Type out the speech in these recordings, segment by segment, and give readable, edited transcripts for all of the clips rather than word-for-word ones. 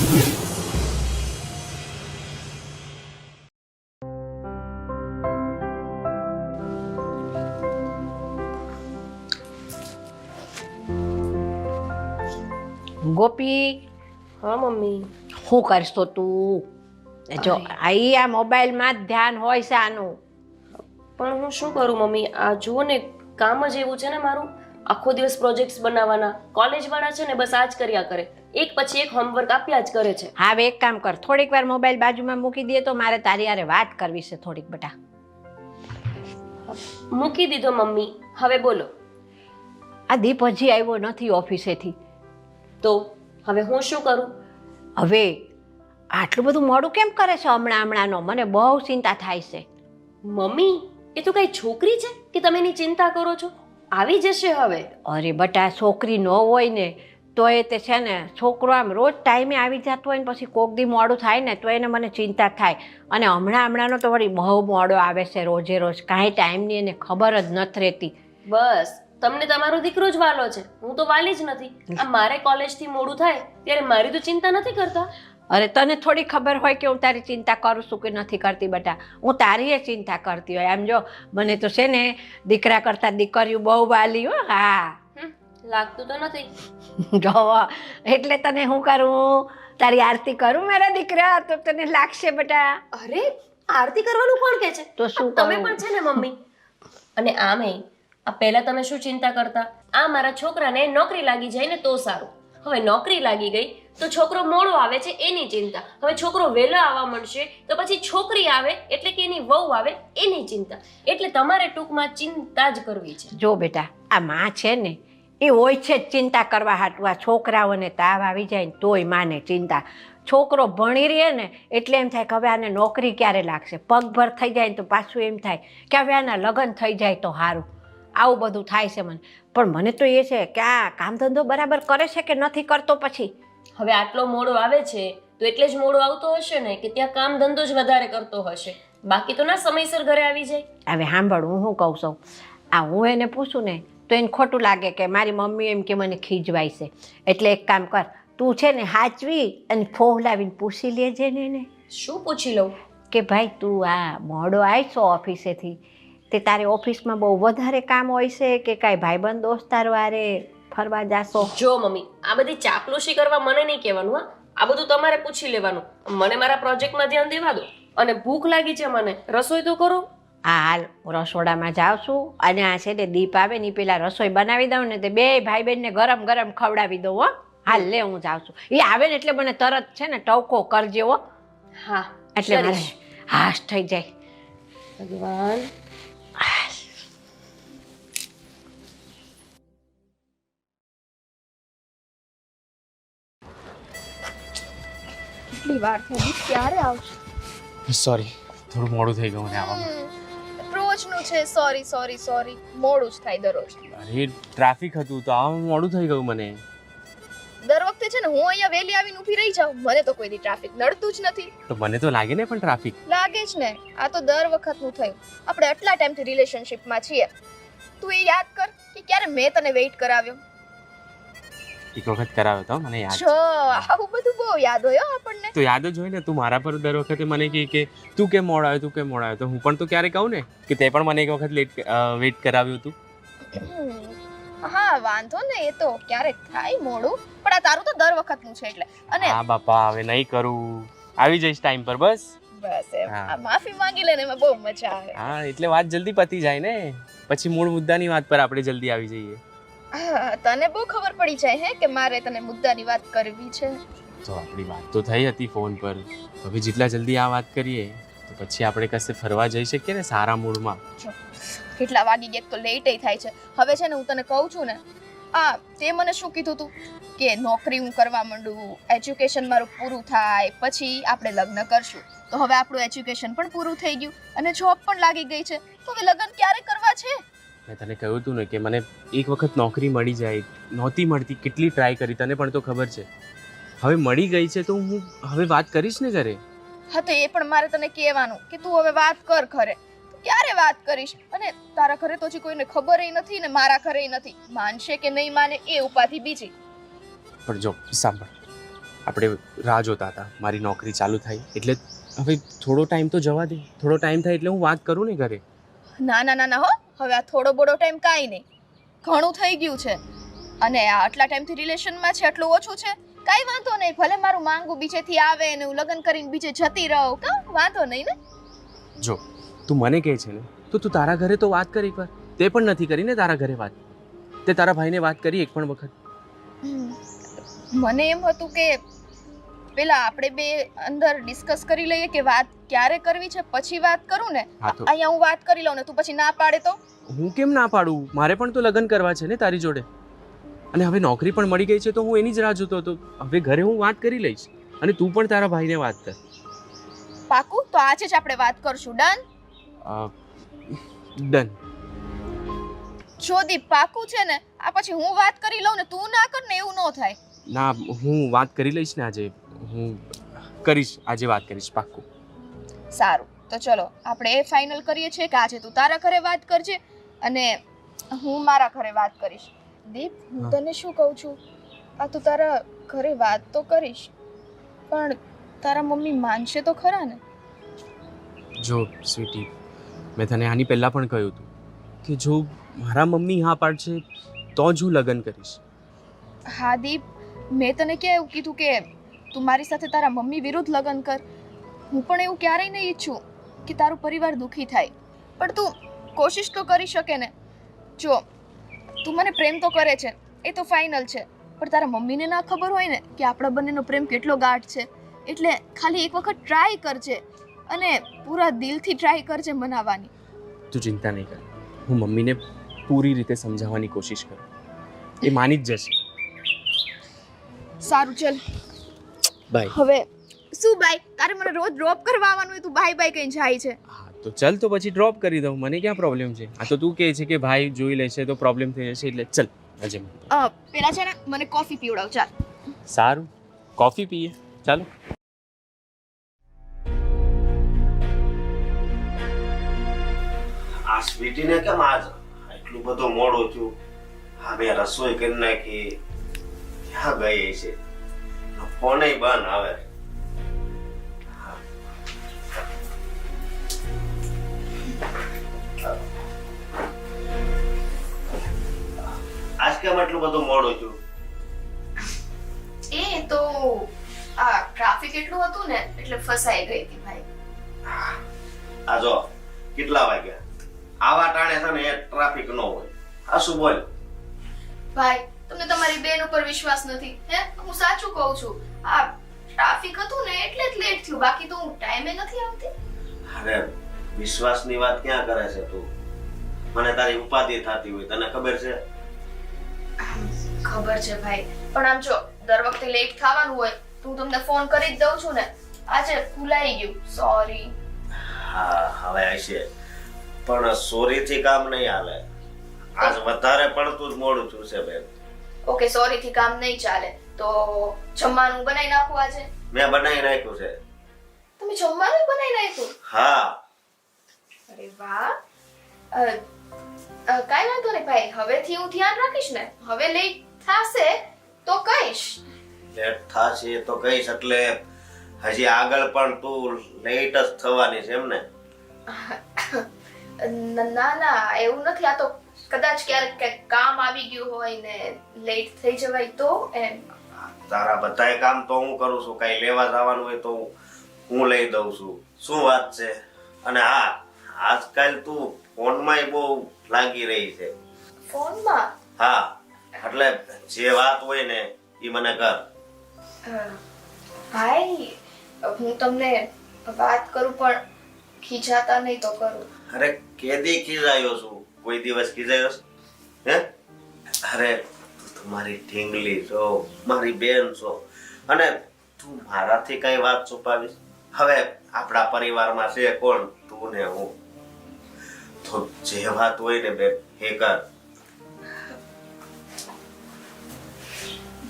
ગોપી, હા મમ્મી. શું કરશો તું? જો આ મોબાઈલમાં જ ધ્યાન હોય છે આનું. પણ હું શું કરું મમ્મી? આ જુઓ ને, કામ જ એવું છે ને મારું. આખો દિવસ પ્રોજેક્ટ્સ બનાવવાના. કોલેજ વાળા છે ને બસ આ જ કર્યા કરે, એક પછી એક હોમવર્ક આપ્યા જ કરે છે. હા, હવે એક કામ કર, થોડીક વાર મોબાઈલ બાજુમાં મૂકી દે તો મારે તારી હારે વાત કરવી છે થોડીક. બેટા મૂકી દીધો મમ્મી, હવે બોલો. આ દીપ હજી આવ્યો નથી ઓફિસેથી. તો હવે હું શું કરું? હવે આટલું બધું મોડું કેમ કરે છે હમણાંનો? મને બહુ ચિંતા થાય છે. મમ્મી, એ તો કઈ છોકરી છે કે તમે એની ચિંતા કરો છો? આવી જશે હવે. અરે બટા, છોકરી ન હોય ને તો એ તે છે ને, છોકરો આમ રોજ ટાઈમે આવી જતો હોય ને પછી કોક દી મોડું થાય ને તો એને મને ચિંતા થાય. અને હમણાંનો તો વળી બહુ મોડો આવે છે રોજે રોજ, કાંઈ ટાઈમની એને ખબર જ નથી રહેતી. બસ તમને તમારો દીકરો જ વાલો છે, હું તો વાલી જ નથી. આ મારે કોલેજથી મોડું થાય ત્યારે મારી તો ચિંતા નથી કરતા. અરે તને થોડી ખબર હોય કે હું તારી ચિંતા કરું છું કે નથી કરતી બેટા? હું તારી એ ચિંતા કરતી હોય. આમ જો, મને તો છે ને દીકરા કરતા દીકરીઓ બહુ વાલી હો. હા, લાગતું તો નથી. જો એટલે તને હું કરું, તારી આરતી કરું મારા દીકરા, તો તને લાગશે બેટા. અરે, આરતી કરવાનું કોણ કહે છે? તો શું તમે કરું? પણ છે ને મમ્મી. અને આમે આ પહેલા તમે શું ચિંતા કરતા? આ મારા છોકરાને નોકરી લાગી જાય ને તો સારું. હવે નોકરી લાગી ગઈ તો છોકરો મોડો આવે છે એની ચિંતા. હવે છોકરો વહેલો આવવા મળશે તો પછી છોકરી આવે એટલે કે એની વહુ આવે એની ચિંતા. એટલે તમારે ટૂંકમાં ચિંતા જ કરવી છે. જો બેટા, આ માં છે ને એ હોય છે જ ચિંતા કરવા હાટું. આ છોકરાઓને તાવ આવી જાય ને તોય માને ચિંતા. છોકરો ભણી રહે ને એટલે એમ થાય કે હવે આને નોકરી ક્યારે લાગશે. પગભર થઈ જાય ને તો પાછું એમ થાય કે હવે આના લગ્ન થઈ જાય તો સારું. આવું બધું થાય છે મને. પણ મને તો એ છે કે આ કામ ધંધો બરાબર કરે છે કે નથી કરતો પછી. હવે આટલો મોડો આવે છે તો એટલે જ મોડો આવતો હશે ને કે ત્યાં કામ ધંધો જ વધારે કરતો હશે. બાકી તો ના સમયસર ઘરે આવી જાય. હવે સાંભળ, હું શું કહું છું, આ હું એને પૂછું ને તો એને ખોટું લાગે કે મારી મમ્મી એમ કે મને ખીજવાય છે. એટલે એક કામ કર, તું છે ને હાચવી અને ફોહલાવીને પૂછી લેજે ને એને. શું પૂછી લઉં? કે ભાઈ તું આ મોડો આવ્યો ઓફિસેથી, તે તારે ઓફિસમાં બહુ વધારે કામ હોય છે કે કાંઈ ભાઈબંધ દોસ્તાર વારે ફરવા જાશો? જો મમ્મી, આ બધી ચાપલુસી કરવા મને નહીં કહેવાનું. હા, આ બધું તમારે પૂછી લેવાનું. મને મારા પ્રોજેક્ટમાં ધ્યાન દેવા દો. અને ભૂખ લાગી છે મને, રસોઈ તો કરો. હા હાલ, હું રસોડામાં જાઉં છું. અને આ છે ને દીપ આવે ને પેલા રસોઈ બનાવી દઉં ને તે બે ભાઈ બહેનને ગરમ ગરમ ખવડાવી દઉં. હો હાલ, લે હું જાઉં છું. એ આવે ને એટલે મને તરત છે ને ટવકો કરજે. હો હા, એટલે મારે હાશ થઈ જાય. ભગવાન. કેટલી વાર થઈ, ક્યારે આવશે? સોરી, થોડું મોડું થઈ ગયું મને આવવામાં. રોજનું છે સોરી સોરી સોરી, મોડું જ થાય દરરોજ. અરે ટ્રાફિક હતું તો આવવામાં મોડું થઈ ગયું મને. દર વખતે છે ને હું અહીંયા વહેલી આવીને ઊભી રહી જાઉં, મને તો કોઈ દી ટ્રાફિક નડતું જ નથી. તો મને તો લાગે ને પણ ટ્રાફિક લાગે જ ને, આ તો દર વખતનું થયું. આપણે આટલા ટાઈમથી રિલેશનશિપમાં છીએ, તું એ યાદ કર કે ક્યારે મેં તને વેઇટ કરાવ્યો. એક વખત કરાવ્યો તો મને યાદ જો આવું બધું બહુ યાદ હોય હો આપણને. તો યાદ જ હોય ને. તું મારા પર દર વખતે મને કહે કે તું કેમ મોડો આવ્યો, તું કેમ મોડો આવ્યો. તો હું પણ તો ક્યારે કહું ને કે તે પણ મને એક વખત વેઇટ કરાવ્યું હતું. હા વાંધો ને, એ તો ક્યારેક થાય મોડું, પણ આ તારું તો દર વખતનું છે એટલે. અને હા બાપા, હવે નહીં કરું, આવી જઈશ ટાઈમ પર. બસ બસ એમ. હા. આ માફી માંગી લે ને એમાં બહુ મજા આવે. હા, એટલે વાત જલ્દી પતી જાય ને, પછી મૂળ મુદ્દાની વાત પર આપણે જલ્દી આવી જઈએ. હા, તને બહુ ખબર પડી જાય હે કે મારે તને મુદ્દાની વાત કરવી છે. તો આપણી વાત તો થઈ હતી ફોન પર, તો હવે જેટલા જલ્દી આ વાત કરીએ તો પછી આપણે કશે ફરવા જઈ શકીએ ને સારા મૂડમાં. કેટલા વાગી ગયા તો લેટ થાય છે. હવે છે ને હું તને કહું છું ને, તે મને શું કીધું તું કે નોકરી હું કરવા માંડું, એજ્યુકેશન મારું પૂરું થાય પછી આપણે લગ્ન કરશું. તો હવે આપણું એજ્યુકેશન પણ પૂરું થઈ ગયું અને જોબ પણ લાગી ગઈ છે, તો હવે લગ્ન ક્યારે કરવા છે? મેં તને કહ્યું હતું ને કે મને એક વખત નોકરી મળી જાય, નહોતી મળતી, કેટલી ટ્રાય કરી, તને પણ તો ખબર છે. હવે મળી ગઈ છે તો હું હવે વાત કરીશ ને ઘરે. હા, તો એ પણ મારે તને કહેવાનું કે તું હવે વાત કર ઘરે. ક્યારે વાત કરીશ? અને તારા ઘરે તો હજી કોઈને ખબર નથી ને મારા ઘરે નથી. માનશે કે નહીં માને એ ઉપાધિ બીજી. પણ જો સાંભળ, આપણે રાહ જોતા હતા મારી નોકરી ચાલુ થાય એટલે હવે થોડો ટાઈમ તો જવા દે. થોડો ટાઈમ થાય એટલે હું વાત કરું ને ઘરે. ના ના ના ના હો, હવે આ થોડો બોડો ટાઈમ કાંઈ નહીં, ઘણું થઈ ગયું છે. અને આ આટલા ટાઈમથી રિલેશનમાં છે એટલું ઓછું છે. કાંઈ વાંધો નહીં, ભલે મારું માંગું બીજેથી આવે ને હું લગ્ન કરીને બીજે જતી રહું, કાં વાંધો નહીં ને. જો તું મને કહે છે ને તો તું તારા ઘરે તો વાત કરી પર. તે પણ નથી કરી ને તારા ઘરે વાત. તે તારા ભાઈને વાત કરી એક પણ વખત? મને એમ હતું કે પેલા આપણે બે અંદર ડિસ્કસ કરી લઈએ કે વાત ક્યારે કરવી છે, પછી વાત કરું ને. હા તો અહીંયા હું વાત કરી લઉં ને તું પછી ના પાડે તો? હું કેમ ના પાડું? મારે પણ તો લગ્ન કરવા છે ને તારી જોડે. અને હવે નોકરી પણ મળી ગઈ છે તો હું એની જ રાહ જોતો હતો. હવે ઘરે હું વાત કરી લઈશ અને તું પણ તારા ભાઈને વાત કર. પાકું? તો આજે જ આપણે વાત કરશું. ડન? ડન. જો દીપ પાકું છે ને, આ પછી હું વાત કરી લઉં ને તું ના કર ને એવું ન થાય. ના, હું વાત કરી લઈશ ને આજે. હું કરીશ, આજે વાત કરીશ પાક્કું. સારું, તો ચલો આપણે એ ફાઇનલ કરીએ છીએ કે આજે તું તારા ઘરે વાત કરજે અને હું મારા ઘરે વાત કરીશ. દીપ, હું તને શું કહું છું, આ તું તારા ઘરે વાત તો કરીશ પણ તારા મમ્મી માનશે તો ખરા ને? જો સ્વીટી, મેં તને આની પહેલાં પણ કહ્યું હતું કે જો મારા મમ્મી હા પાડશે તો જ હું લગ્ન કરીશ. હા દીપ, મેં તને ક્યાં એવું કીધું કે તું મારી સાથે તારા મમ્મી વિરુદ્ધ લગ્ન કર. હું પણ એવું ક્યારેય નહીં ઈચ્છું કે તારું પરિવાર દુઃખી થાય, પણ તું કોશિશ તો કરી શકે ને. જો તું મને પ્રેમ તો કરે છે એ તો ફાઇનલ છે, પણ તારા મમ્મીને ના ખબર હોય ને કે આપણા બંનેનો પ્રેમ કેટલો ગાઢ છે. એટલે ખાલી એક વખત ટ્રાય કરજે અને પૂરા દિલથી ટ્રાય કરજે મનાવવાની. તું ચિંતા નહીં કર, હું મમ્મીને પૂરી રીતે સમજાવવાની કોશિશ કરું. એ માની જ જશે. સારું, ચલ બાય. હવે શું બાય? તારે મને રોજ ડ્રોપ કરવા આવવાનું હોય, તું બાય બાય કહીને જાય છે. હા તો ચાલ, તો પછી ડ્રોપ કરી દઉં, મને ક્યાં પ્રોબ્લેમ છે. આ તો તું કહે છે કે ભાઈ જોઈ લેશે તો પ્રોબ્લેમ થઈ જશે, એટલે ચલ આજે. પેલા છે ને મને કોફી પીવડાવ. ચાલ. સારું, કોફી પીએ, ચાલો. આ સ્વીટીને કેમ આજ એટલું બધું મોડું થયું? હા, મેં રસોઈ કરી નાખી, ક્યાં ગઈ છે? ફોન બંધ આવે. આજ કેમ એટલું બધું મોડું થયું? એ તો આ ટ્રાફિક એટલું હતું ને એટલે ફસાઈ ગઈ હતી ભાઈ. આ જો કેટલા વાગ્યા? આવા ટાણે છે ને એ ટ્રાફિક ન હોય. આ શું બોલ? ભાઈ, તમને તમારી બેન ઉપર વિશ્વાસ નથી હે? હું સાચું કહું છું, આ ટ્રાફિક હતું ને એટલે જ લેટ થયું, બાકી તો હું ટાઈમે નથી આવતી. અરે વિશ્વાસની વાત ક્યાં કરે છે તું? મને તારી ઉપાધિ થતી હોય, તને ખબર છે? ખબર છે ભાઈ, પણ આમ જો દર વખતે લેટ થવાનું હોય તો હું તમને ફોન કરી જ દઉં છું ને. આજે ભૂલાઈ ગયું, સોરી. હા, હવે હશે, પણ સોરી થી કામ નહીં હાલે. આજ વધારે પડતું જ મોડું થયું છે બેન. ઓકે, સોરી થી કામ નહીં ચાલે તો જમવાનું બનાવી નાખું આજે. મેં બનાવી નાખ્યું છે. તમે જમવાનું બનાવી નાખ્યું? હા. અરે વાહ. કાંઈ વાંધો નહીં ભાઈ, હવેથી હું ધ્યાન રાખીશ ને. હવે લેટ થશે તો કહીશ. લેટ થશે તો કહીશ એટલે હજી આગળ પણ તું લેટ જ થવાની છે એમ ને? ના ના, એવું નથી. આ તો કદાચ ક્યારેક કંઈક કામ આવી ગયું હોય ને લેટ થઈ જવાય તો એમ. તારા બધાય કામ તો હું કરું છું, કઈ લેવા જવાનું હોય તો હું લઈ દઉં છું. શું વાત છે? અને હા, આજકાલ તું ફોનમાં બહુ લાગી રહી છે. ફોનમાં? હા, એટલે જે વાત હોય ને એ મને કર. ભાઈ, હું તમને વાત કરું પણ ખીજાતા નહીં તો કરું. અરે કેદી ખીજાયો છું? કોઈ દિવસ ખીજાયો છે? હે? અરે તું મારી ઢીંગલી છો, મારી બેન છો, અને તું મારાથી કઈ વાત છુપાવીશ? હવે આપણા પરિવારમાં છે કોણ? તું ને હું. તો જે વાત હોય ને બેન એ કર.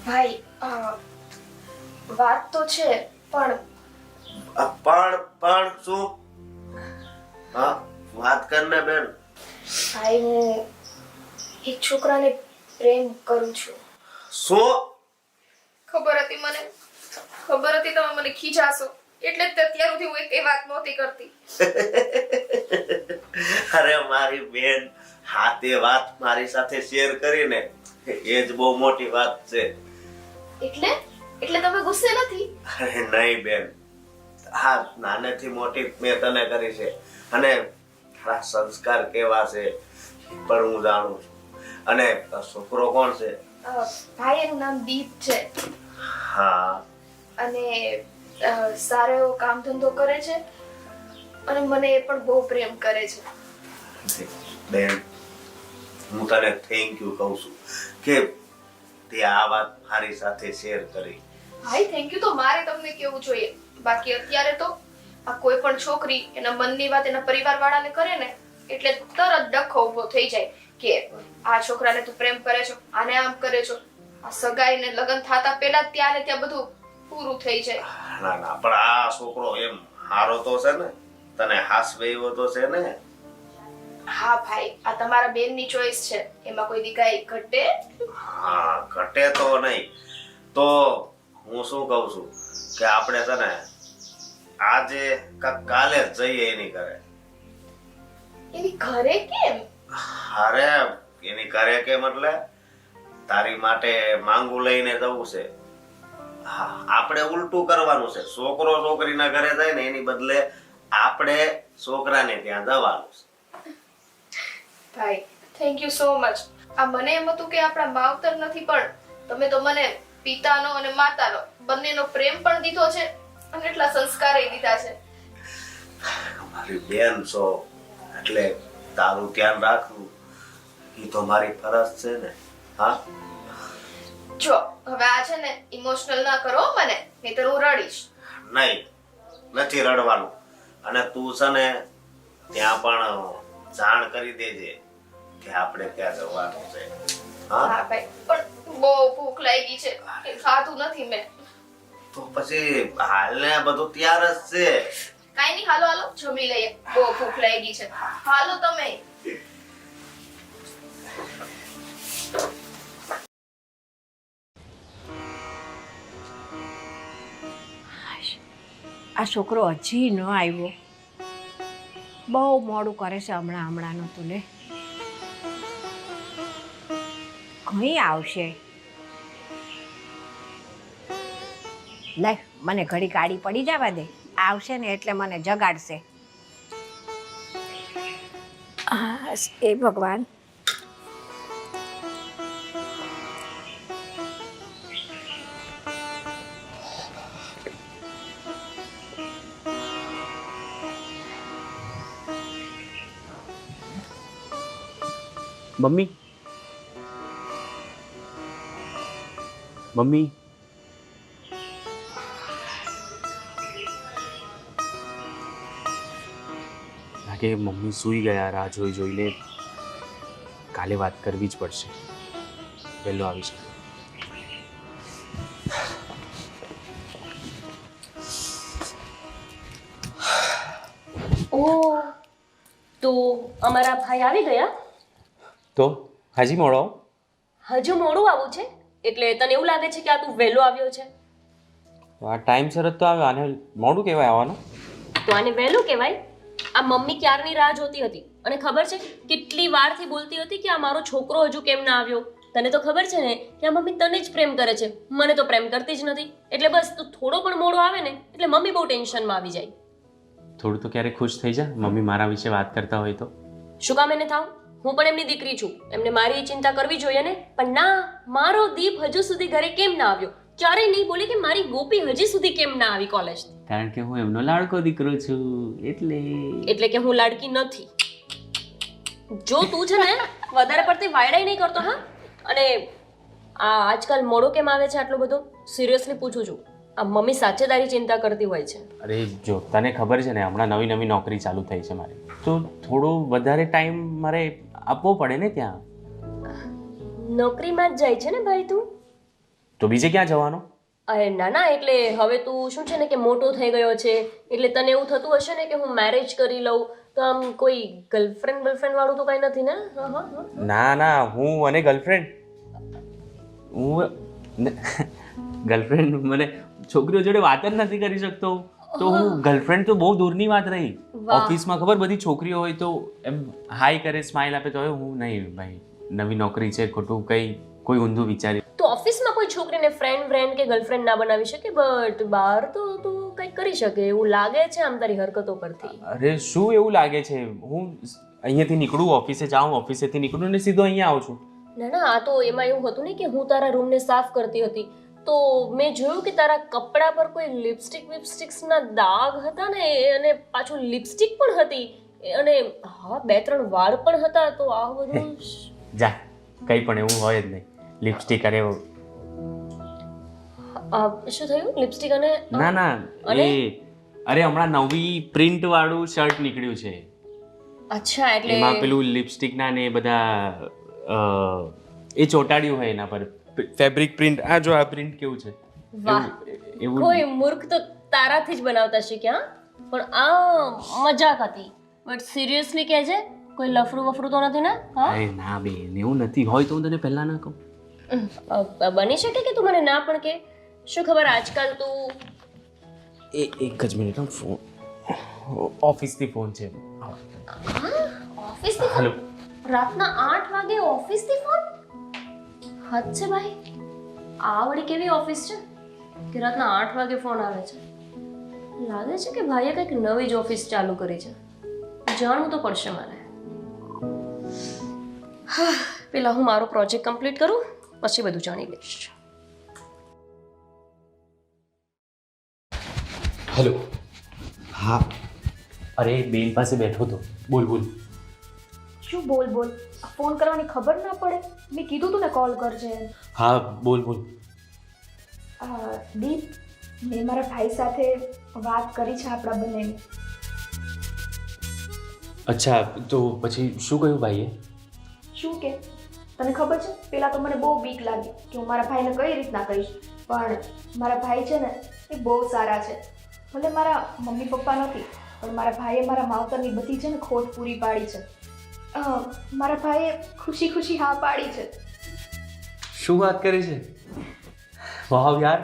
ભાઈ, વાત તો છે પણ પણ શું? હા, વાત કર ને બેન. ભાઈ, હું એક છોકરાને પ્રેમ કરું છું. શું? ખબર હતી મને, ખબર હતી તમે મને ખીજાશો, એટલે જ તે અત્યાર સુધી હું એક વાત નહોતી કરતી. અરે મારી બેન, હા તે વાત મારી સાથે શેર કરીને એ જ બહુ મોટી વાત છે. એટલે તમે ગુસ્સે નથી? અરે નહીં બેન, હા નાનેથી મોટી મેં તને કરી છે અને તારા સંસ્કાર કેવા છે પણ હું જાણું છું. અને છોકરો કોણ છે? ભાઈ એનું નામ દીપ છે હા અને સારો એવો કામ ધંધો કરે છે અને મને એ પણ બહુ પ્રેમ કરે છે. બેન, હું તને થેન્ક યુ કહું છું કે તે આ વાત મારી સાથે શેર કરી. ભાઈ થેન્ક યુ તો મારે તમને કેવું જોઈએ. બાકી અત્યારે તો આ કોઈ પણ છોકરી એના મનની વાત એના પરિવાર વાળાને કરે ને એટલે તરત ડખો ઊભો થઈ જાય કે આ છોકરાને તું પ્રેમ કરે છો, આને આમ કરે છો. આ સગાઈ ને લગ્ન થતા પહેલા જ ત્યાં ને ત્યાં બધું પૂરું થઈ જાય. ના ના, પણ આ છોકરો એમ હારો તો છે ને, તને હાસવે એવો તો છે ને. હા ભાઈ, આ તમારા બેનની ચોઈસ છે, એમાં કોઈ દીકાઈ ઘટે? હા ઘટે તો નહીં. તો હું શું કહું છું કે આપણે છે ને આજે કાલે જ જઈએ એની ઘરે. એની ઘરે કેમ? અરે એની ઘરે કેમ એટલે તારી માટે માંગુ લઈને જવું છે. હા, આપણે ઉલટું કરવાનું છે. છોકરો છોકરીના ઘરે જાય ને એની બદલે આપણે છોકરાને ત્યાં જવાનું છે. ભાઈ થેન્ક યુ સો મચ. આ મને એમ હતું કે આપણા માવતર નથી, પણ તમે તો મને પિતાનો અને માતાનો બંનેનો પ્રેમ પણ દીધો છે અને એટલા સંસ્કારે દીધા છે. મારી બેન છો એટલે તારું ધ્યાન રાખવું એ તો મારી ફરજ છે ને. હા જો હવે આ છે ને ઇમોશનલ ના કરો મને, નહીતર હું રડીશ. નહીં, નથી રડવાનું. અને તું છે ને ત્યાં પણ જાણ કરી દેજે કે આપણે ત્યાં જવાનું છે. હા હા ભાઈ, પણ બહુ ભૂખ લાગી છે, ખાધું નથી મેં. તો પછી હાલને બધું તૈયાર જ છે. કાઈ નહીં, હાલો હાલો જમી લઈએ, બહુ ભૂખ લાગી છે. હાલો તમે. આ છોકરો હજી ન આવ્યો, બહુ મોડું કરે છે હમણાંનું તું લે. કઈ આવશે? લે મને ઘડી ગાડી પડી જવા દે, આવશે ને એટલે મને જગાડશે. એ ભગવાન. મમ્મી, મમ્મી, લાગે મમ્મી સૂઈ ગયા રાહ જોઈને. કાલે વાત કરવી જ પડશે. વહેલો આવીશ. ઓ તો અમારા ભાઈ આવી ગયા? તો હાજી મોડો? હજુ મોડું આવું છે એટલે તને એવું લાગે છે કે આ તું વહેલો આવ્યો છે? આ ટાઈમસર જ તો આવ્યો, આને મોડું કહેવાય આવવાનું? તો આને વહેલું કહેવાય. આ મમ્મી ક્યારની રાહ જોતી હતી અને ખબર છે કેટલી વારથી બોલતી હતી કે આ મારો છોકરો હજુ કેમ ના આવ્યો. તને તો ખબર છે ને કે આ મમ્મી તને જ પ્રેમ કરે છે, મને તો પ્રેમ કરતી જ નથી. એટલે બસ તું થોડો પણ મોડો આવે ને એટલે મમ્મી બહુ ટેન્શનમાં આવી જાય. થોડું તો ક્યારેક ખુશ થઈ જા, મમ્મી મારા વિશે વાત કરતા હોય તો. શું કામ એને થાવ? હું પણ એમની દીકરી છું, એમને મારી ચિંતા કરવી જોઈએ ને. પણ ના, મારો દીપ હજુ સુધી ઘરે કેમ ના આવ્યો? ક્યારેય નહીં બોલે કે મારી ગોપી હજી સુધી કેમ ના આવી કોલેજ. કારણ કે હું એમનો લાડકો દીકરો છું એટલે કે હું લાડકી નથી. જો તું છે ને વધારે પડતી વાયડાઈ નહીં કરતો હા. અને આ આજકાલ મોડો કેમ આવે છે આટલો બધો? સિરિયસલી પૂછું છું, આ મમ્મી સાચે તારી ચિંતા કરતી હોય છે? અરે જો તને ખબર છે ને હમણાં નવી નવી નોકરી ચાલુ થઈ છે મારી, તો થોડો વધારે ટાઈમ મારે આપવો પડે ને ત્યાં. નોકરીમાં જ જાય છે ને ભાઈ તું? તો બીજે ક્યાં જવાનો? અરે ના ના, એટલે હવે તું શું છે ને કે મોટો થઈ ગયો છે એટલે તને એવું થતું હશે ને કે હું મેરેજ કરી લઉં, તો આમ કોઈ ગર્લફ્રેન્ડ વાળું તો કઈ નથી ને? ના ના, હું અને ગર્લફ્રેન્ડ, હું ગર્લફ્રેન્ડ મને છોકરીઓ જોડે વાત જ નથી કરી શકતો તો હું ગર્લફ્રેન્ડ તો બહુ દૂરની વાત રહી. વાહ. ઓફિસમાં ખબર બધી છોકરીઓ હોય તો એમ હાઈ કરે, સ્માઇલ આપે, તો હવે હું નહીં ભાઈ, નવી નોકરી છે, ખોટું કંઈ કોઈ ઊંધું વિચારી. તો ઓફિસમાં કોઈ છોકરીને ફ્રેન્ડ કે ગર્લફ્રેન્ડ ના બનાવી શકે, બટ બહાર તો તું કંઈક કરી શકે એવું લાગે છે આમ તારી હરકતો પરથી. અરે શું એવું લાગે છે, હું અહીંયાથી નીકળું, ઓફિસે જાઉં, ઓફિસેથી નીકળું ને સીધો અહીંયા આવું છું. ના આ તો એમાં એવું હતું ને કે હું તારા રૂમને સાફ કરતી હતી તો મેં જોયું કે તારા કપડા પર કોઈ લિપસ્ટિક્સના દાગ હતા ને, અને પાછું લિપસ્ટિક પણ હતી, અને હા 2-3 વાળ પણ હતા. તો આ બધું જા, કંઈ પણ એવું હોય જ નહીં. લિપસ્ટિક અરે શું થયું? લિપસ્ટિક અને ના એ અરે હમણાં નવી પ્રિન્ટ વાળું શર્ટ નીકળ્યું છે, અચ્છા, એટલે એમાં પેલું લિપસ્ટિક ના ને બધા એ ચોટાડ્યું હોય એના પર ફેબ્રિક પ્રિન્ટ. આ જો આ પ્રિન્ટ કેવું છે, વાહ, એવું કોઈ મૂર્ખ તો તારાથી જ બનાવતા શીખ્યા. પણ આ મજાક હતી, બટ સિરિયસલી કહેજે કોઈ લફરું વફરું તો નથી ને? હા, અરે ના બેન, એવું નથી. હોય તો હું તને પહેલા ના કહું. બની શકે કે તું મને ના પણ કે. શું ખબર આજકાલ તું એક જ મિનિટ, ફોન ઓફિસથી ફોન છે. ઓફિસથી હેલો. રાતના 8 વાગે ઓફિસથી ફોન? હદ છે ભાઈ, આ વળી કેવી ઓફિસ છે કે રાતના 8 વાગે ફોન આવે છે? લાગે છે કે ભાઈએ કંઈક નવી જ ઓફિસ ચાલુ કરી છે. જાણવું તો પડશે મારે. પેલા હું મારો પ્રોજેક્ટ કમ્પ્લીટ કરું, પછી બધું જાણી લઈશ. હેલો. હા, અરે બેન પાસે બેઠો હતો. બોલ. શું બોલ ફોન કરવાની ખબર ના પડે? મેં કીધું તું ને કોલ કરજે. હા, બોલ. દીપ, મેં મારા ભાઈ સાથે વાત કરી છે આપણા બંનેની. અચ્છા, તો પછી શું કહ્યું ભાઈએ? શું કે તને ખબર છે, પહેલાં તો મને બહુ બીક લાગી કે હું મારા ભાઈને કઈ રીતના કહીશ, પણ મારા ભાઈ છે ને એ બહુ સારા છે. ભલે મારા મમ્મી પપ્પા નથી, પણ મારા ભાઈએ મારા માવતરની બધી છે ને ખોટ પૂરી પાડી છે. મારા ભાઈએ ખુશી હા પાડી છે. શું વાત કરે છે? વાહ યાર,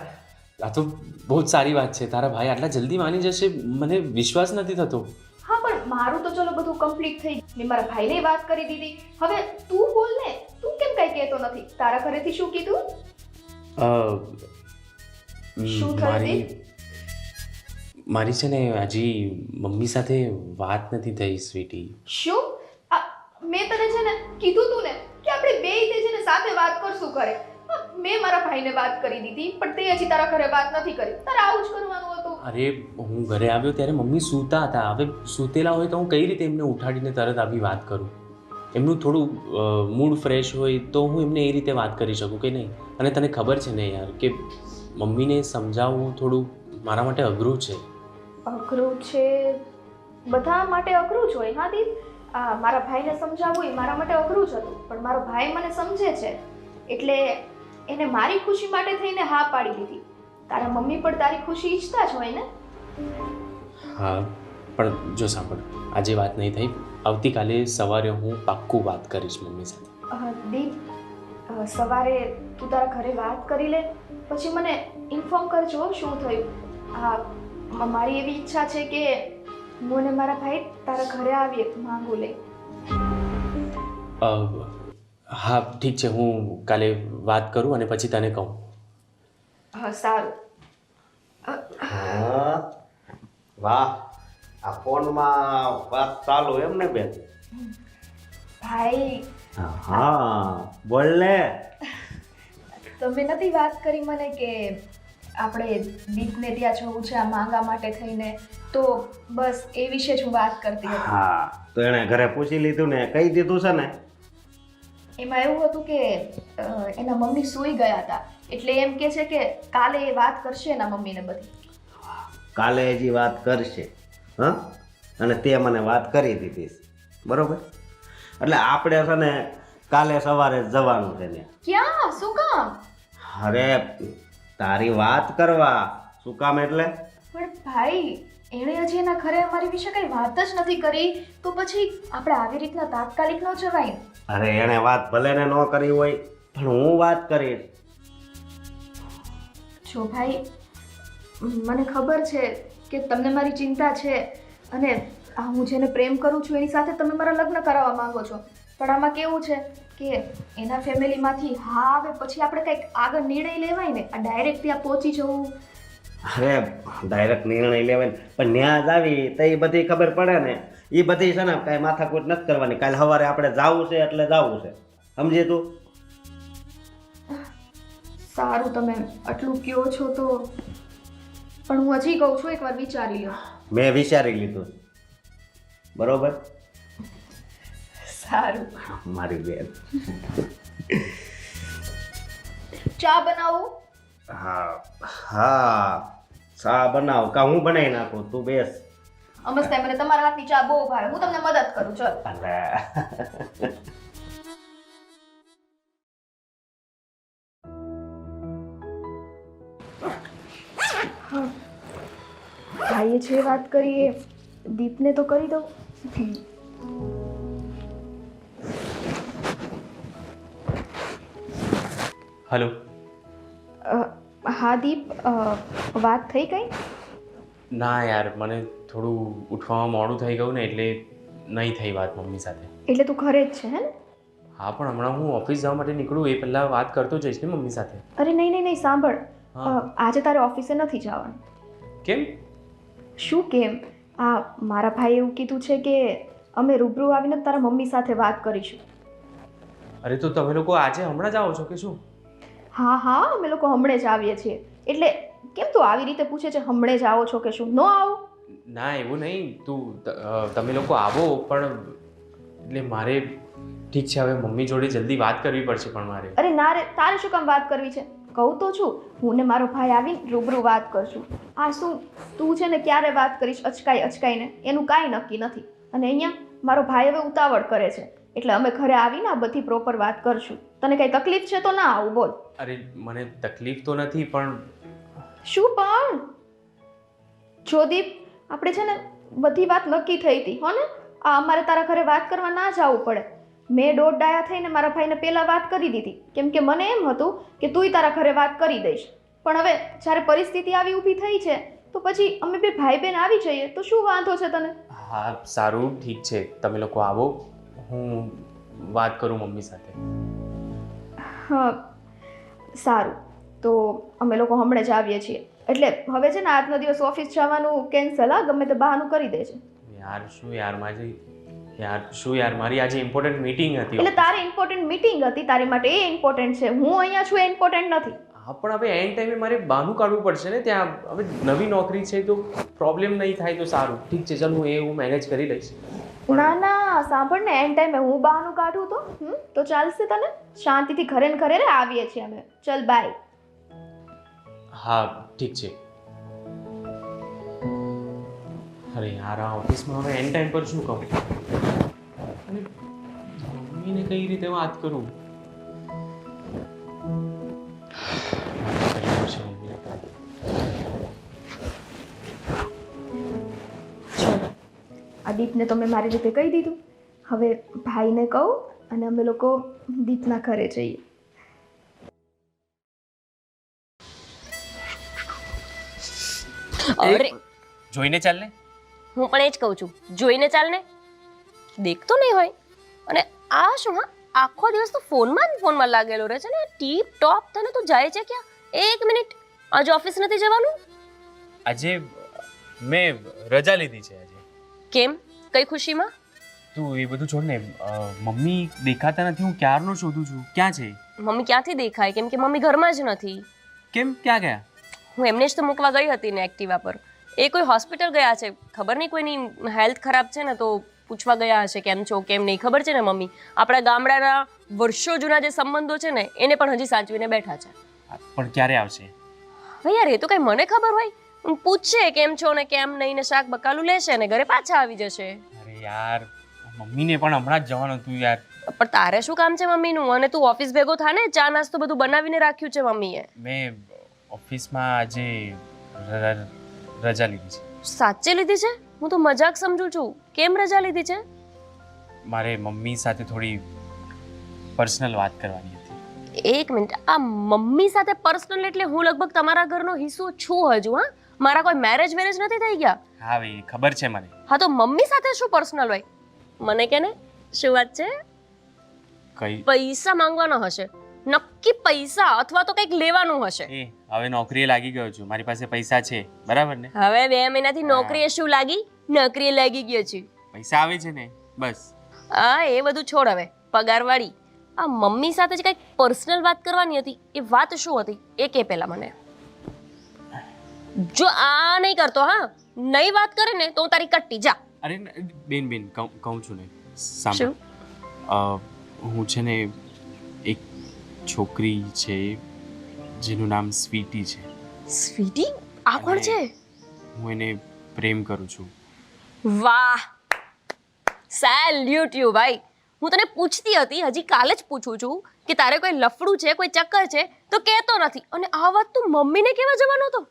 આ તો બહુ જ સારી વાત છે. તારા ભાઈ આટલા જલ્દી માની જશે, મને વિશ્વાસ નથી થતો. હા, પણ મારું તો ચલો બધું કમ્પ્લીટ થઈ ગયું. મેં મારા ભાઈને વાત કરી દીધી. હવે તું બોલ ને, તું કેમ કઈ કહેતો નથી? તારા ઘરેથી શું કીધું? શું થયું દીપ? મારી છે ને હજી મમ્મી સાથે વાત નથી થઈ સ્વીટી. શું? મેં તને છે ને કીધું તું ને કે આપણે બેય તે છે ને સાથે વાત કરશું ઘરે. મેં મારા ભાઈને વાત કરી દીધી, પણ તે હજી તારા ઘરે વાત નથી કરી. તારે આવું જ કરવાનું હતું. અરે હું ઘરે આવ્યો ત્યારે મમ્મી સૂતા હતા. હવે સૂતેલા હોય તો હું કઈ રીતે એમને ઉઠાડીને તરત આવી વાત કરું? એમનું થોડું મૂડ ફ્રેશ હોય તો હું એમને એ રીતે વાત કરી શકું કે નહીં? અને તને ખબર છે ને યાર કે મમ્મીને સમજાવવું થોડું મારા માટે અઘરું છે. અઘરું છે? બધા માટે અઘરું જ હોય. હા દીપ, મારા ભાઈને સમજાવવું એ મારા માટે અઘરું જ હતું, પણ મારો ભાઈ મને સમજે છે એટલે એને મારી ખુશી માટે થઈને હા પાડી દીધી. તારા મમ્મી પણ તારી ખુશી ઈચ્છતા જ હોય ને? હા, પણ જો સાંભળ, આજે વાત નહીં થઈ. આવતીકાલે સવારે હું પાક્કું વાત કરીશ મમ્મી સાથે. દીપ, સવારે તું તારા ઘરે વાત કરી લે, પછી મને ઇન્ફોર્મ કરજો શું થયું. હા, મારી એવી ઈચ્છા છે કે હું અને મારા ભાઈ તારા ઘરે આવીએ માંગુ લઈ. હા ઠીક છે, હું કાલે વાત કરું અને પછી તને કહું. હા, સારું. વાહ, આ ફોનમાં વાત ચાલુ એમ ને બેન? ભાઈ, હા, બોલ ને. તમે નથી વાત કરી મને કે આપણે દીપને ત્યાં જવું છે આ માંગા માટે થઈને? તો બસ એ વિશે જ હું વાત કરતી હતી. હા, તો એણે ઘરે પૂછી લીધું ને કહી દીધું છે ને? એમાં એવું હતું કે એના મમ્મી સૂઈ ગયા હતા, એટલે એમ કે છે કે કાલે એ વાત કરશે એના મમ્મીને બધી. કાલે હજી વાત કરશે? હા, અને તે મને વાત કરી દીધી છે, બરોબર? એટલે આપણે છે ને કાલે સવારે જવાનું છે ને. ક્યાં? શું કામ? અરે તારી વાત કરવા. શું કામ એટલે? પણ ભાઈ, એણે હજી એના ઘરે અમારી વિશે કઈ વાત જ નથી કરી, તો પછી આપણે આવી રીતના તાત્કાલિક ન જવાય. અરે એણે વાત ભલે ને ન કરી હોય, પણ હું વાત કરીશ. જો ભાઈ, મને ખબર છે કે તમને મારી ચિંતા છે અને હું જેને પ્રેમ કરું છું એની સાથે તમે મારા લગ્ન કરાવવા માંગો છો, પણ આમાં કેવું છે કે એના ફેમિલીમાંથી હા આવે પછી આપણે કંઈક આગળ નિર્ણય લેવાય ને. આ ડાયરેક્ટ ત્યાં પહોંચી જવું. અરે ડાયરેક્ટ નિર્ણય લેવાય ને, પણ ન્યા જ આવી તો એ બધી ખબર પડે ને. એ બધી છે ને કાંઈ માથાકૂટ નથી કરવાની. કાલે સવારે આપણે જાવું છે એટલે જાવું છે, સમજે તું? સારું, તમે આટલું કહો છો તો, પણ હું હજી કહું છું એકવાર વિચારી લો. મેં વિચારી લીધું, બરોબર? સારું. મારી બેન. ચા બનાવું? હા, ચા બનાવ કા હું બનાવી નાખું, તું બેસ. અમસ્તા મને તમારા હાથની ચા બહુ ભાવે, હું તમને મદદ કરું. ચલ. ભાઈએ જે વાત કરી એ દીપને તો કરી દઉં. હલો. હા દીપ, વાત થઈ ગઈ? ના યાર, મને થોડું ઉઠવામાં મોડું થઈ ગયું ને એટલે નહીં થઈ વાત મમ્મી સાથે. એટલે તું ઘરે જ છે હે ને? હા, પણ હમણાં હું ઓફિસ જવા માટે નીકળું એ પહેલાં વાત કરતો જઈશ ને મમ્મી સાથે. અરે નહીં નહીં નહીં, સાંભળ. હા. આજે તારે ઓફિસે નથી જવાનું. કેમ? શું કેમ? મારા ભાઈએ એવું કીધું છે કે અમે રૂબરૂ આવીને તારા મમ્મી સાથે વાત કરીશું. અરે તો તમે લોકો આજે હમણાં જ આવો છો કે શું? હા હા, અમે લોકો હમણાં જ આવીએ છીએ. એટલે કેમ તું આવી રીતે પૂછે છે, હમણાં જ આવો છો કે શું? ન આવો? ના એવું નહીં, તમે લોકો આવો પણ એટલે મારે ઠીક છે, હવે મમ્મી જોડે જલ્દી વાત કરવી પડશે પણ મારે. અરે ના રે, તારે શું કામ વાત કરવી છે? કહું તો છું, હું ને મારો ભાઈ આવીને રૂબરૂ વાત કરશું. આ શું તું છે ને ક્યારે વાત કરીશ અચકાઈને, એનું કાંઈ નક્કી નથી. અને અહીંયા મારો ભાઈ હવે ઉતાવળ કરે છે, એટલે અમે ઘરે આવીને આ બધી પ્રોપર વાત કરશું. તને કંઈ તકલીફ છે તો ના આવું, બોલ. અરે મને તકલીફ તો નથી પણ શું પણ? જોદીપ, આપણે છે ને બધી વાત નક્કી થઈ હતી હો ને. અમારે તારા ઘરે વાત કરવા ના જવું પડે. મેં દોઢ ડાયા થઈને મારા ભાઈને પહેલાં વાત કરી દીધી, કેમ કે મને એમ હતું કે તુંય તારા ઘરે વાત કરી દઈશ. પણ હવે જ્યારે પરિસ્થિતિ આવી ઊભી થઈ છે તો પછી અમે બે ભાઈ બહેન આવી જઈએ તો શું વાંધો છે તને? હા સારું, ઠીક છે, તમે લોકો આવો, હું વાત કરું મમ્મી સાથે. હા સારું, તો અમે લોકો હમણાં જ આવીએ છીએ. એટલે હવે છે ને આજનો દિવસ ઓફિસ જવાનું કેન્સલ. હા, ગમે તે બહાનું કરી દેજે. યાર મારી આજે ઇમ્પોર્ટન્ટ મીટિંગ હતી. એટલે તારે ઇમ્પોર્ટન્ટ મીટિંગ હતી, તારી માટે એ ઇમ્પોર્ટન્ટ છે. હું અહીંયા છું એ ઇમ્પોર્ટન્ટ નથી. હા પણ હવે એન્ડ ટાઈમે મારે બહાનું કાઢવું પડશે ને ત્યાં. હવે નવી નોકરી છે તો પ્રોબ્લેમ નહીં થાય તો સારું. ઠીક છે, ચાલ હું મેનેજ કરી લઈશ. ના ના, સાંભળ ને, એન્ડ ટાઈમે હું બહાનું કાઢું તો ચાલશે તને? શાંતિથી ઘરે ને ઘરે આવીએ છીએ અમે. ચલ બાય. હા ઠીક છે. અરે યાર, આ ઓફિસમાં હવે એન્ડ ટાઈમ પર શું કહું અને મમ્મીને કઈ રીતે વાત કરું? આ દીપને તો મેં મારી રીતે કહી દીધું. હવે ભાઈને કહું અને અમે લોકો દીપના ઘરે જઈએ. અરે જોઈને ચાલ ને. હું પણ એ જ કહું છું, જોઈને ચાલ ને. દેખતો નહીં હોય. અને આ શું, હા આખો દિવસ તો ફોનમાં લાગેલો રહે છે ને. ટીપ ટોપ, તને તો જાય છે ક્યાં? એક મિનિટ, આજે ઓફિસ નથી જવાનું? આજે મેં રજા લીધી છે આજે. કેમ? કઈ ખુશીમાં? તું એ બધું છોડ ને. મમ્મી દેખાતા નથી, હું ક્યારનો શોધું છું. ક્યાં છે મમ્મી? ક્યાંથી દેખાય? કેમ કે મમ્મી ઘરમાં જ નથી. કેમ, ક્યાં ગયા? હું એમને જ તો મૂકવા ગઈ હતી ને એક્ટિવા પર. એ કોઈ હોસ્પિટલ ગયા છે, ખબર નહીં, કોઈની હેલ્થ ખરાબ છે ને તો પૂછવા ગયા હશે કેમ છો કેમ નહીં. ખબર છે ને મમ્મી આપણા ગામડાના વર્ષો જૂના જે સંબંધો છે ને એને પણ હજી સાચવીને બેઠા છે. પણ ક્યારે આવશે? હવે યાર એ તો કઈ મને ખબર હોય? પૂછશે કેમ છો ને કેમ નહીં ને શાક બકાલું લેશે ને ઘરે પાછા આવી જશે. અરે યાર, મમ્મીને પણ હમણાં જ જવાનું હતું યાર. પણ તારે શું કામ છે મમ્મીનું? અને તું ઓફિસ ભેગો થા ને, ચા નાસ્તો બધું બનાવીને રાખ્યું છે મમ્મીએ. મેં ઓફિસમાં આજે રજા લીધી છે. સાચે લીધી છે? હું તો મજાક સમજુ છું. કેમ રજા લીધી છે? મારે મમ્મી સાથે થોડી પર્સનલ વાત કરવાની હતી. એક મિનિટ, આ મમ્મી સાથે પર્સનલ એટલે હું લગભગ તમારા ઘરનો હિસ્સો છું હજુ? હા, મારા કોઈ મેરેજ નથી થઈ ગયા. હા ભાઈ ખબર છે મને. હા તો મમ્મી સાથે શું પર્સનલ હોય મને કે ને શું વાત છે? કઈ પૈસા માંગવાનો હશે, નક્કી પૈસા અથવા તો કંઈક લેવાનું હશે. એ હવે નોકરીએ લાગી ગયો છું, મારી પાસે પૈસા છે, બરાબર ને? હવે 2 મહિનાથી નોકરીએ શું લાગી? નોકરીએ લાગી ગયો છે. પૈસા આવે છે ને બસ. હા એ બધું છોડ હવે, પગારવાળી. આ મમ્મી સાથે જ કંઈક પર્સનલ વાત કરવાની હતી, એ વાત શું હતી એ કે પહેલા મને. જો આ નહીં કરતો, હા નહીં વાત કરે ને તો હું તારી કટ્ટી જા. અરે બેન કહું છું ને, સાંભળ. હું છે ને એક છોકરી છે જેનું નામ સ્વીટી છે. સ્વીટી? આ કોણ છે? હું એને પ્રેમ કરું છું. વાહ, સેલ્યુટ યુ ભાઈ. હું તને પૂછતી હતી, હજી કાલે જ પૂછું છું કે તારે કોઈ લફડું છે, કોઈ ચક્કર છે તો કહેતો નથી, અને આ વાત તું મમ્મીને કહેવા જવાનો હતો?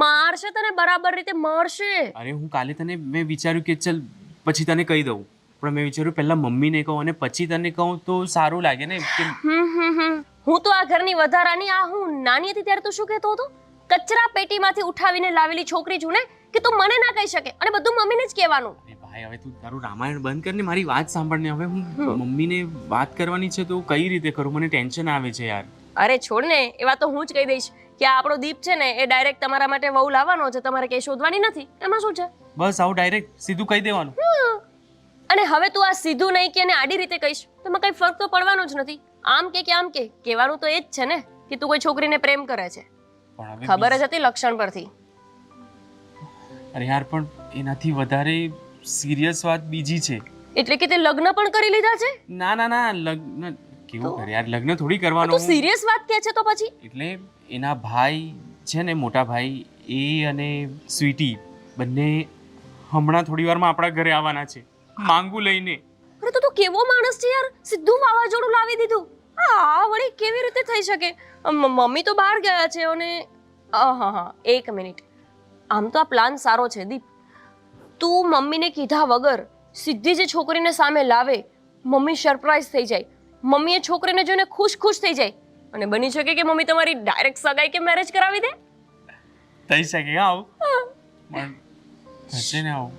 મારશે તને, બરાબર રીતે મારશે. અરે હું કાલે મેં વિચાર્યું કે ચલ પછી તને કહી દઉં, પણ મેં વિચાર્યું પહેલા મમ્મીને કહું અને પછી તને કહું તો સારું લાગે ને કે. હું તો આ ઘરની વધારાની, આ હું નાની હતી ત્યારે તું શું કહેતો હતો? કચરા પેટીમાંથી ઉઠાવીને લાવેલી છોકરી છું ને કે તું મને ના કહી શકે અને બધું મમ્મીને જ કહેવાનું. અરે ભાઈ હવે તું તારું રામાયણ બંધ કર ને મારી વાત સાંભળ ને. હવે હું મમ્મીને વાત કરવાની છે તો કઈ રીતે કરું? મને ટેન્શન આવે છે યાર. અરે છોડ ને, એવા તો હું જ કહી દઈશ કે આ આપણો દીપ છે ને એ ડાયરેક્ટ તમારા માટે વહુ લાવવાનો છે, તમારે કઈ શોધવાની નથી. એમાં શું છે? બસ આવું ડાયરેક્ટ સીધું કહી દેવાનું. અને હવે તું આ સીધું નહીં કે આડી રીતે કહીશ તો એમાં કઈ ફરક તો પડવાનો જ નથી. આમ કે આમ કે કહેવાનું તો એ જ છે ને કે તું કોઈ છોકરીને પ્રેમ કરે છે. પણ હવે ખબર જ હતી લક્ષણ પરથી. અરે યાર પણ એનાથી વધારે સિરિયસ વાત બીજી છે. એટલે કે તે લગ્ન પણ કરી લીધા છે? ના ના ના, લગ્ન કેવું કરે યાર? લગ્ન થોડી કરવાનું. તું સિરિયસ વાત કે છે તો પછી? એટલે એના ભાઈ છે ને, મોટા ભાઈ, એ અને સ્વીટી બંને હમણાં થોડી વારમાં આપણા ઘરે આવવાના છે માંગુ લઈને. અરે તો તું કેવો માણસ છે યાર, સીધું વાવાઝોડું લાવી દીધું. હા વળી કેવી રીતે થઈ શકે? મમ્મી તો બહાર ગયા છે અને હા એક મિનિટ, આમ તો આ પ્લાન સારો છે દીપ. તું મમ્મીને કીધા વગર સીધી જે છોકરીને સામે લાવે, મમ્મી સરપ્રાઈઝ થઈ જાય, મમ્મી એ છોકરીને જોઈને ખુશ થઈ જાય, અને બની શકે કે મમ્મી તમારી ડાયરેક્ટ સગાઈ કે મેરેજ કરાવી દે. થઈ શકે આવું, પણ થશે ને આવું?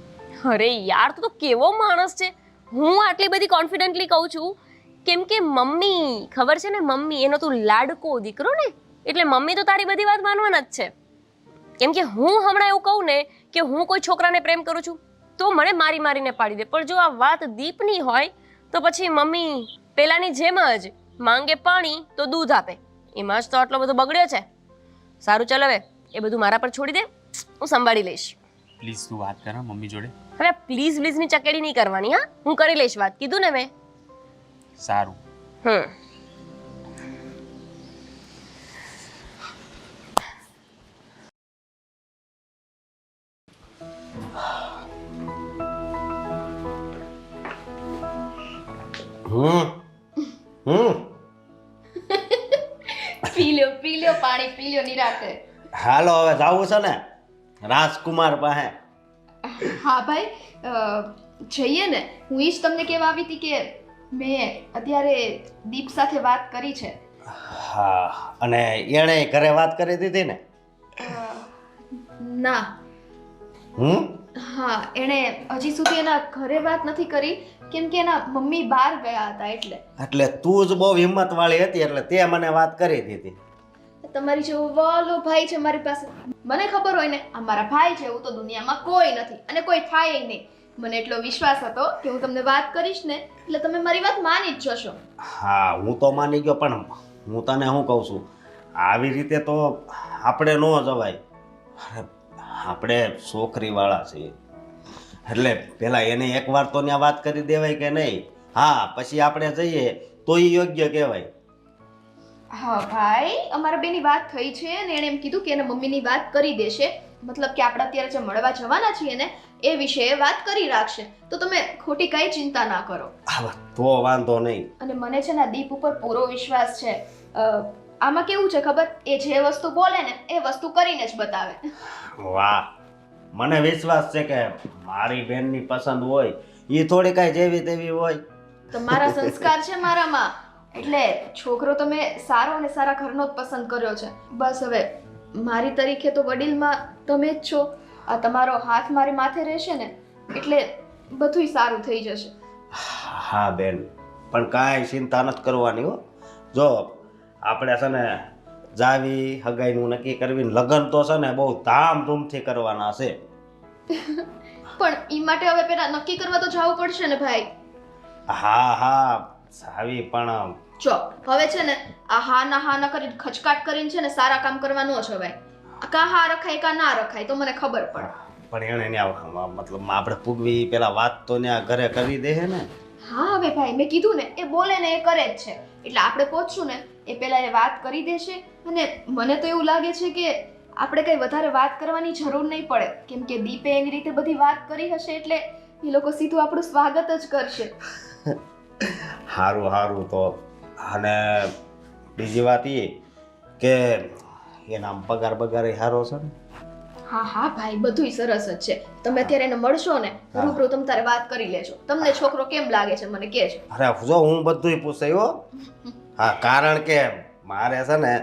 અરે યાર તું તો કેવો માણસ છે. હું આટલી બધી કોન્ફિડન્ટલી કહું છું કેમ કે મમ્મી, ખબર છે ને, મમ્મી એનો તું લાડકો દીકરો ને, એટલે મમ્મી તો તારી બધી વાત માનવાના જ છે. કેમ કે હું હમણાં એવું કહું ને કે હું કોઈ છોકરાને પ્રેમ કરું છું તો મને મારીને પાડી દે, પણ જો આ વાત દીપની હોય તો પછી મમ્મી પેલાની જેમ જ માંગે પાણી તો દૂધ આપે. એમાં જ તો આટલો બધો બગડ્યો છે. સારું ચાલ હવે એ બધું મારા પર છોડી દે, હું સંભાળી લઈશ. પ્લીઝ તું વાત કર મમ્મી જોડે. હવે પ્લીઝ ની ચકેડી નહીં કરવાની. હા હું કરી લઈશ વાત, કીધું ને મેં. સારું. પી લ્યો પાણી પી લ્યો નિરાતે. હાલો હવે જાવું છે ને રાજકુમાર પાસે. હા ભાઈ જઈએ ને. હું ઈ જ તમને કહેવા આવી હતી કે મેં અત્યારે દીપ સાથે વાત કરી છે. હા, અને એણે ઘરે વાત કરી દીધી ને? ના. હા, એણે હજી સુધી એના ઘરે વાત નથી કરી કેમ કે એના મમ્મી બહાર ગયા હતા એટલે. એટલે તું જ બહુ હિંમત વાળી હતી એટલે તે મને વાત કરી દીધી. તમારી જેવો વાલો ભાઈ છે મારી પાસે. મને ખબર હોય ને આ મારા ભાઈ છે એવું તો દુનિયામાં કોઈ નથી અને કોઈ થાય નહીં. મને એટલો વિશ્વાસ હતો કે હું તમને વાત કરીશ ને એટલે તમે મારી વાત માની જ જશો. હા, હું તો માની ગયો, પણ હું તને શું કહું છું, આવી રીતે તો આપણે ન જવાય. આપણે છોકરીવાળા છીએ એટલે પેલા એને એકવાર તો ત્યાં વાત કરી દેવાય કે નહીં? હા, પછી આપણે જઈએ તો એ યોગ્ય કહેવાય. હા ભાઈ, અમારા બેની વાત થઈ છે અને એણે એમ કીધું કે એના મમ્મીની વાત કરી દેશે. મતલબ કે આપણે અત્યારે જે મળવા જવાના છીએ ને એ વિશે વાત કરી રાખશે. તો તમે ખોટી કઈ ચિંતા ના કરો. હા, તો વાંધો નહીં. અને મને છે ને દીપ ઉપર પૂરો વિશ્વાસ છે. આમાં કેવું છે ખબર, એ જે વસ્તુ બોલે ને એ વસ્તુ કરીને જ બતાવે. વાહ, મને વિશ્વાસ છે કે મારી બેનની પસંદ હોય એ થોડી કાંઈ જેવી તેવી હોય. તમારા સંસ્કાર છે મારામાં, એટલે છોકરો તમે સારો અને સારા ઘરનો જ પસંદ કર્યો છે. બસ હવે મારી તરીકે તો વડીલમાં તમે જ છો. આ તમારો હાથ મારી માથે રહેશે ને એટલે બધુંય સારું થઈ જશે. હા બેન, પણ કાંઈ ચિંતા નથી કરવાની હો. જો આપણે છે ને જાવી હગાઈનું નક્કી કરવી, લગ્ન તો છે ને બહુ ધામધૂમથી કરવાના છે. પણ ઈ માટે હવે પેલા નક્કી કરવા તો જવું પડશે ને ભાઈ. હા જાવી પણ જો હવે છે ને આ હા ના કરી ખચકાટ કરીને છે ને સારા કામ કરવાનું છે ભાઈ. કા હા રખાય કા ના રખાય તો મને ખબર પડે. પણ એને મતલબ આપણે પૂગવી પેલા વાત તો ત્યાં ઘરે કરી દે હે ને. હા હવે ભાઈ મેં કીધું ને એ બોલે ને એ કરે જ છે, એટલે આપણે પહોંચશું ને એ પેલા એ વાત કરી દેશે. અને મને તો એવું લાગે છે કે આપણે કઈ વધારે વાત કરવાની જરૂર નહીં પડે, કેમ કે દીપે એની રીતે બધી વાત કરી હશે એટલે એ લોકો સીધું આપણું સ્વાગત જ કરશે. સારું તો. અને બીજી વાત એ કે એના પગાર બગાર સારો છે ને? હા ભાઈ બધુંય સરસ જ છે. તમે અત્યારે એને મળશો ને રૂબરૂ તમ તારે વાત કરી લેજો. તમને છોકરો કેમ લાગે છે મને કહેજો. અરે જો હું બધુંય પૂછાયો. હા, કારણ કે મારે છે ને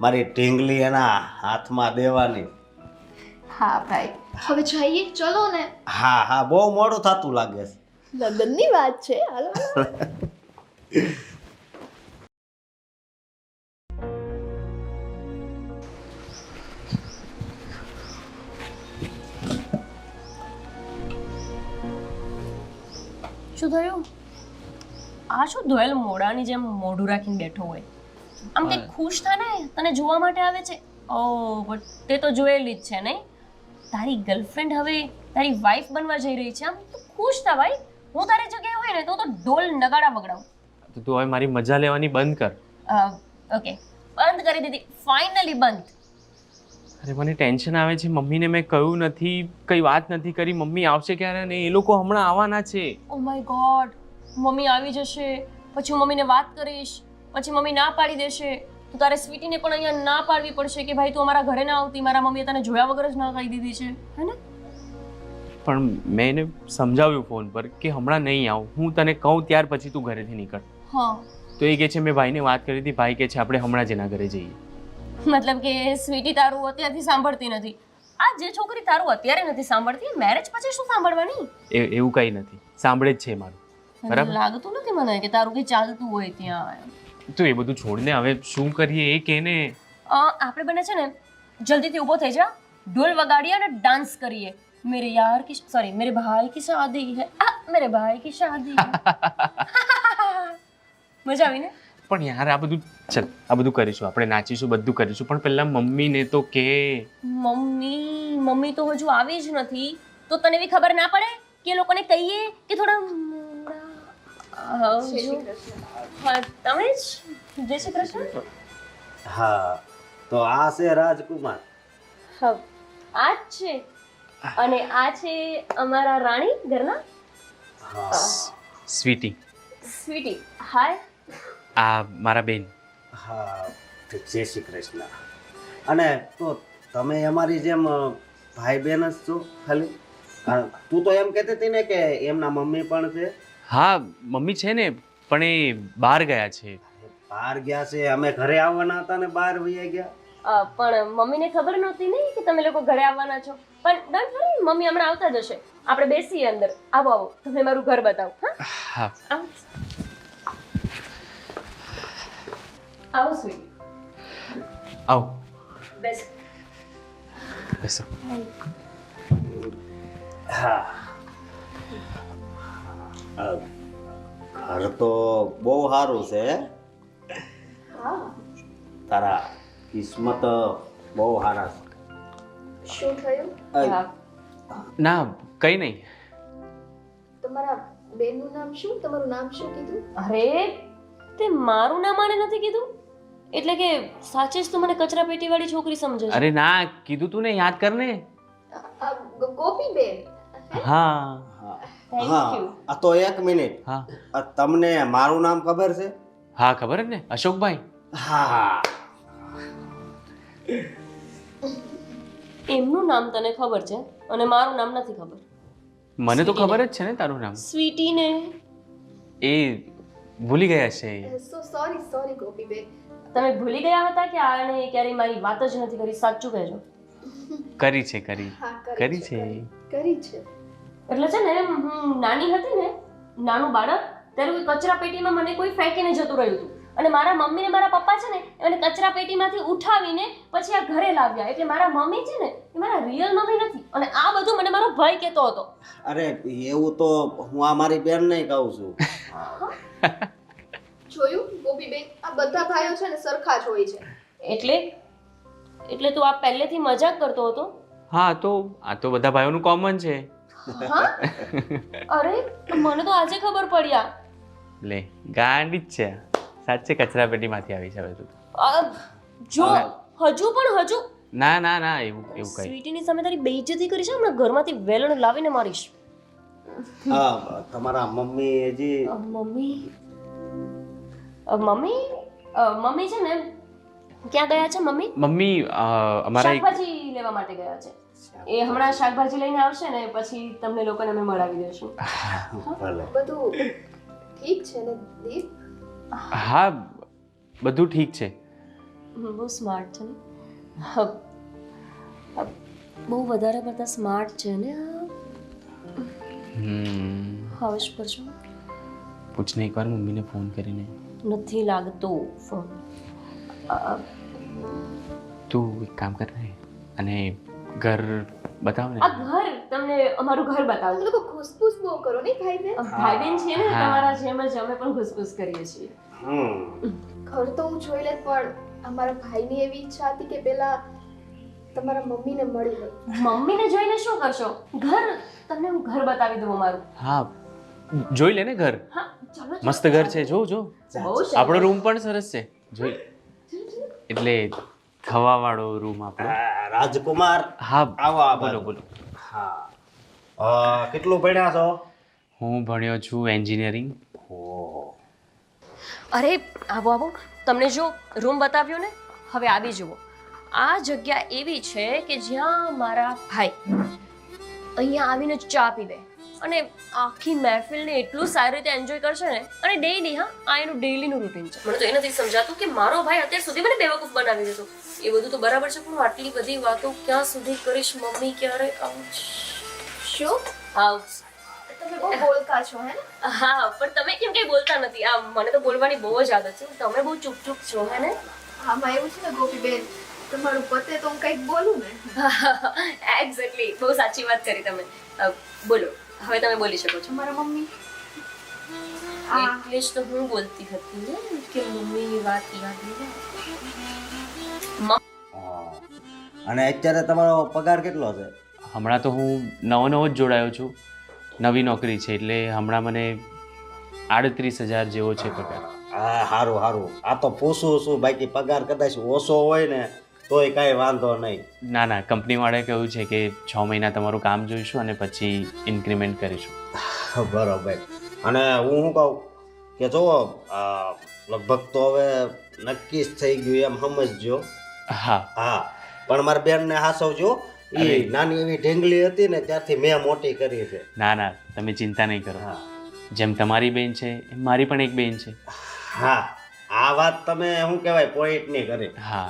મારી ઢીંગલી એના હાથમાં દેવાની. હા ભાઈ હવે જઈએ ચલો ને. હા બહુ મોડું થતું લાગે છે. લગ્નની વાત છે હાલો. શું થયું? આ શું ધોયેલ મોઢાની જેમ મોઢું રાખીને બેઠો હોય? આમ કંઈક ખુશ થા ને, તને જોવા માટે આવે છે. ઓ બટ તે તો જોયેલી જ છે નહીં? તારી ગર્લફ્રેન્ડ હવે તારી વાઈફ બનવા જઈ રહી છે. આમ તું ખુશ થા ભાઈ. હું તારી જગ્યાએ હોય ને તો ઢોલ નગાડા વગડાવું. તો તું હવે મારી મજા લેવાની બંધ કર. ઓકે, બંધ કરી દીધી, ફાઇનલી બંધ. અરે મને ટેન્શન આવે છે. મમ્મીને મેં કહ્યું નથી, કઈ વાત નથી કરી. મમ્મી આવશે ક્યારે? ને એ લોકો હમણાં આવવાના છે. ઓ માય ગોડ, મમ્મી આવી જશે પછી હું મમ્મીને વાત કરીશ, પછી મમ્મી ના પાડી દેશે તો તારે સ્વીટીને પણ અહીંયા ના પાડવી પડશે કે ભાઈ તું અમારા ઘરે ના આવતી, મારા મમ્મીએ તને જોયા વગર જ ના કહી દીધી છે, હે ને? પણ મેં એને સમજાવ્યું ફોન પર કે હમણાં નહીં આવું, હું તને કહું ત્યાર પછી તું ઘરેથી નીકળ. હા, તો એ કહે છે મેં ભાઈને વાત કરી હતી, ભાઈ કહે છે આપણે હમણાં જ એના ઘરે જઈએ. મતલબ કે સ્વીટી તારું અત્યારથી સાંભળતી નથી. આ જે છોકરી તારું અત્યારે નથી સાંભળતી, મેરેજ પછી શું સાંભળવાની? એવું કંઈ નથી, સાંભળે જ છે મારું. બરાબર, લાગતું નથી મને કે તારું કંઈ ચાલતું હોય ત્યાં. તો એ બધું છોડને, હવે શું કરીએ એ કે ને. આપણે બને છે ને જલ્દીથી ઊભો થઈ જા, ઢોલ વગાડીએ અને ડાન્સ કરીએ. મેરે યાર કી સોરી મેરે ભાઈ કી શાદી હે, મેરે ભાઈ કી શાદી હે. મજા આવી ને? પણ યાર આ બધું ચલ, આ બધું કરીશું, આપણે નાચીશું, બધું કરીશું, પણ પહેલા મમ્મીને તો કે. મમ્મી તો હજુ આવી જ નથી, તો તને બી ખબર ના પડે કે એ લોકોને કહીએ કે થોડા હા તમે જ. જય શ્રી કૃષ્ણ. હા, તો આ છે રાજકુમાર. હા, આ જ છે. અને આ છે અમારા રાણી ઘરના સ્વીટી. સ્વીટી. હાય. આ મારા બેન. હા, જય શ્રી કૃષ્ણ. અને તો તમે અમારી જેમ ભાઈ બહેન જ છો ખાલી? તું તો એમ કહેતી હતી ને કે એમના મમ્મી પણ છે? હા, મમ્મી છે ને, પણ એ બહાર ગયા છે. બહાર ગયા છે? અમે ઘરે આવવાના હતા ને બહાર વહી ગયા. પણ મમ્મીને ખબર નહોતી નહીં કે તમે લોકો ઘરે આવવાના છો. પણ ડોન્ટ વરી, મમ્મી હમણાં આવતા જ હશે. આપણે બેસીએ અંદર. આવો આવો, તમે મારું ઘર બતાવો. હા, હા, આવો સ્વીટી. આવો બેસ. બેસો. હા, ઘર તો બહુ સારું છે. હા, તારા કિસ્મત બહુ સારા છે. શું થયું? ના, કંઈ નહીં. તમારા બેનનું નામ શું? તમારું નામ શું કીધું? અરે તે મારું નામ આને નથી કીધું? એટલે કે સાચે જ તું મને કચરા પેટી વાળી છોકરી સમજે છે? અરે ના, કીધું તું ને, યાદ કર ને. ગોપીબેન. હા થેન્ક હા, યુ. આ તો એક મિનિટ. હા તમને મારું નામ ખબર છે? હા, ખબર જ ને, અશોકભાઈ. હા. એમનું નામ તને ખબર છે અને મારું નામ નથી ખબર. મને તો ખબર જ છે ને તારું નામ. સ્વીટી ને એ ભૂલી ગયા છે. સો સોરી ગોપીબેન. તમે ભૂલી ગયા હતા કે આને ક્યારેય મારી વાત જ નથી કરી? સાચું કહેજો. કરી છે કરી હા કરી છે કરી છે. એટલે છે ને હું નાની હતી ને, નાનું બાળક, ત્યારે કોઈ કચરા પેટીમાં મને કોઈ ફેંકીને જતું રહ્યું હતું અને મારા મમ્મી ને મારા પપ્પા છે ને એને કચરા પેટીમાંથી ઉઠાવીને પછી આ ઘરે લાવ્યા. એટલે મારા મમ્મી છે ને એ મારા રિયલ મમ્મી નથી. અને આ બધું મને મારો ભાઈ કહેતો હતો. અરે એવું તો હું આ મારી બેન નહીં કહું છું. જોયું ગોપીબેન, આ બધા ભાઈઓ છે ને સરખા જ હોય છે. એટલે તું આ પહેલેથી મજાક કરતો હતો? હા તો આ તો બધા ભાઈઓનું કોમન છે. હા? અરે મને તો આજે ખબર પડ્યા. લે ગાંડી જ છે, સાચે કચરા પેટીમાંથી આવી છે હવે તું. જો હજુ ના ના ના એવું કઈ સ્વીટીની સામે તારી બેઇજ્જતી કરી છે. હમણાં ઘરમાંથી વેલણ લાવીને મારીશ. હા તમારા મમ્મી હજી મમ્મી છે ને ક્યાં ગયા છે મમ્મી? મમ્મી અમારા એક શાકભાજી લેવા માટે ગયા છે. એ હમણાં શાકભાજી લઈને આવશે ને પછી તમને લોકોને અમે મળાવી દઈશું. ભલે. બધું ઠીક છે ને દીપ? હા બધું ઠીક છે. બહુ સ્માર્ટ છે ને, બહુ વધારે પડતા સ્માર્ટ છે ને. હવે શું કરશો? પૂછને એકવાર મમ્મીને ફોન કરીને. નથી લાગતો ફોન. તું એક કામ કર ને અને ઘર બતાવ ને. આ ઘર તમને અમારું ઘર બતાવું. તમે લોકો ખુશબુશ બહુ કરો ને ભાઈ બેન? ભાઈ બેન છીએ ને, હા. તમારા જેમ જ અમે પણ ઘુસપુસ કરીએ છીએ. ઘર તો હું જોઈ લેત, પણ અમારા ભાઈની એવી ઈચ્છા હતી કે પેલા તમારા મમ્મીને મળી લે. મમ્મીને જોઈને શું કરશો? ઘર તમને હું ઘર બતાવી દઉં અમારું. હા જોઈ લે ને ઘર. હા ચાલો. મસ્ત ઘર છે, જો જો. બહુ સરસ. આપણો રૂમ પણ સરસ છે, જોઈ. એટલે થવા વાળો રૂમ આપણો. રાજકુમાર હા આવો આ બોલો બાજુ. બોલો. હા કેટલું ભણ્યા છો? હું ભણ્યો છું એન્જિનિયરિંગ. ઓહો. અરે આવો તમને જો રૂમ બતાવ્યો ને, હવે આવી જુઓ. આ જગ્યા એવી છે કે જ્યાં મારા ભાઈ અહીંયા આવીને ચા પીવે અને આખી મહેફિલને એટલું સારી રીતે એન્જોય કરશે ને. અને ડેઈલી, હા, આ એનું ડેઈલીનું રૂટીન છે. મને તો એ નથી સમજાતું કે મારો ભાઈ અત્યાર સુધી મને બેવકૂફ બનાવી દેતો. એ બધું તો બરાબર છે, પણ હું આટલી બધી વાતો ક્યાં સુધી કરીશ? મમ્મી ક્યારે આવશે? શું? આવશે. તમે બહુ બોલતા છો હે ને? હા, પણ તમે કેમ કઈ બોલતા નથી? આ મને તો બોલવાની બહુ જ આદત છે. તમે બહુ ચૂપ છો હે ને? આમાં એવું છે ને ગોપીબેન, તમારું પતે તો હું કંઈક બોલું ને. એક્ઝેક્ટલી, બહુ સાચી વાત કરી તમે. બોલો, હવે તમે બોલી શકો છો. મારા મમ્મી એટલે જ તો હું બોલતી હતી ને કે મમ્મીની વાત યાદ નહીં. અને અત્યારે તમારો પગાર કેટલો છે? હમણાં તો હું નવો જ જોડાયો છું, નવી નોકરી છે એટલે હમણાં મને 38,000 જેવો છે પગાર. હા સારું સારું. આ તો પૂછું છું, બાકી પગાર કદાચ ઓછો હોય ને તોય કાંઈ વાંધો નહીં. ના ના, કંપનીવાળાએ કહ્યું છે કે 6 મહિના તમારું કામ જોઈશું અને પછી ઇન્ક્રીમેન્ટ કરીશું. બરોબર. અને હું શું કહું કે જુઓ, લગભગ તો હવે નક્કી જ થઈ ગયું એમ સમજજો. હા હા પણ મારા બેનને હાસવજો. એ નાની એવી ઢીંગલી હતી ને ત્યારથી મેં મોટી કરી છે. ના ના, તમે ચિંતા નહીં કરો. હા જેમ તમારી બેન છે એમ મારી પણ એક બેન છે. હા આ વાત તમે શું કહેવાય પોઈન્ટની કરી. હા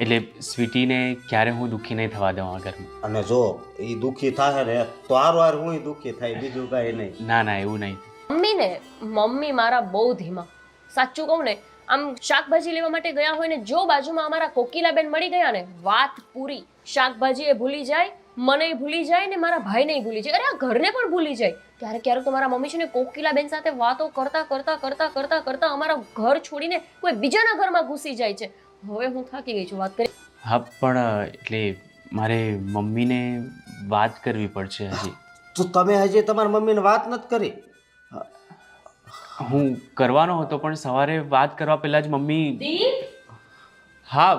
એટલે સ્વીટીને ક્યારે હું દુઃખી નહીં થવા દઉં આ ઘરમાં. અને જો એ દુઃખી થાય ને તો હાર હું દુઃખી થાય, બીજું કાંઈ નહીં. ના ના એવું નહીં. મમ્મી મારા બહુ ધીમા. સાચું કહું ને, આમ શાકભાજી લેવા માટે ગયા હોય ને, જો બાજુમાં અમારા કોકિલાબેન મળી ગયા ને, વાત પૂરી. શાકભાજી એ ભૂલી જાય, મને ભૂલી જાય ને મારા ભાઈને ભૂલી જાય. અરે આ ઘરને પણ ભૂલી જાય. ક્યારેક તો મારા મમ્મી છે ને કોકિલાબેન સાથે વાતો કરતા કરતા અમારા ઘર છોડીને કોઈ બીજાના ઘરમાં ઘૂસી જાય છે. હવે હું થાકી ગઈ છું વાત કરી. હા પણ એટલે મારે મમ્મીને વાત કરવી પડશે હજી. તો તમે હજી તમારી મમ્મીને વાત નથી કરી? હું કરવાનો હતો પણ સવારે વાત કરવા પહેલા જ મમ્મી. દીપ, હા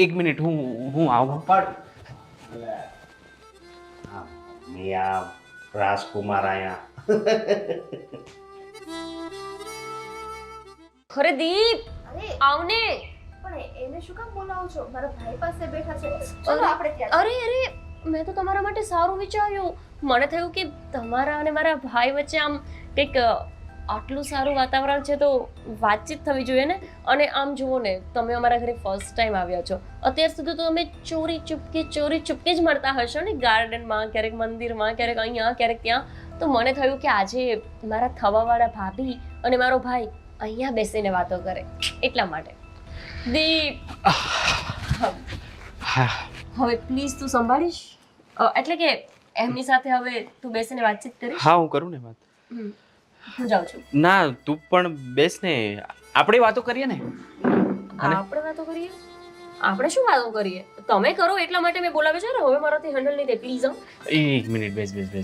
એક મિનિટ, હું આવું. મિયા રાજકુમાર આયા. ખરે દીપ અરે આવને. પણ એને શું કામ બોલાવો છો? મારા ભાઈ પાસે બેઠા છે. ચલો આપણે ત્યાં. અરે મેં તો તમારા માટે સારું વિચાર્યું. મને થયું કે તમારા અને મારા ભાઈ વચ્ચે આમ કંઈક આટલું સારું વાતાવરણ છે તો વાતચીત થવી જોઈએ ને. અને આમ જુઓ ને, તમે અમારા ઘરે ફર્સ્ટ ટાઈમ આવ્યા છો. અત્યાર સુધી તો તમે ચોરી ચૂપકે જ મળતા હશો ને, ગાર્ડનમાં, ક્યારેક મંદિરમાં, ક્યારેક અહીંયા, ક્યારેક ત્યાં. તો મને થયું કે આજે મારા થવાવાળા ભાભી અને મારો ભાઈ અહીંયા બેસીને વાતો કરે, એટલા માટે. દીપ, હવે પ્લીઝ તું સંભાળીશ, એટલે કે એમની સાથે હવે તું બેસીને વાતચીત કરીશ. હા, હું કરું ને વાત. હું જાઉં છું. ના, તું પણ બેસ ને, આપણે વાતો કરીએ ને. આપણે વાતો કરીએ? આપણે શું વાતો કરીએ? તમે કરો એટલા માટે મેં બોલાવ્યો છે ને. હવે મારાથી હેન્ડલ નહીં થાય, પ્લીઝ. એક મિનિટ,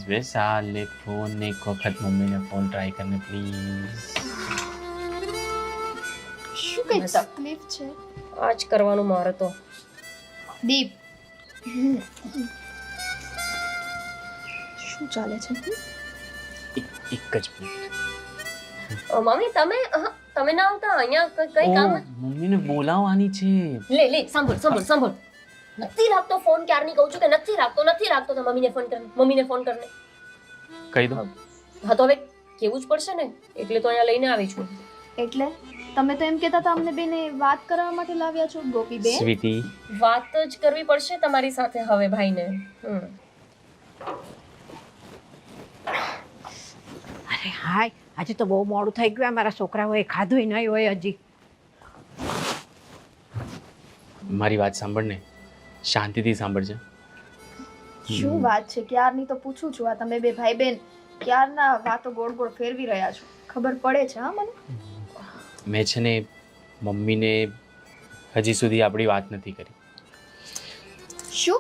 બેસ. આ લે ફોન, એક વખત મમ્મીને ફોન ટ્રાય કરને પ્લીઝ. શું કઈ તકલીફ છે આ જ કરવાનું મારે તો. દીપ? શું ચાલે છે? એક જ મિનિટ. મમ્મી, તમે ના આવતા અહીંયા? કઈ કામ? મમ્મીને બોલાવવાની છે. લે સાંભળ. નથી રાખતો ફોન, ક્યારની કહું છું કે નથી રાખતો તો મમ્મીને ફોન કરને. કહી દો. હા, તો હવે કેવું જ પડશે ને, એટલે તો અહીંયા લઈને આવી છું. એટલે તમે તો એમ કહેતા હતા અમને બેને વાત કરવા માટે લાવ્યા છો ગોપી બેન. સ્વીટી, વાત જ કરવી પડશે તમારી સાથે હવે ભાઈને. અરે હાય, આજે તો બહુ મોડું થઈ ગયું. મારા છોકરાઓએ ખાધું નહીં હોય હજી. મારી વાત સાંભળ ને, શાંતિથી સાંભળજે. શું વાત છે? ક્યારની તો પૂછું છું. આ તમે બે ભાઈ બેન ક્યારના વાતો ગોળ ગોળ ફેરવી રહ્યા છો. ખબર પડે છે? હા, મને મેં છે ને મમ્મીને હજી સુધી આપણી વાત નથી કરી. શું?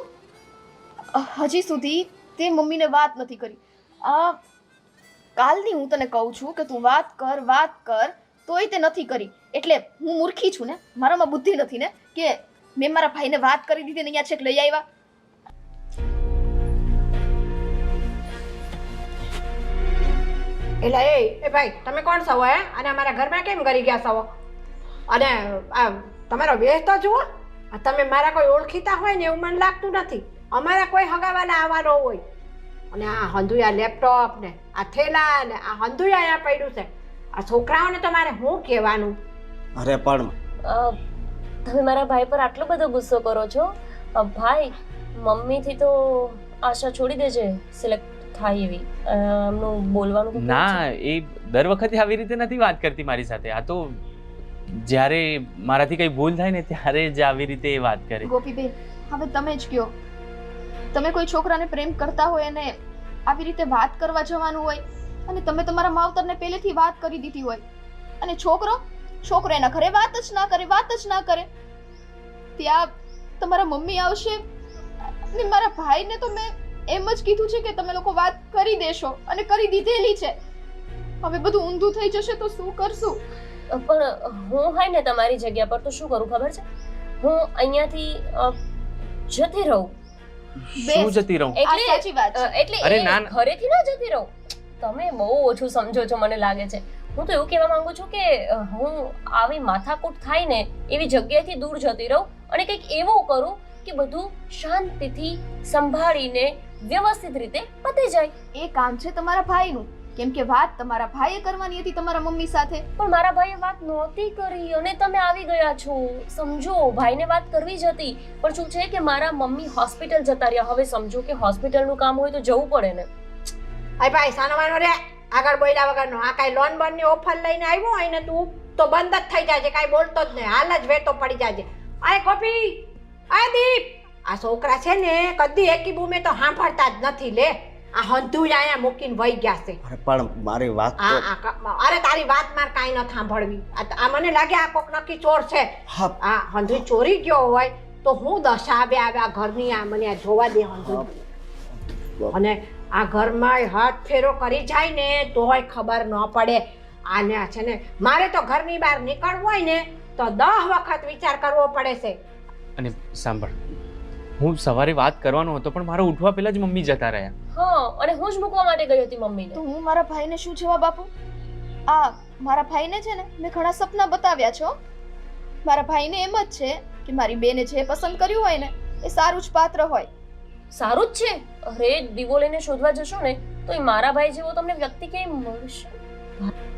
હજી સુધી તે મમ્મીને વાત નથી કરી? આ કાલની હું તને કહું છું કે તું વાત કર તોય તે નથી કરી. એટલે હું મૂર્ખી છું ને? મારામાં બુદ્ધિ નથી ને કે મેં મારા ભાઈને વાત કરી દીધી ને અહીંયા છેક લઈ આવ્યા? એટલે એ ભાઈ, તમે કોણ છો હે? અને અમારા ઘરમાં કેમ કરી ગયા છો? અને આ તમારો વેશ તો જુઓ. તમે મારા કોઈ ઓળખીતા હોય ને એવું મને લાગતું નથી. અમારા કોઈ હગાવાલા આવવાનો હોય. અને આ હંધુયા લેપટોપ ને આ થેલા ને આ હંધુયા અહીંયા પડ્યું છે. આ છોકરાઓને તો મારે શું કહેવાનું? અરે પણ તમે મારા ભાઈ પર આટલો બધો ગુસ્સો કરો છો? ભાઈ, મમ્મીથી તો આશા છોડી દેજે સિલેક્ટ થાય એવી. એમનું બોલવાનું ના, એ દર વખતે આવી રીતે નથી વાત કરતી મારી સાથે. આ તો જ્યારે મારાથી કઈ ભૂલ થાય ને ત્યારે જ આવી રીતે એ વાત કરે. ગોપીબેન, હવે તમે જ કયો. તમે કોઈ છોકરાને પ્રેમ કરતા હોય અને આવી રીતે વાત કરવા જવાનું હોય, અને તમે તમારા માવતરને પહેલેથી વાત કરી દીધી હોય, અને છોકરો એના ઘરે વાત જ ના કરે, ત્યાં તમારા મમ્મી આવશે. અને મારા ભાઈને તો મેં એમ જ કીધું છે કે તમે લોકો વાત કરી દેશો, અને કરી દીધેલી છે. હવે બધું ઊંધું થઈ જશે તો શું કરશું? પણ હું હોય ને તમારી જગ્યા પર તો શું કરું ખબર છે? હું અહીંયાથી જતી રહું. શું જતી રહું? આ સાચી વાત છે. એટલે અરે એ ના. ઘરેથી ના જતી રહું. તમે બહુ ઓછું સમજો છો મને લાગે છે. હું તો એવું કહેવા માંગુ છું કે હું આવી માથાકૂટ થાય ને એવી જગ્યાએથી દૂર જતી રહું, અને કંઈક એવું કરું કે બધું શાંતિથી સંભાળીને વ્યવસ્થિત રીતે પતી જાય. એ કામ છે તમારા ભાઈનું, કેમ કે વાત તમારા ભાઈએ કરવાની હતી તમારા મમ્મી સાથે. પણ મારા ભાઈએ વાત નહોતી કરી અને તમે આવી ગયા છો. સમજો, ભાઈને વાત કરવી જ હતી, પણ શું છે કે મારા મમ્મી હોસ્પિટલ જતા રહ્યા. હવે સમજો કે હોસ્પિટલનું કામ હોય તો જવું પડે ને. અરે ભાઈ, સાનોમાનો રે, આગળ બોલ્યા વગરનો. આ કાંઈ લોન બોનની ઓફર લઈને આવ્યો હોય ને તું તો બંધ જ થઈ જાય છે, કાંઈ બોલતો જ નહીં. હાલ જ વેતો પડી જાય છે. અરે ગોપી, અરે દીપ, આ છોકરા છે ને કદી એકી બૂમે તો સાંભળતા જ નથી. લે, આ હંધુ અહીંયા મૂકીને વહી ગયા છે. અરે પણ મારી વાત તો અરે તારી વાત માર કાંઈ ન સાંભળવી. આ મને લાગે આ કોક નક્કી ચોર છે. હા. આ હંધુ ચોરી ગયો હોય તો હું દશા આવે આ ઘરની. આ મને આ જોવા દે હંધુ. અને આ ઘરમાં હાથ ફેરો કરી જાય ને તોય ખબર ન પડે. આને છે ને મારે તો ઘરની બહાર નીકળવું હોય ને તો 10 વખત વિચાર કરવો પડે છે. અને સાંભળ, હું સવારે વાત કરવાનો હતો પણ મારા ઉઠવા પહેલા જ મમ્મી જતા રહ્યા. હા, અને હું જ મૂકવા માટે ગઈ હતી મમ્મીને. તો હું મારા ભાઈને શું જવાબ આપું? આ મારા ભાઈને છે ને મેં ઘણા સપના બતાવ્યા છો. મારા ભાઈને એમ જ છે કે મારી બેને જે પસંદ કર્યું હોય ને એ સારું જ પાત્ર હોય. સારું જ છે. અરે દીવો લઈને શોધવા જશો ને તો એ મારા ભાઈ જેવો તમને વ્યક્તિ ક્યાંય મળશે?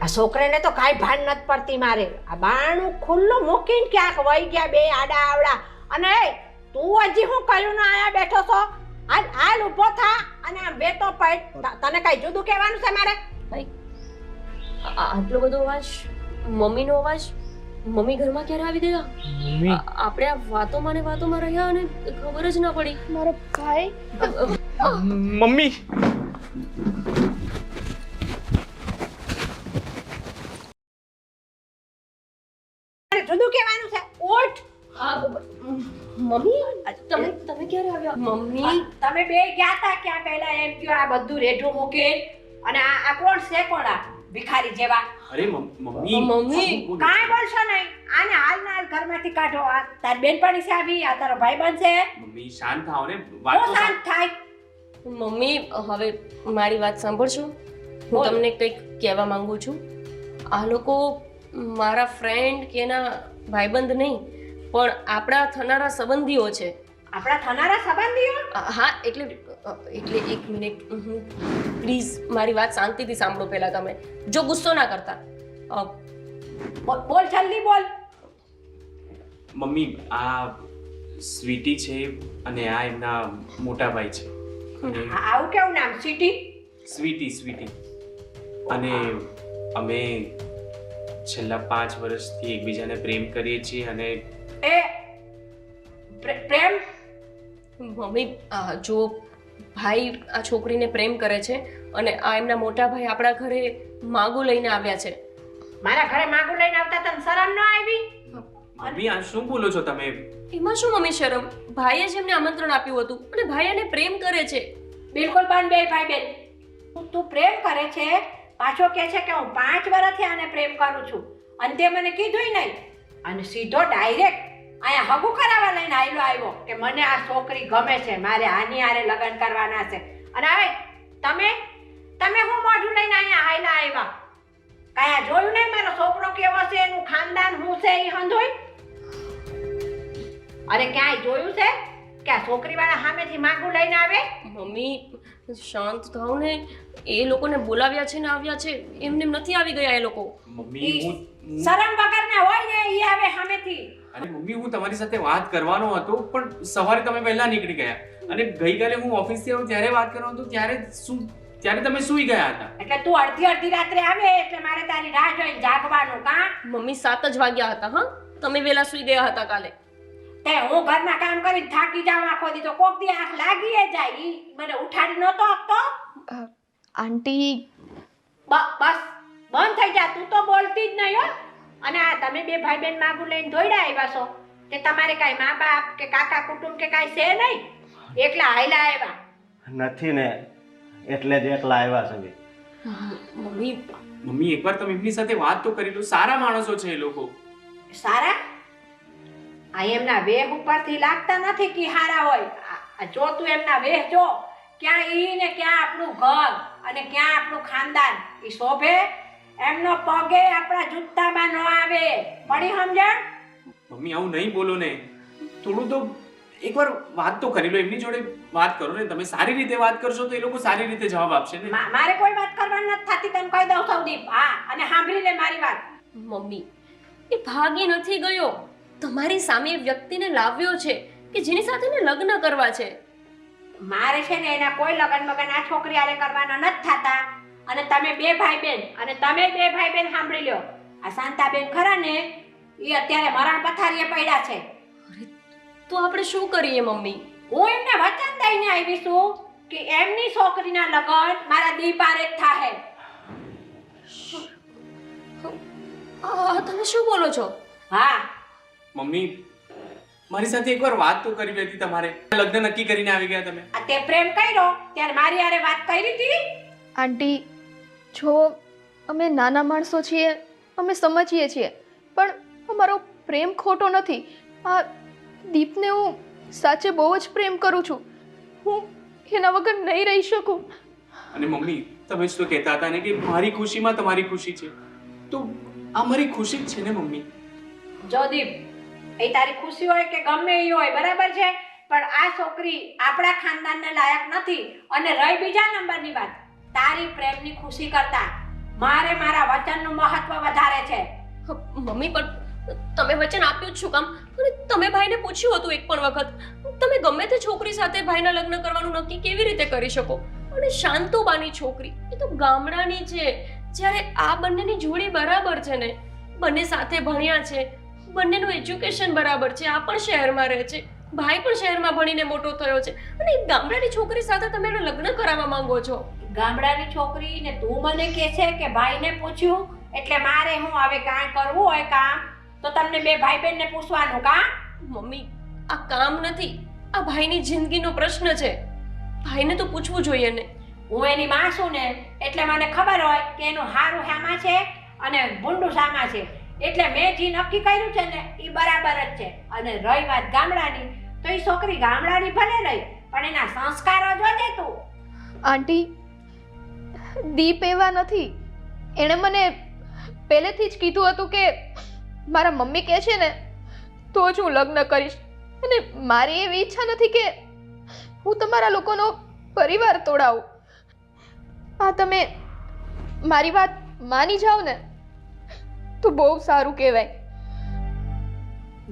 આ છોકરાને તો કાંઈ ભાન નથી પડતી મારે. આ બારણું ખુલ્લું મૂકીને ક્યાંક વહી ગયા બે આડા આવડા. અને એ તું હજી હું કર્યું ના આયા બેઠો છો? હાલ ઊભો થા અને આમ બેઠો પડ. તને કાંઈ જુદું કહેવાનું છે મારે? ભાઈ આટલો બધો અવાજ, મમ્મીનો અવાજ, મમ્મી ઘરમાં ક્યારે આવી ગયા? મમ્મી આપણે આ વાતોમાં ને વાતોમાં રહ્યા અને ખબર જ ના પડી. મારો ભાઈ મમ્મી તારે જુદું કહેવાનું છે? ઉઠ. મમ્મી તમે તમે ક્યારે આવ્યા? મમ્મી તમે બે ગયા તા ક્યાં પહેલા એમ કયો આ બધું રેઢું મૂકીને? અને આ કોણ છે? કોણ આ ભિખારી જેવા? અરે મમ્મી મમ્મી કાંઈ બોલશો નહીં. આને હાલના હાલ ઘરમાંથી કાઢો. આ તારી બેનપણી છે આવી, આ તારો ભાઈબંધ છે. મમ્મી શાંત થાઓ ને હું વાત તો શાંત થાય. મમ્મી હવે મારી વાત સાંભળશો. હું બોલ. તમને કંઈક કહેવા માંગુ છું. આ લોકો મારા ફ્રેન્ડ કે એના ભાઈબંધ નહીં, પણ આપણા થનારા સંબંધીઓ છે. આપણા થનારા સંબંધીઓ? હા એટલે એક મિનિટ પ્લીઝ મારી વાત શાંતિથી સાંભળો પહેલા તમે, જો ગુસ્સો ના કરતા. બોલ જલ્દી બોલ. મમ્મી આ સ્વીટી છે અને આ એમના મોટા ભાઈ છે. અને આવું કેવું નામ? સિટી? સ્વીટી અને અમે છેલ્લા 5 વર્ષથી એકબીજાને પ્રેમ કરીએ છીએ. અને એ પ્રેમ? મમ્મી જો ભાઈ આ છોકરીને પ્રેમ કરે છે અને આ એમના મોટા ભાઈ આપણા ઘરે માગું લઈને આવ્યા છે. મારા ઘરે માગું લઈને આવતા તને શરમ ન આવી? મમ્મી આ શું બોલો છો તમે? એમાં શું મમ્મી શરમ? ભાઈએ જ એમને આમંત્રણ આપ્યું હતું અને ભાઈ એને પ્રેમ કરે છે. બિલકુલ બંધ બે ભાઈ બેન. તું પ્રેમ કરે છે, પાછો કહે છે કે હું 5 વર્ષથી આને પ્રેમ કરું છું અને તે મને કીધુંય નહીં. અને સીધો ડાયરેક્ટ અહીંયા હગું કરાવવા લઈને આવ્યો કે મને આ છોકરી ગમે છે, મારે આની હારે લગ્ન કરવાના છે. અને હવે તમે હું મોઢું લઈને અહીંયા હાઈલા આવ્યા? કાંઈ જોયું નહીં મારો છોકરો કેવો છે, એનું ખાનદાન શું છે એ હંધોય? અરે ક્યાંય જોયું છે કે આ છોકરીવાળા સામેથી માગું લઈને આવે? મમ્મી શાંત થાવ ને. એ લોકોને બોલાવ્યા છે ને આવ્યા છે, એમને નથી આવી ગયા એ લોકો. મમ્મી હું શરમ વગરના હોય ને ઈ આવે સામેથી. અરે મમ્મી હું તમારી સાથે વાત કરવાનો હતો પણ સવારે તમે વહેલા નીકળી ગયા અને ગઈકાલે હું ઓફિસથી આવ્યો ત્યારે વાત કરવાનો હતો ત્યારે તમે સૂઈ ગયા હતા. એટલે તું અડધી રાત્રે આવે એટલે મારે તારી રાહ જોઈને જાગવાનું કાં? મમ્મી 7 જ વાગ્યા હતા. હા તમે વહેલા સૂઈ ગયા હતા કાલે. તે હું ઘરના કામ કરીને થાકી જાઉં આખો દી તો કોક દી આંખ લાગી જાય. ઈ મને ઉઠાડી નતો આપતો. આંટી બસ બંધ થઈ જા. તું તો બોલતી જ નહીં હો. અને આ તમે બે ભાઈ બેન માગું લઈને દોડ્યા આવ્યા છો કે તમારે કાંઈ મા બાપ કે કાકા કુટુંબ કે કાંઈ છે નહીં? એકલા હાયલા આવ્યા? નથી ને એટલે જ એકલા આવ્યા છે. મમ્મી એકવાર તમે એમની સાથે વાત તો કરી લો. સારા માણસો છે એ લોકો. સારા? આ એમના વેહ ઉપરથી લાગતા નથી કે હારા હોય. આ જો તું એમના વેહ જો, ક્યાં ઈ ને ક્યાં આપણું ઘર અને ક્યાં આપણું ખાનદાન. ઈ શોભે? એમનો પગે આપણા જૂતામાં ન આવે. પડી સમજણ? મમ્મી આવું નહીં બોલો ને. થોડું તો એકવાર વાત તો કરી લો. એમની જોડે વાત કરો ને. તમે સારી રીતે વાત કરશો તો એ લોકો સારી રીતે જવાબ આપશે ને. મારે કોઈ વાત કરવાની નથી થતી. તને કહી દઉં સૌદીપ. હા, અને સાંભળી લે મારી વાત. મમ્મી એ ભાગી નથી ગયો. તમારી સામે વ્યક્તિને લાવ્યો છે કે જેની સાથે ને લગ્ન કરવા છે. મારે છે ને એના કોઈ લગન મગન આ છોકરી હારે કરવાના નથી થતા. અને તમે બે ભાઈ બેન સાંભળી લ્યો. આ શાંતાબેન ખરા ને એ અત્યારે મરણ પથારીએ પડ્યા છે. તો આપણે શું કરીએ મમ્મી? હું એમને વચન દઈને આવી છું કે એમની છોકરીના લગ્ન મારા દીપારે જ થાહે. તમે શું બોલો છો? હા, મમ્મી મારી સાથે એકવાર વાત તો કરવી હતી તમારે. લગ્ન નક્કી કરીને આવી ગયા તમે. આ તે પ્રેમ કર્યો ત્યારે મારી હારે વાત કરી હતી? આંટી જો અમે નાના માણસો છીએ, અમે સમજીએ છીએ, પણ અમારો પ્રેમ ખોટો નથી. આ દીપને હું સાચે બહુ જ પ્રેમ કરું છું. હું એના વગર નહીં રહી શકું. અને મમ્મી તમે જ તો કહેતા હતા ને કે મારી ખુશીમાં તમારી ખુશી છે. તો આ મારી ખુશી જ છે ને મમ્મી. જો દીપ, એ તારી ખુશી હોય કે ગમે એ હોય બરાબર છે, પણ આ છોકરી આપણા ખાનદાનને લાયક નથી. અને રહી બીજા નંબરની વાત, તારી પ્રેમની ખુશી કરતા મારે મારા વચનનું મહત્વ વધારે છે. મમ્મી પણ તમે વચન આપ્યું જ શું કામ? અને તમે ભાઈને પૂછ્યું હતું એક પણ વખત? તમે ગમે તે છોકરી સાથે ભાઈના લગ્ન કરવાનું નક્કી કેવી રીતે કરી શકો? અને શાંતુબાની છોકરી એ તો ગામડાની છે, જ્યારે આ બંનેની જોડી બરાબર છે ને, બંને સાથે ભણ્યા છે, બંનેનું એજ્યુકેશન બરાબર છે, આ પણ શહેરમાં રહે છે, ભાઈ પણ શહેરમાં ભણીને મોટો થયો છે, અને એક ગામડાની છોકરી સાથે તમે એને લગ્ન કરાવવા માંગો છો? ગામડાની છોકરી ને તું મને કહે છે કે ભાઈને પૂછ્યું એટલે મારે હું હવે કામ કરવું હોય કામ તો તમને બે ભાઈ બહેનને પૂછવાનું કામ? મમ્મી, આ કામ નથી, આ ભાઈની જિંદગીનો પ્રશ્ન છે. ભાઈને તો પૂછવું જોઈએ ને. હું એની માં છું ને એટલે મને ખબર હોય કે એનું હારું શામાં છે અને ભૂંડું શામાં છે. એટલે મેં જે નક્કી કર્યું છે ને એ બરાબર જ છે. અને રહી વાત ગામડાની, તો એ છોકરી ગામડાની ભલે રહી પણ એના સંસ્કારો જોજે તું. આંટી, દીપ એવા નથી. એણે મને પહેલેથી જ કીધું હતું કે મારા મમ્મી કહે છે ને તો જ હું લગ્ન કરીશ, અને મારી એવી ઈચ્છા નથી કે હું તમારા લોકોનો પરિવાર તોડાવું. આ તમે મારી વાત માની જાઓ ને તો બહુ સારું કહેવાય.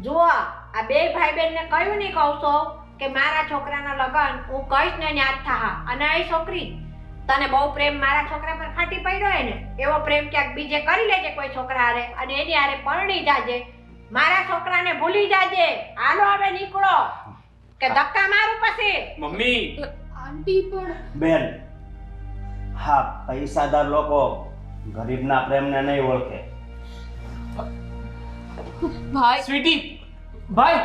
જુઓ, આ બે ભાઈ બહેનને કયું નહીં કહું છો કે મારા છોકરાના લગ્ન હું કહીશ ને ન્યાજ થા. અને એ છોકરી તને બહુ પ્રેમ મારા છોકરા પર ફાટી પડ્યો હોય ને એવો પ્રેમ ક્યાંક બીજે કરી લેજે કોઈ છોકરા હારે, અને એની હારે પરણી જાજે. મારા છોકરાને ભૂલી જાજે. હાલો હવે નીકળો કે ધક્કા મારું પછી. મમ્મી આંટી પણ બેન, હા, પૈસાદાર લોકો ગરીબના પ્રેમને નહીં ઓળખે. ભાઈ, સ્વીટી, ભાઈ.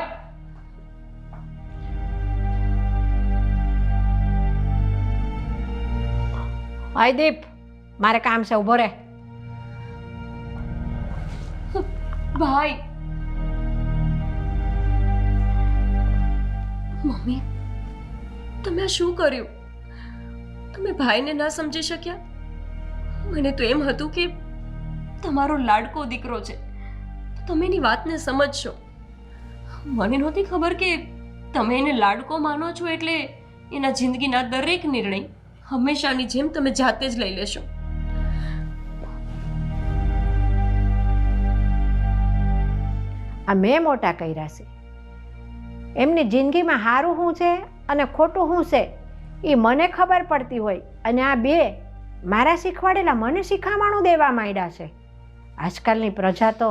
હાય દીપ, મારે કામ છે, ઉભો રહે. ભાઈ. મમ્મી, તમે આ શું કર્યું? તમે ભાઈને ના સમજી શક્યા? મને તો એમ હતું કે તમારો લાડકો દીકરો છે, તમે એની વાતને સમજશો. મને નહોતી ખબર કે તમે એને લાડકો માનો છો એટલે એના જિંદગીના દરેક નિર્ણય હંમેશાની જેમ તમે જાતે જ લઈ લેશો. આ મેં મોટા કર્યા છે. એમની જિંદગીમાં સારું શું છે અને ખોટું શું છે એ મને ખબર પડતી હોય, અને આ બે મારા શીખવાડેલા મને શીખામણું દેવા માંડ્યા છે. આજકાલની પ્રજા તો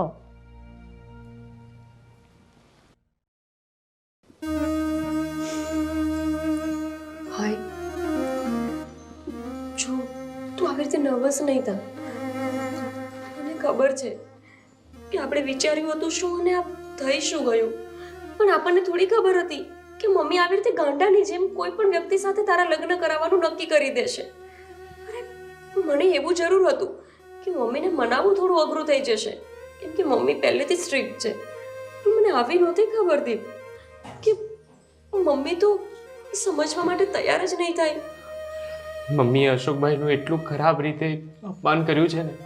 હાય, જો તું આવી રીતે નર્વસ નહીં થા. મને ખબર છે કે આપણે વિચાર્યું હતું શું અને આ થઈ શું ગયું, પણ આપણને થોડી ખબર હતી કે મમ્મી આવી રીતે ગાંડાની જેમ કોઈ પણ વ્યક્તિ સાથે તારા લગ્ન કરાવવાનું નક્કી કરી દેશે. અરે, મને એવું જરૂર હતું કે મમ્મીને મનાવવું થોડું અઘરું થઈ જશે, કેમ કે મમ્મી પહેલેથી સ્ટ્રિક્ટ છે. પણ મને આવી નહોતી ખબર હતી કે મમ્મી તો સમજવા માટે તૈયાર જ નહીં થાય. મમ્મીએ અશોકભાઈનું એટલું ખરાબ રીતે અપમાન કર્યું છે ને,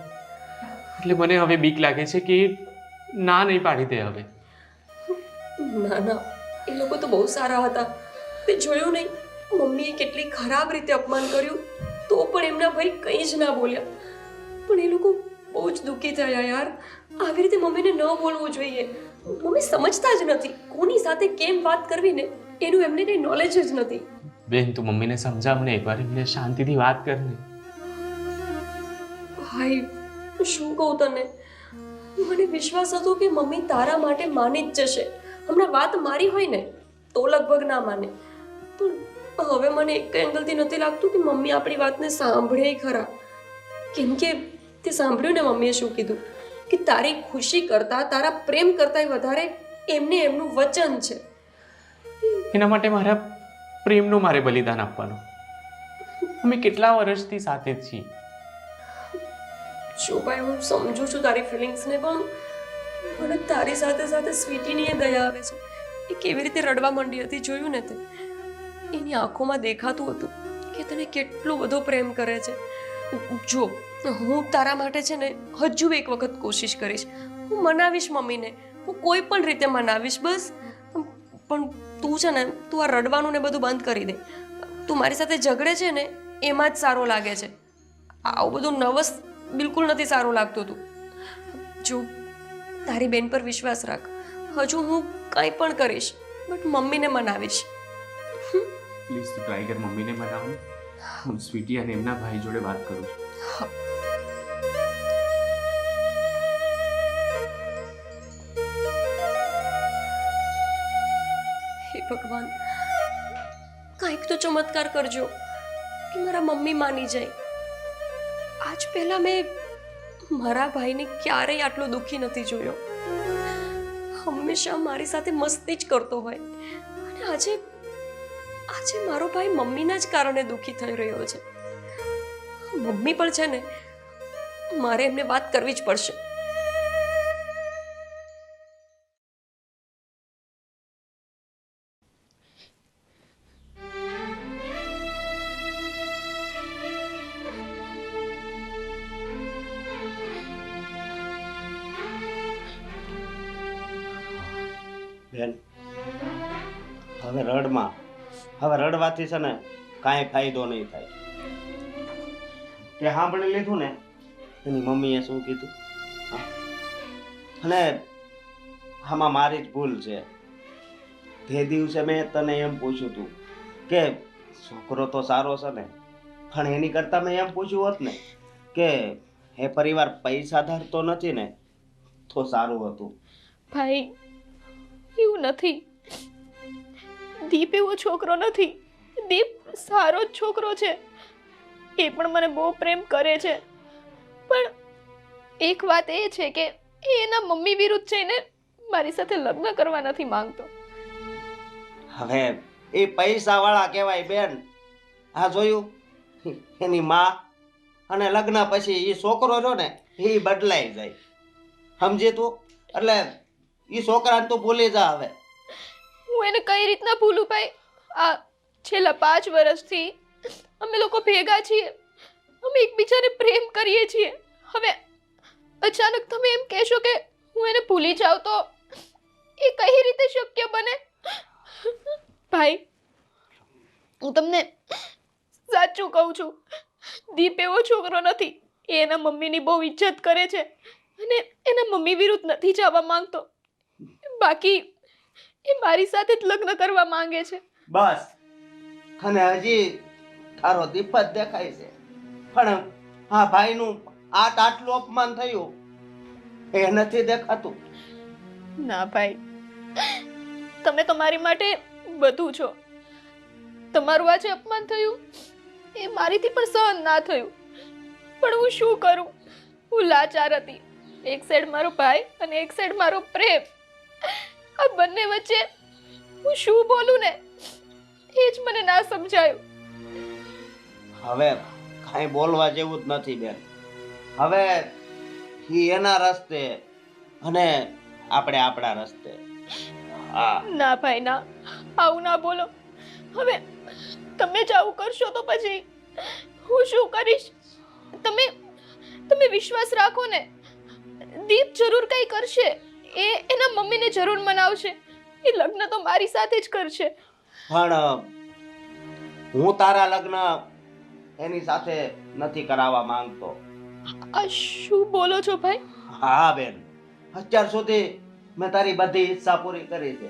એટલે મને હવે બીક લાગે છે કે ના નહીં પાડી દે હવે. ના ના, એ લોકો તો બહુ સારા હતા. તે જોયું નહીં મમ્મીએ કેટલી ખરાબ રીતે અપમાન કર્યું, તો પણ એમના ભાઈ કંઈ જ ના બોલ્યા. પણ એ લોકો બહુ જ દુઃખી થયા યાર. આવી રીતે મમ્મીને ન બોલવું જોઈએ. મમ્મી સમજતા જ નથી કોની સાથે કેમ વાત કરવી ને, એનું એમને કંઈ નોલેજ જ નથી. બેન, તું મમ્મીને સમજાવ ને એકવાર, એમને શાંતિથી વાત કર ને. ભાઈ, શું કહું તને, મને વિશ્વાસ હતો કે મમ્મી તારા માટે માની જ જશે. હમણાં વાત મારી હોય ને તો લગભગ ના માને, પણ હવે મને એક એંગલથી નથી લાગતું કે મમ્મી આપણી વાતને સાંભળે ખરા. કેમ કે તે સાંભળ્યું ને મમ્મીએ શું કીધું કે તારી ખુશી કરતા, તારા પ્રેમ કરતા વધારે એમને એમનું વચન છે. એના માટે મારા પ્રેમનું મારે બલિદાન આપવાનું. અમે કેટલા વર્ષથી સાથે જ છીએ. જો ભાઈ, હું સમજુ છું તારી ફિલિંગ્સને, પણ મને તારી સાથે સાથે સ્વીટીની એ દયા આવે છે. એ કેવી રીતે રડવા માંડી હતી જોયું ને તે? એની આંખોમાં દેખાતું હતું કે તને કેટલો બધો પ્રેમ કરે છે. જો હું તારા માટે છે ને હજુ એક વખત કોશિશ કરીશ. હું મનાવીશ મમ્મીને, હું કોઈ પણ રીતે મનાવીશ બસ. પણ તું છે ને, તું આ રડવાનું ને બધું બંધ કરી દે. તું મારી સાથે ઝઘડે છે ને એમાં જ સારું લાગે છે. આવું બધું નર્વસ બિલકુલ નથી સારું લાગતું તું. જો તારી બેન પર વિશ્વાસ રાખ, હજુ હું કંઈ પણ કરીશ, બટ મમ્મીને મનાવીશ. પ્લીઝ તું ટ્રાય કર મમ્મીને મનાવવાની. હું સ્વીટી અને એમના ભાઈ જોડે વાત કરું છું. હે ભગવાન, કાંઈક તો ચમત્કાર કરજો કે મારા મમ્મી માની જાય. આજ પહેલા મેં મારા ભાઈને ક્યારેય આટલો દુઃખી નથી જોયો. હંમેશા મારી સાથે મસ્તી જ કરતો હોય, અને આજે મારો ભાઈ મમ્મીના જ કારણે દુઃખી થઈ રહ્યો છે. મમ્મી પણ છે ને, મારે એમને વાત કરવી જ પડશે. બેન, હવે રડમાં, હવે રડવાથી છે ને કાંઈ ફાયદો નહીં થાય. તે સાંભળી લીધું ને એની મમ્મીએ શું કીધું? હા? અને આમાં મારી જ ભૂલ છે. તે દિવસે મેં તને એમ પૂછ્યું હતું કે છોકરો તો સારો છે ને, પણ એની કરતાં મેં એમ પૂછ્યું હોત ને કે એ પરિવાર પૈસાદાર તો નથી ને, તો સારું હતું. ભાઈ, એવું નથી. દીપ એવો છોકરો નથી. દીપ સારો જ છોકરો છે. એ પણ મને બહુ પ્રેમ કરે છે. પણ એક વાત એ છે કે એ એના મમ્મી વિરુદ્ધ જઈને મારી સાથે લગ્ન કરવા નથી માંગતો. હવે એ પૈસા વાળા કહેવાય બેન. આ જોયું, એની માં અને લગ્ન પછી એ છોકરો રહ્યો ને એ બદલાઈ જાય, સમજે તું? એટલે એ છોકરાને તું ભૂલી જા હવે. હું એને કઈ રીતના ભૂલું ભાઈ? આ છેલ્લા 5 વર્ષથી અમે લોકો ભેગા છીએ, અમે એકબીજાને પ્રેમ કરીએ છીએ. હવે અચાનક તમે એમ કહેશો કે હું એને ભૂલી જાઉં તો એ કઈ રીતે શક્ય બને? ભાઈ, હું તમને સાચું કહું છું, દીપ એવો છોકરો નથી. એ એના મમ્મીની બહુ ઇજ્જત કરે છે અને એના મમ્મી વિરુદ્ધ નથી જવા માંગતો. બાકી એ મારી સાથે જ લગ્ન કરવા માંગે છે. બસ, અને હજી તારો દીપ જ દેખાય છે, પણ હા ભાઈનું આટલું અપમાન થયું એ નથી દેખાતું. ના ભાઈ, તમે તો મારી માટે બધું છો. તમારું આજે અપમાન થયું એ મારીથી પણ સહન ના થયું, પણ હું શું કરું? હું લાચાર હતી. એક સાઈડ મારો ભાઈ અને એક સાઈડ મારો પ્રેમ. આ બંને વચ્ચે હું શું બોલું ને એ જ મને ના સમજાયું. હવે કાંઈ બોલવા જેવું જ નથી બેન. હવે ઈ એના રસ્તે અને આપણે આપણા રસ્તે. હા. ના ભાઈ ના, આવું ના બોલો. હવે તમે જ આવું કરશો તો પછી હું શું કરીશ? તમે વિશ્વાસ રાખો ને, દીપ જરૂર કંઈ કરશે. એ એના મમ્મીને જરૂર મનાવશે. એ લગ્ન તો મારી સાથે જ કરશે. પણ હું તારા લગ્ન એની સાથે નથી કરાવવા માંગતો. આ શું બોલો છો ભાઈ? હા બેન, અત્યાર સુધી મેં તારી બધી ઈચ્છા પૂરી કરી છે,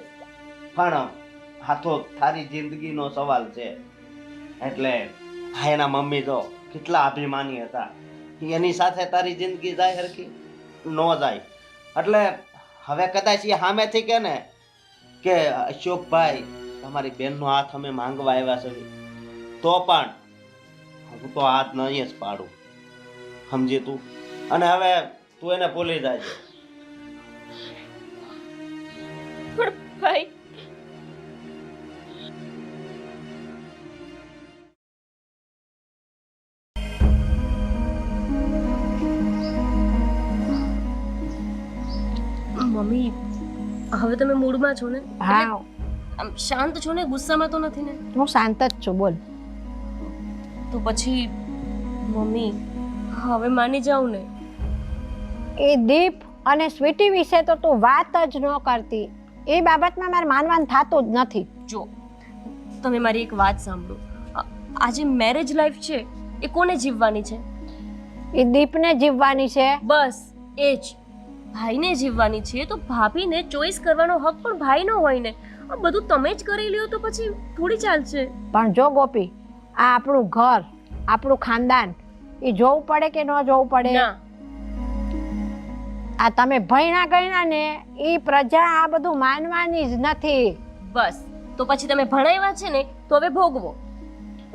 પણ આ તો તારી જિંદગીનો સવાલ છે. એટલે એના મમ્મી તો કેટલા અભિમાની હતા. એની સાથે તારી જિંદગી જાય હરખી ન જાય. એટલે હવે કદાચ એ સામેથી કે ને કે અશોકભાઈ તમારી બેનનો હાથ અમે માંગવા આવ્યા છે, તો પણ હું તો હાથ નહીં જ પાડું, સમજી તું? અને હવે તું એને ભૂલી જાય છે. પણ ભાઈ, મમ્મી, હવે તમે મૂડમાં છો ને? હા, આમ શાંત છો ને? ગુસ્સામાં તો નથી ને? હું શાંત જ છું. બોલ. તો પછી મમ્મી હવે માની જાઉં ને? એ દીપ અને સ્વીટી વિશે તો તું વાત જ ન કરતી. એ બાબતમાં મારે માનવાનું થતું જ નથી. જો તમે મારી એક વાત સાંભળો. આ જે મેરેજ લાઈફ છે એ કોને જીવવાની છે? એ દીપને જીવવાની છે. બસ એ જ. ભાઈને જીવવાની છે તો ભાભીને ચોઈસ કરવાનો હક પણ ભાઈનો હોય ને. આ બધું તમે જ કરી લ્યો તો પછી થોડી ચાલશે. પણ જો ગોપી, આ આપણું ઘર, આપણું ખાનદાન, એ જોવું પડે કે ન જોવું પડે? ના, આ તમે ભણ્યા ગણ્યા ને એ પ્રજા આ બધું માનવાની જ નથી. બસ તો પછી તમે ભણાવ્યા છે ને તો હવે ભોગવો.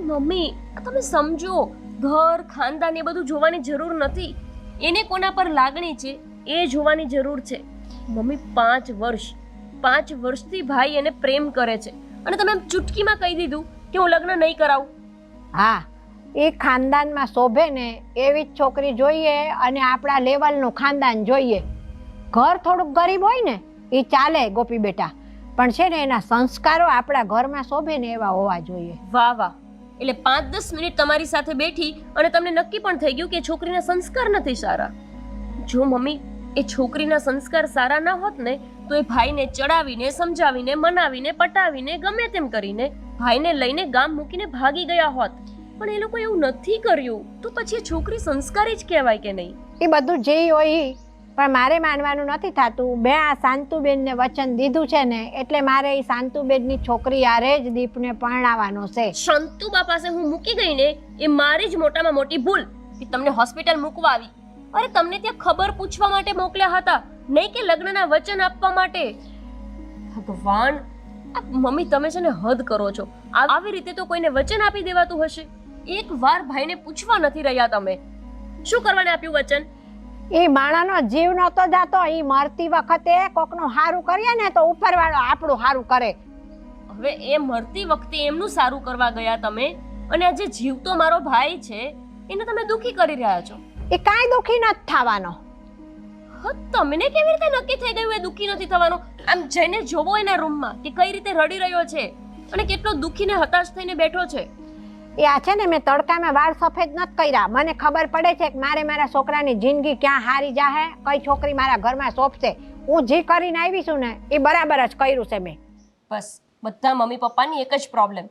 મમ્મી તમે સમજો, ઘર ખાનદાન એ બધું જોવાની જરૂર નથી. એને કોના પર લાગણી છે એ જોવાની જરૂર છે. મમ્મી 5 વર્ષથી ભાઈ એને પ્રેમ કરે છે અને તમે એમ ચૂટકીમાં કહી દીધું કે હું લગ્ન નહીં કરાવું. હા, એ ખાનદાનમાં શોભે ને એવી જ છોકરી જોઈએ અને આપણા લેવલનું ખાનદાન જોઈએ. ઘર થોડુંક ગરીબ હોય ને એ ચાલે ગોપી બેટા, પણ છે ને એના સંસ્કારો આપણા ઘરમાં શોભે ને એવા હોવા જોઈએ. વાહ વાહ, એટલે 5-10 મિનિટ તમારી સાથે બેઠી અને તમને નક્કી પણ થઈ ગયું કે છોકરીના સંસ્કાર નથી સારા. જો મમ્મી એ છોકરીના સંસ્કાર સારા ના હોત ને તો એ ભાઈને ચડાવીને સમજાવીને મનાવીને પટાવીને ગમે તેમ કરીને ભાઈને લઈને ગામ મૂકીને ભાગી ગયા હોત. પણ એ લોકો એવું નથી કર્યું તો પછી એ છોકરી સંસ્કારી જ કહેવાય કે નહીં? એ બધું જે હોય ઈ, પણ મારે માનવાનું નથી થતું. મેં આ શાંતુબેનને વચન દીધું છે ને એટલે મારે એ શાંતુબેનની છોકરી આરે જ દીપને પરણાવવાનો છે. શાંતુબા પાસે હું મૂકી ગઈ ને એ મારી જ મોટામાં મોટી ભૂલ કે તમને હોસ્પિટલ મૂકવા આવી. અરે તમને ત્યાં ખબર પૂછવા માટે મોકલ્યા હતા, નહીં કે લગ્નના વચન આપવા માટે. ભગવાન, મમ્મી તમે છે ને હદ કરો છો. આવી રીતે તો કોઈને વચન આપી દેવાતું હશે? એક વાર ભાઈને પૂછવા નથી રહ્યા તમે. શું કરવાને આપ્યું વચન? એ માણાનો જીવ નતો જાતો. એ મરતી વખતે કોકનું હારું કરીએ ને તો ઉપરવાળો આપણું હારું કરે. હવે એ મરતી વખતે એમનું સારું કરવા ગયા તમે, અને આ જે જીવતો મારો ભાઈ છે એને તમે દુખી કરી રહ્યા છો. એ કાંઈ દુખી નથી થવાનો. તમને કેવી રીતે નક્કી થઈ ગયું એ દુખી નથી થવાનો? આમ જઈને જોવો એના રૂમમાં કે કઈ રીતે રડી રહ્યો છે અને કેટલો દુખીને હતાશ થઈને બેઠો છે. એ આ છે ને, મેં તડકામાં વાળ સફેદ નથી કર્યા. મને ખબર પડે છે કે મારે મારા છોકરાની જિંદગી ક્યાં હારી જાહે, કઈ છોકરી મારા ઘરમાં શોભશે. હું જે કરીને આવી છું ને એ બરાબર જ કર્યું છે મેં. બસ બધા મમ્મી પપ્પાની એક જ પ્રોબ્લેમ,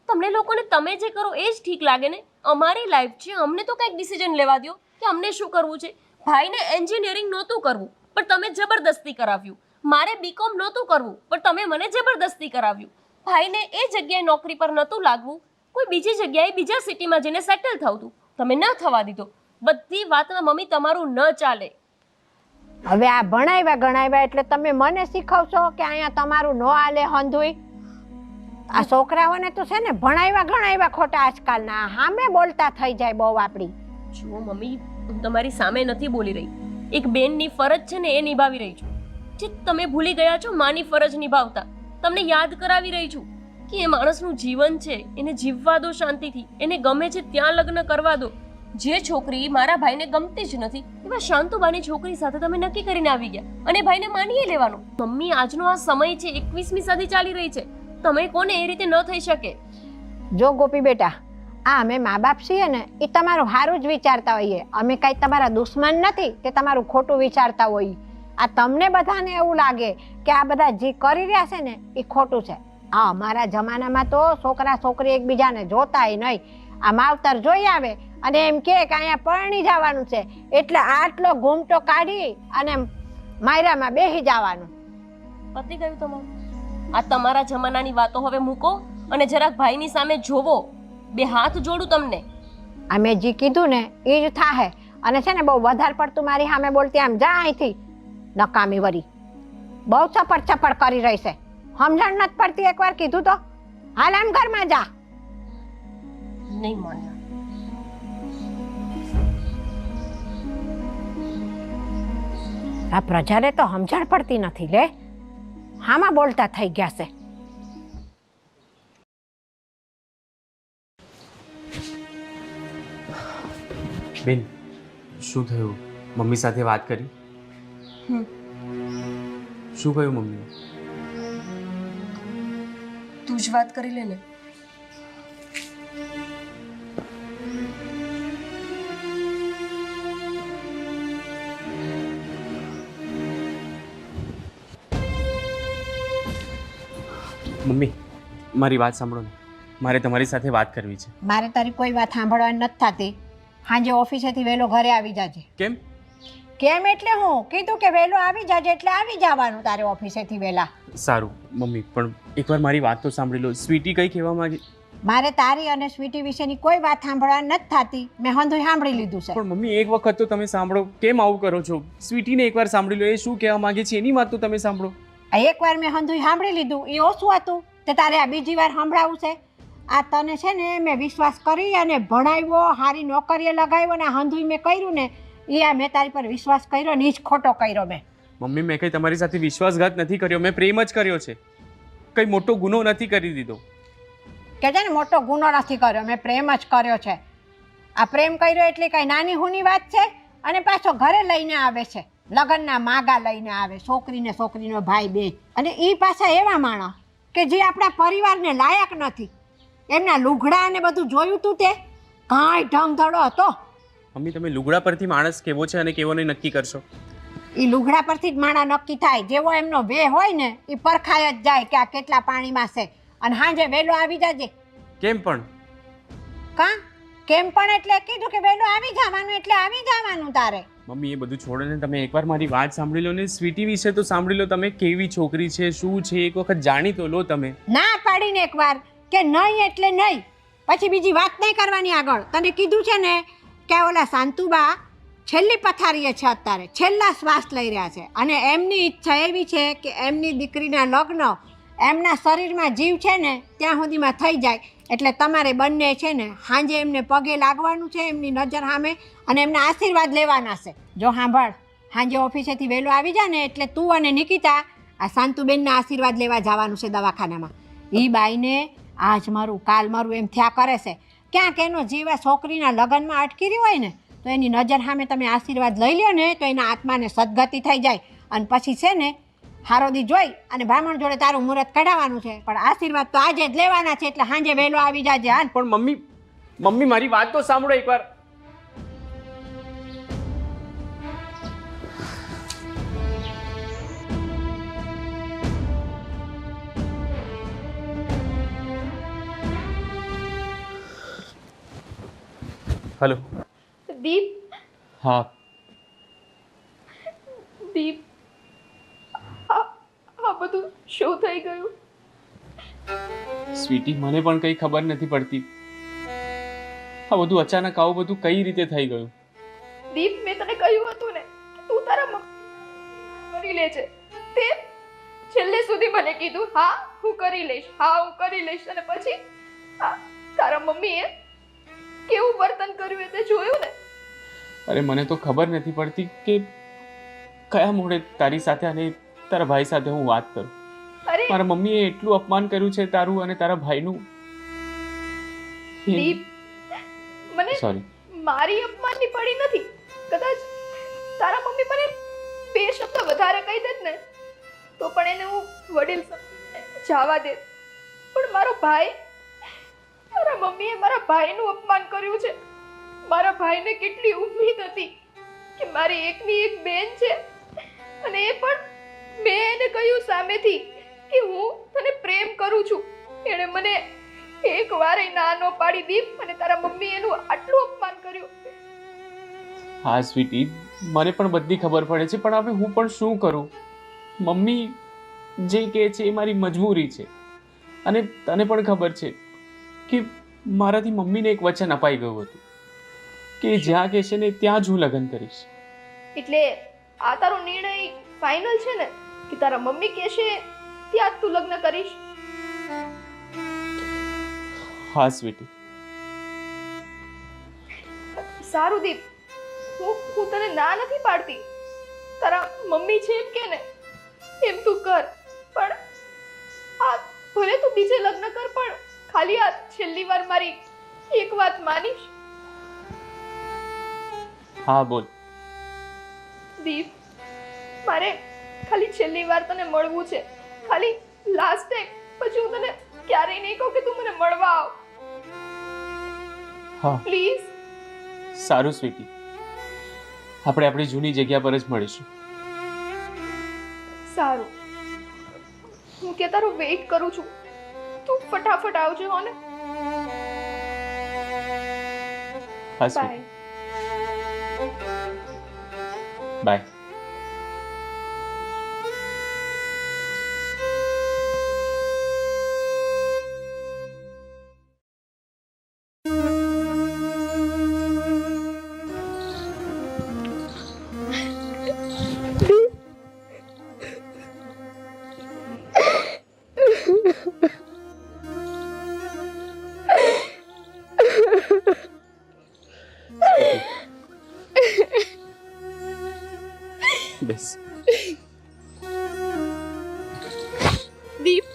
તમને લોકોને તમે જે કરો એ જ ઠીક લાગે ને. અમારી લાઈફ છે, અમને તો કંઈક ડિસિઝન લેવા દો કે અમને શું કરવું છે. ભાઈને એન્જિનિયરિંગ નહોતું કરવું પણ તમે જબરદસ્તી કરાવ્યું. મારે બીકોમ નહોતું કરવું પણ તમે મને જબરદસ્તી કરાવ્યું. ભાઈને એ જગ્યાએ નોકરી પર નહોતું લાગવું, કોઈ બીજી જગ્યાએ બીજા સિટીમાં જઈને સેટલ થવું હતું, તમે ન થવા દીધો. બધી વાતમાં મમ્મી તમારું ન ચાલે. હવે આ ભણાવ્યા ગણાવ્યા એટલે તમે મને શીખવશો કે અહીંયા તમારું ન હાલે હંધુય? આ છોકરાઓને તો છે ને ભણાવ્યા ગણાવ્યા ખોટા આજકાલના સામે બોલતા થઈ જાય બહુ આપણી. જો મમ્મી, હું તમારી સામે નથી બોલી રહી. એક બેનની ફરજ છે ને એ નિભાવી રહી છું. જે તમે ભૂલી ગયા છો માની ફરજ નિભાવતા, તમને યાદ કરાવી રહી છું કે એ માણસનું જીવન છે, એને જીવવા દો શાંતિથી. એને ગમે છે ત્યાં લગ્ન કરવા દો. જે છોકરી મારા ભાઈને ગમતી જ નથી એવા શાંતુબાની છોકરી સાથે તમે નક્કી કરીને આવી ગયા અને ભાઈને માનીએ લેવાનું. મમ્મી આજનો આ સમય છે, 21મી સદી ચાલી રહી છે. તમે કોને એ રીતે ન થઈ શકે? જો ગોપી બેટા, આ અમે મા બાપ છીએ ને એ તમારું સારું જ વિચારતા હોઈએ. અમે કાંઈ તમારા દુશ્મન નથી કે તમારું ખોટું વિચારતા હોઈએ. આ તમને બધાને એવું લાગે કે આ બધા જે કરી રહ્યા છે ને એ ખોટું છે. હા, અમારા જમાનામાં તો છોકરા છોકરી એકબીજાને જોતાય નહીં. આ માવતર જોઈ આવે અને એમ કે અહીંયા પરણી જવાનું છે એટલે આટલો ઘૂમટો કાઢી અને માયરામાં બેસી જવાનું. પતી ગયું તમારું. આ તમારા જમાનાની વાતો હવે મૂકો અને જરાક ભાઈની સામે જોવો. 2 હાથ જોડું તમને. આ મેં જે કીધું ને એ જ થાહે. અને છે ને બહુ વધારે પડતું મારી સામે બોલતી આમ જા અહીંથી નકામી વરી. બહુ ચપડ ચપડ કરી રહી છે. સમજણ નથી પડતી? એકવાર કીધું તો હાલ આમ ઘરમાં જા. નહીં માન્યા. આ પ્રજાને તો સમજણ પડતી નથી લે. હામાં બોલતા થઈ ગયા છે. બેન, શું થયું? મમ્મી સાથે વાત કરી? શું કહ્યું મમ્મીએ? તું જ વાત કરી લે ને. મમ્મી, મારી વાત સાંભળો ને. મારે તમારી સાથે વાત કરવી છે. મારે તારી કોઈ વાત સાંભળવાની નથી થતી. સાંજે ઓફિસેથી વહેલો ઘરે આવી જાજે. કેમ? કેમ એટલે હું કીધું કે વહેલો આવી જાજે એટલે આવી જવાનું તારે ઓફિસેથી વહેલા. સારું મમ્મી, પણ એકવાર મારી વાત તો સાંભળી લો. સ્વીટી કઈ કહેવા માંગે? મારે તારી અને સ્વીટી વિશેની કોઈ વાત સાંભળવા નથી થતી. મેં હંધુય સાંભળી લીધું છે. પણ મમ્મી એક વખત તો તમે સાંભળો. કેમ આવું કરો છો? સ્વીટીને એકવાર સાંભળી લો, એ શું કહેવા માંગે છે એની વાત તો તમે સાંભળો. આ એકવાર મેં હંધુય સાંભળી લીધું એ ઓછું હતું તે તારે આ બીજી વાર સંભળાવું છે? આ તને છે ને મેં વિશ્વાસ કરી અને ભણાવ્યો, સારી નોકરીએ લગાવ્યો ને આ હંધુય મેં કર્યું ને એ આ મેં તારી પર વિશ્વાસ કર્યો ને એ જ ખોટો કર્યો મેં. મમ્મી મેં કંઈ તમારી સાથે વિશ્વાસઘાત નથી કર્યો, મેં પ્રેમ જ કર્યો છે. કંઈ મોટો ગુનો નથી કરી દીધો. કે છે ને મોટો ગુનો નથી કર્યો, મેં પ્રેમ જ કર્યો છે. આ પ્રેમ કર્યો એટલે કઈ નાની હુની વાત છે? અને પાછો ઘરે લઈને આવે છે, લગ્નના માગા લઈને આવે, છોકરીને છોકરીનો ભાઈ બે. અને એ પાછા એવા માણસ કે જે આપણા પરિવારને લાયક નથી. એમના લુગડા ને બધું જોયું તું તે કાંઈ ઢંગ ધડો હતો. મમ્મી તમે લુગડા પરથી માણસ કેવો છે અને કેવો નહીં નક્કી કરશો? એ લુગડા પરથી જ માણા નક્કી થાય. જેવો એમનો વે હોય ને એ પરખાય જ જાય કે આ કેટલા પાણીમાં છે. અને સાંજે વહેલો આવી જાજે. કેમ પણ? કાં કેમ પણ એટલે કીધું કે વહેલો આવી જવાનું એટલે આવી જવાનું તારે. મમ્મી એ બધું છોડો ને, તમે એકવાર મારી વાત સાંભળી લો ને. સ્વીટી વિશે તો સાંભળી લો, તમે કેવી છોકરી છે શું છે એક વખત જાણી તો લો તમે. ના પાડીને એકવાર કે નહીં એટલે નહીં, પછી બીજી વાત નહીં કરવાની આગળ. તને કીધું છે ને કે ઓલા શાંતુબા છેલ્લી પથારીએ છે અત્યારે, છેલ્લા શ્વાસ લઈ રહ્યા છે અને એમની ઈચ્છા એવી છે કે એમની દીકરીના લગ્ન એમના શરીરમાં જીવ છે ને ત્યાં સુધીમાં થઈ જાય. એટલે તમારે બંને છે ને સાંજે એમને પગે લાગવાનું છે એમની નજર સામે અને એમના આશીર્વાદ લેવાના છે. જો સાંભળ, સાંજે ઓફિસેથી વહેલો આવી જા ને એટલે તું અને નિકિતા આ શાંતુબેનના આશીર્વાદ લેવા જવાનું છે દવાખાનામાં. એ બાઈને આજ મારું કાલ મારું એમ થયા કરે છે. ક્યાંક એનો જીવ આ છોકરીના લગ્નમાં અટકી રહ્યો હોય ને તો એની નજર સામે તમે આશીર્વાદ લઈ લ્યો ને તો એના આત્માને સદગતિ થઈ જાય. અને પછી છે ને હારોદી જોઈ અને બ્રાહ્મણ જોડે તારું મુહૂર્ત કઢાવવાનું છે. પણ આશીર્વાદ તો આજે જ લેવાના છે એટલે સાંજે વહેલો આવી જાજે. હા પણ મમ્મી મારી વાત તો સાંભળો એકવાર. હેલો દીપ, હા દીપ, આ બધું શું થઈ ગયું? સ્વીટી મને પણ કંઈ ખબર નથી પડતી. આ બધું અચાનક આવું બધું કઈ રીતે થઈ ગયું? દીપ, મેં તને કહ્યું હતું ને કે તું તારા મમ્મી કરી લેજે. તે છેલ્લે સુધી મને કીધું હા હું કરી લઈશ, હા હું કરી લઈશ. અને પછી તારા મમ્મીએ કેવું વર્તન કર્યું તે જોયું ને? અરે મને તો ખબર નથી પડતી કે કયા મોડે તારી સાથે અને તારા ભાઈ સાથે હું વાત કરું. અરે મારા મમ્મીએ એટલું અપમાન કર્યું છે તારું અને તારા ભાઈનું. દીપ, મને સોરી. મારી અપમાનની પડી નથી. કદાચ તારા મમ્મી મને બે શબ્દ વધારે કહી દેત ને તો પણ એને હું વડીલ જવા દે. પણ મારો ભાઈ, મારા મમ્મીએ મારા ભાઈનું અપમાન કર્યું છે. મારા ભાઈને કેટલી ઉમ્મીદ હતી કે મારી એકની એક બેન છે અને એ પણ મેં એને કહ્યું સામેથી કે હું તને પ્રેમ કરું છું. એણે મને એક વારે ના ન પાડી દીપ અને તારા મમ્મી એનું આટલું અપમાન કર્યું. હા સ્વીટી, મને પણ બધી ખબર પડે છે પણ હવે હું પણ શું કરું? મમ્મી જે કહે છે એ મારી મજબૂરી છે. અને તને પણ ખબર છે કે મારાથી મમ્મીને એક વચન અપાઈ ગયું હતું કે જ્યાં કહેશે ને ત્યાં જ હું લગ્ન કરીશ. એટલે આ તારો નિર્ણય ફાઇનલ છે ને કે તારા મમ્મી કહેશે ત્યાં જ તું લગ્ન કરીશ? હા સ્વીટી. સારું દીપ, હું તને ના નથી પાડતી. તારા મમ્મી છે એમ કે ને એમ તું કર. પણ આ ભલે તું બીજે લગ્ન કર પણ ખાલી આ છેલ્લી વાર મારી એક વાત માનીશ? હા બોલ. દીપ, મારે ખાલી છેલ્લી વાર તને મળવું છે. ખાલી લાસ્ટ ટાઈમ. પછી હું તને ક્યારેય નહીં કહું કે તું મને મળવા આવ. હા પ્લીઝ. સારું સ્વીટી, આપણે આપણી જૂની જગ્યા પર જ મળીશું. સારું, હું કે તારો વેઇટ કરું છું. તું ફટાફટ આવજો હો ને. હા બાય. સ્વીટી. બાય. બેસ. દીપ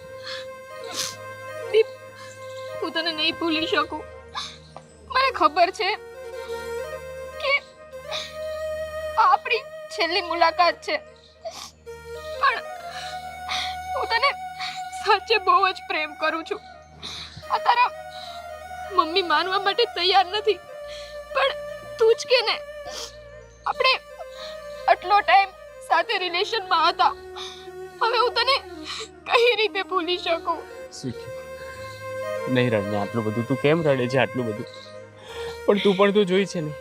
દીપ હું તને નહીં ભૂલી શકું. મને ખબર છે કે આ આપણી છેલ્લી મુલાકાત છે, પણ હું તને સાચે બહુ જ પ્રેમ કરું છું. આ તારા મમ્મી માનવા માટે તૈયાર નથી, પણ તું જ કે ને, આપણે આટલો ટાઈમ સાથે રિલેશનમાં હતા, હવે હું તને કઈ રીતે ભૂલી શકું? નહીં રડ ને, આટલું બધું તું કેમ રડે છે? આટલું બધું પણ તું જોઈ છે ને,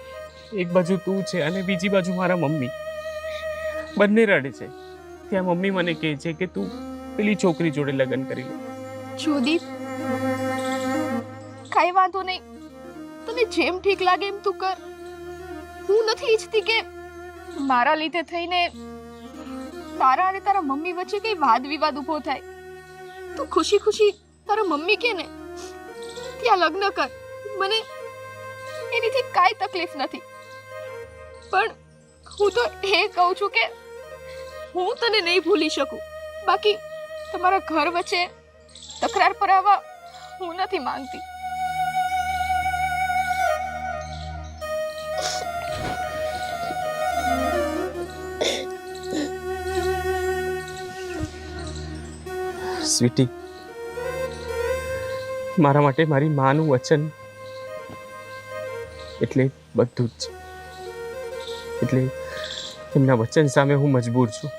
એક બાજુ તું છે અને બીજી બાજુ મારા મમ્મી, બંને રડે છે. ત્યાં મમ્મી મને કહે છે કે તું પેલી છોકરી જોડે લગ્ન કરી લે. જોદીપ, કઈ વાંધો નહીં, તને જેમ ઠીક લાગે એમ તું કર. હું નથી ઈચ્છતી કે મારા લીધે થઈને તારા અને તારા મમ્મી વચ્ચે કઈ વાદ વિવાદ ઊભો થાય. તું ખુશી ખુશી તારા મમ્મી કે ને ત્યાં લગ્ન કર, મને એનીથી કાંઈ તકલીફ નથી. પણ હું તો એ કહું છું કે હું તને નહીં ભૂલી શકું. બાકી તમારા ઘર વચ્ચે તકરાર પર આવવા હું નથી માંગતી. સ્વીટી, મારા માટે મારી માનું વચન એટલે બધું જ છે. એટલે એમના વચન સામે હું મજબૂર છું.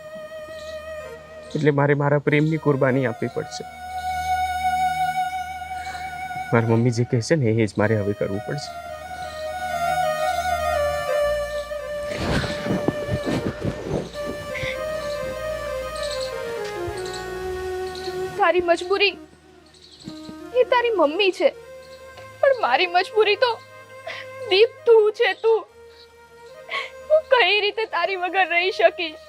એટલે મારે મારા પ્રેમની કુરબાની આપવી પડશે. મારી મમ્મી જે કહે છે ને એ જ મારે હવે કરવું પડશે. તારી મજબૂરી એ તારી મમ્મી છે, પણ મારી મજબૂરી તો દીપ તું છે. તું, હું કઈ રીતે તારી વગર રહી શકીશ?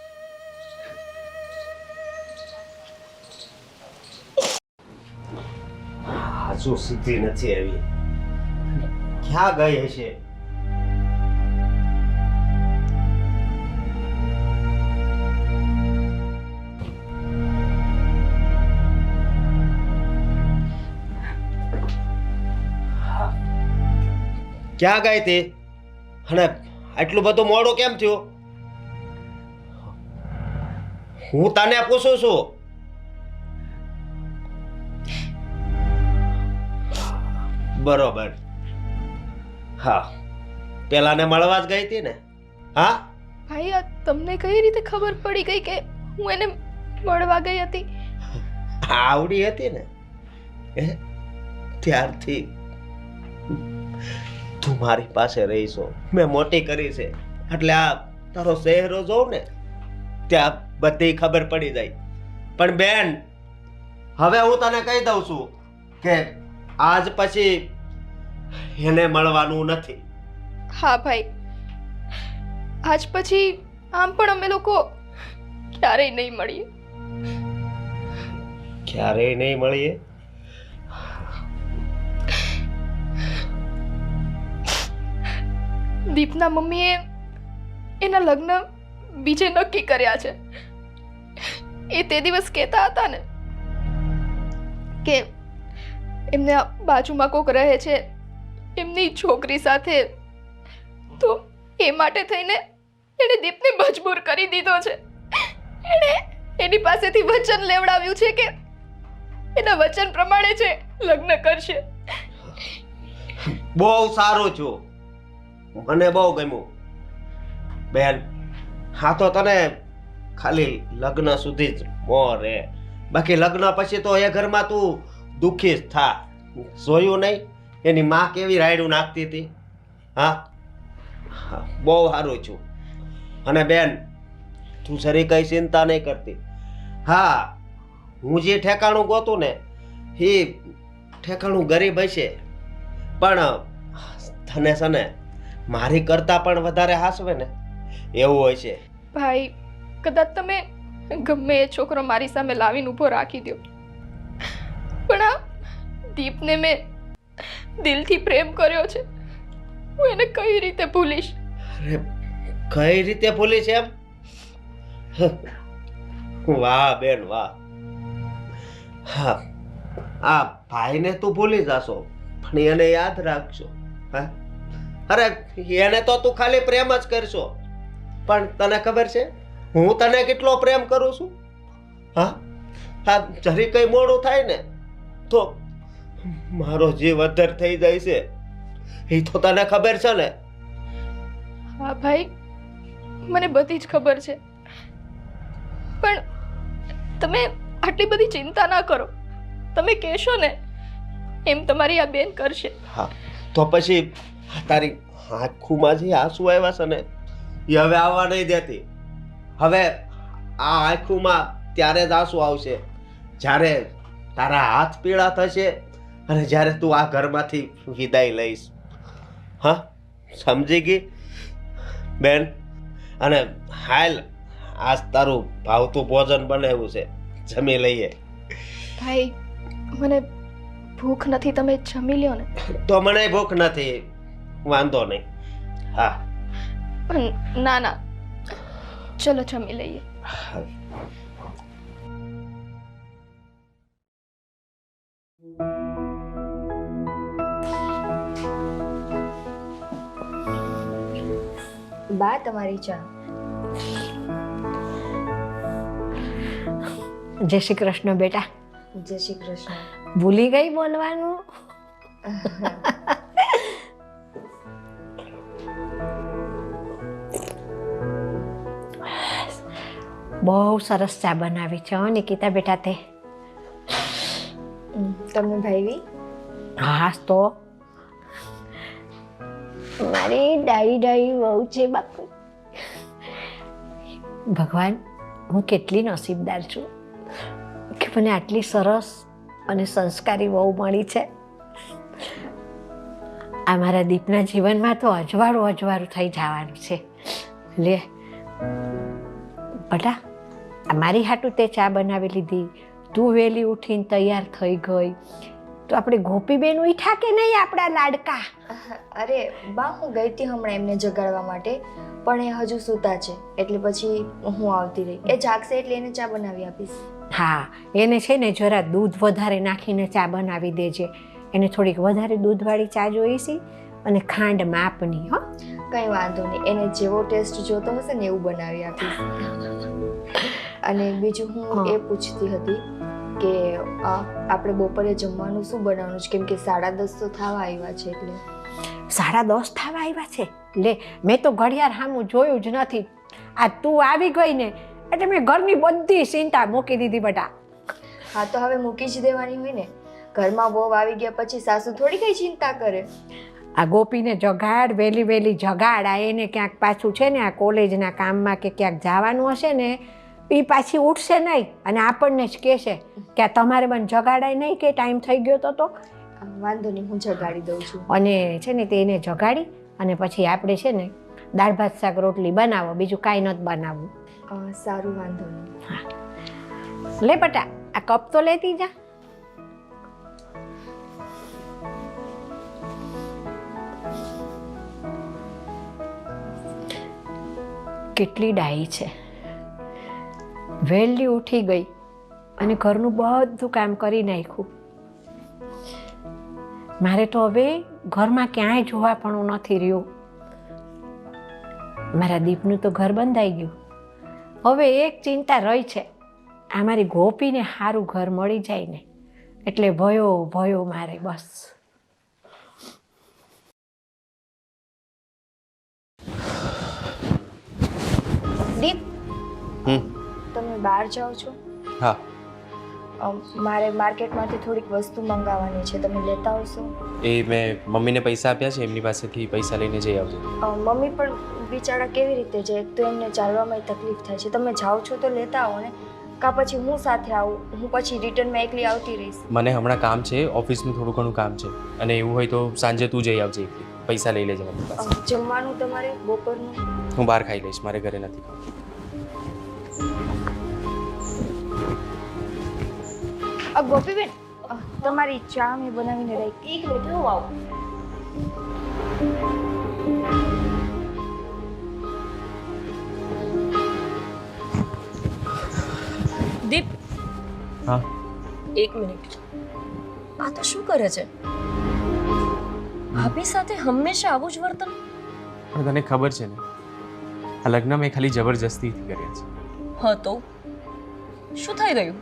હજુ સુધી નથી આવી, ક્યાં ગઈ હશે? ક્યાં ગઈ તે? અને આટલું બધું મોડું કેમ થયું? હું તને પૂછું છું. બરોબર. હા, પેલાને મળવા જ ગઈ હતી ને? હા ભાઈ, આ તમને કઈ રીતે ખબર પડી ગઈ કે હું એને મળવા ગઈ હતી? આવડી હતી ને ત્યારથી તું મારી પાસે રહીશો, મેં મોટી કરી છે. એટલે આ તારો ચહેરો જોઉં ને ત્યાં બધી ખબર પડી જાય. પણ બેન, હવે હું તને કહી દઉં છું કે આજ પછી એને મળવાનું નથી. હા ભાઈ, આજ પછી આમ પણ અમે લોકો ક્યારેય નહીં મળીએ. ક્યારેય નહીં મળીએ? દીપના મમ્મીએ એના લગ્ન બીજે નક્કી કર્યા છે. એ તે દિવસ કહેતા હતા ને કે એમને બાજુમાં કોક રહે છે એમની છોકરી સાથે, તો એ માટે થઈને એણે દીપને મજબૂર કરી દીધો છે. એણે એની પાસેથી વચન લેવડાવ્યું છે કે એના વચન પ્રમાણે છે લગ્ન કરશે. બહુ સારું છું, મને બહુ ગમ્યું બેન. હા, તો તને ખાલી લગ્ન સુધી જ મોહ રે, બાકી લગ્ન પછી તો એ ઘરમાં તું દુઃખી જ થા. જોયું નહીં એની માં કેવી રાયડું નાખતી હતી? હા, હા, બહુ સારું છું. અને બેન, તું સરી કઈ ચિંતા નહીં કરતી. હા, હું જે ઠેકાણું ગોતું ને એ ઠેકાણું ગરીબ હશે, પણ તને છે ને મારી કરતા પણ વધારે હાસવે ને એવું હોય છે. ભાઈ, કદાચ તમે ગમે એ છોકરો મારી સામે લાવીને ઊભો રાખી દો, પણ આ દીપને મેં દિલથી પ્રેમ કર્યો છે, હું એને કઈ રીતે ભૂલીશ? અરે કઈ રીતે ભૂલી છે એમ? વાહ બેન વાહ. હા, આ ભાઈને તું ભૂલી જાશો પણ એને યાદ રાખજો. હા, અરે એને તો તું ખાલી પ્રેમ જ કરશો, પણ તને ખબર છે હું તને કેટલો પ્રેમ કરું છું? હા હા, જરી કઈ મોડું થાય ને તો મારો જીવ અધર થઈ જાય છે, એ તો તને ખબર છે ને? હા ભાઈ, મને બધી જ ખબર છે, પણ તમે આટલી બધી ચિંતા ના કરો. તમે કહેશો ને એમ તમારી આ બેન કરશે. હા, તો પછી તારી આંખોમાં જે આંસુ આવ્યા છે ને એ હવે આવવા નહીં દેતી. હવે આ આંખોમાં ત્યારે જ આંસુ આવશે જ્યારે તારા હાથ પીળા થશે અને જ્યારે તું આ ઘરમાંથી વિદાય લઈશ. હા, સમજી ગઈ બેન? અને હાલ, આજ તારું ભાવતું ભોજન બનાવ્યું છે, જમી લઈએ. ભાઈ, મને ભૂખ નથી, તમે જમી લ્યો ને. તો મને ભૂખ નથી, વાંધો નહીં. હા ના ના, ચલો જમી લઈએ. બા, તમારી ચા. જય શ્રી કૃષ્ણ બેટા. જય શ્રી કૃષ્ણ. ભૂલી ગઈ બોલવાનું? બહુ સરસ ચા બનાવી છે હો નિકિતા બેટા તે. તમને ભાઈવી? હા તો મારી ડાઈ ડાઈ વહુ છે બાપુ. ભગવાન, હું કેટલી નસીબદાર છું કે મને આટલી સરસ અને સંસ્કારી વહુ મળી છે. આ મારા દીપના જીવનમાં તો અજવાળું અજવાળું થઈ જવાનું છે. લે બટા, મારી હાટું તે ચા બનાવી લીધી, તું વહેલી ઉઠીને તૈયાર થઈ ગઈ, તો આપણે ગોપીબેન ઉઠ્યા કે નહીં આપણા લાડકા? અરે બા, હું ગઈ હતી હમણાં એમને જગાડવા માટે, પણ એ હજુ સૂતા છે, એટલે પછી હું આવતી રહી. એ જાગશે એટલે એને ચા બનાવી આપીશ. હા, એને છે ને જરા દૂધ વધારે નાખીને ચા બનાવી દેજે. એને થોડીક વધારે દૂધવાળી ચા જોઈશે અને ખાંડ માપની. હો, કંઈ વાંધો નહીં, એને જેવો ટેસ્ટ જોતો હશે ને એવું બનાવી આપીશ. અને બીજું હું એ પૂછતી હતી કે આપણે બપોરે જમવાનું શું બનાવવાનું છે, કેમ કે 10:30 તો થવા આવ્યા છે. એટલે 10:30 થવા આવ્યા છે? લે, મેં તો ઘડિયાળ સામું જોયું જ નથી. આ તું આવી ગઈ ને એટલે મેં ઘરની બધી ચિંતા મૂકી દીધી બેટા. હા, તો હવે મૂકી જ દેવાની હોય ને. ઘરમાં વહુ આવી ગયા પછી સાસુ થોડી કઈ ચિંતા કરે. આ ગોપીને જગાડ, વહેલી વહેલી જગાડ. આ એને ક્યાંક પાછું છે ને આ કોલેજના કામમાં કે ક્યાંક જવાનું હશે ને, એ પાછી ઉઠશે નહીં અને આપણને જ કહેશે કે આ તમારે મને જગાડાય નહીં કે ટાઈમ થઈ ગયો તો. વાંધો નહીં, હું જગાડી દઉં છું. અને છે ને તે એને જગાડી અને પછી આપણે છે ને દાળ ભાત શાક રોટલી બનાવો, બીજું કાંઈ નથી બનાવવું. સારું, વાંધો નહીં. હા, લે બટા, આ કપ તો લેતી જા. કેટલી ડાઈ છે, વહેલી ઉઠી ગઈ અને ઘરનું બધું કામ કરી નાખ્યું. મારે તો હવે ઘરમાં ક્યાંય જોવા પણ નથી રહ્યું. મારા દીપનું તો ઘર બંધાઈ ગયું. હવે એક ચિંતા રહી છે, આ મારી ગોપીને સારું ઘર મળી જાય ને એટલે ભયો ભયો મારે બસ. દીપ, તમે બહાર જાઓ છો? હા, મારે માર્કેટમાંથી થોડીક વસ્તુ મંગાવવાની છે, તમે લેતા આવશો? એ મેં મમ્મીને પૈસા આપ્યા છે, એમની પાસેથી પૈસા લઈને જઈ આવજો. મમ્મી પણ બિચારા કેવી રીતે જાય? એક તો એમને ચાલવામાં તકલીફ થાય છે. તમે જાઓ છો તો લેતા આવો ને, કાં પછી હું સાથે આવું? હું પછી રિટર્નમાં એકલી આવતી રહીશ. મને હમણાં કામ છે, ઓફિસનું થોડું ઘણું કામ છે, અને એવું હોય તો સાંજે તું જઈ આવજે એકલી. પૈસા લઈ લેજે મમ્મી પાસે. જમવાનું તમારે બપોરનું? હું બહાર ખાઈ લઈશ, મારે ઘરે નથી ખાવું. ગોપીબેન, તમારી ચા મેં બનાવીને રાખી. એક મિનિટ હું આવું. દીપ, હા એક મિનિટ. આ તો શું કરે છે? ભાભી સાથે હંમેશા આવું જ વર્તન? પણ તને ખબર છે ને, આ લગ્ન મેં ખાલી જબરજસ્તીથી કર્યા છે. હા તો શું થઈ ગયું?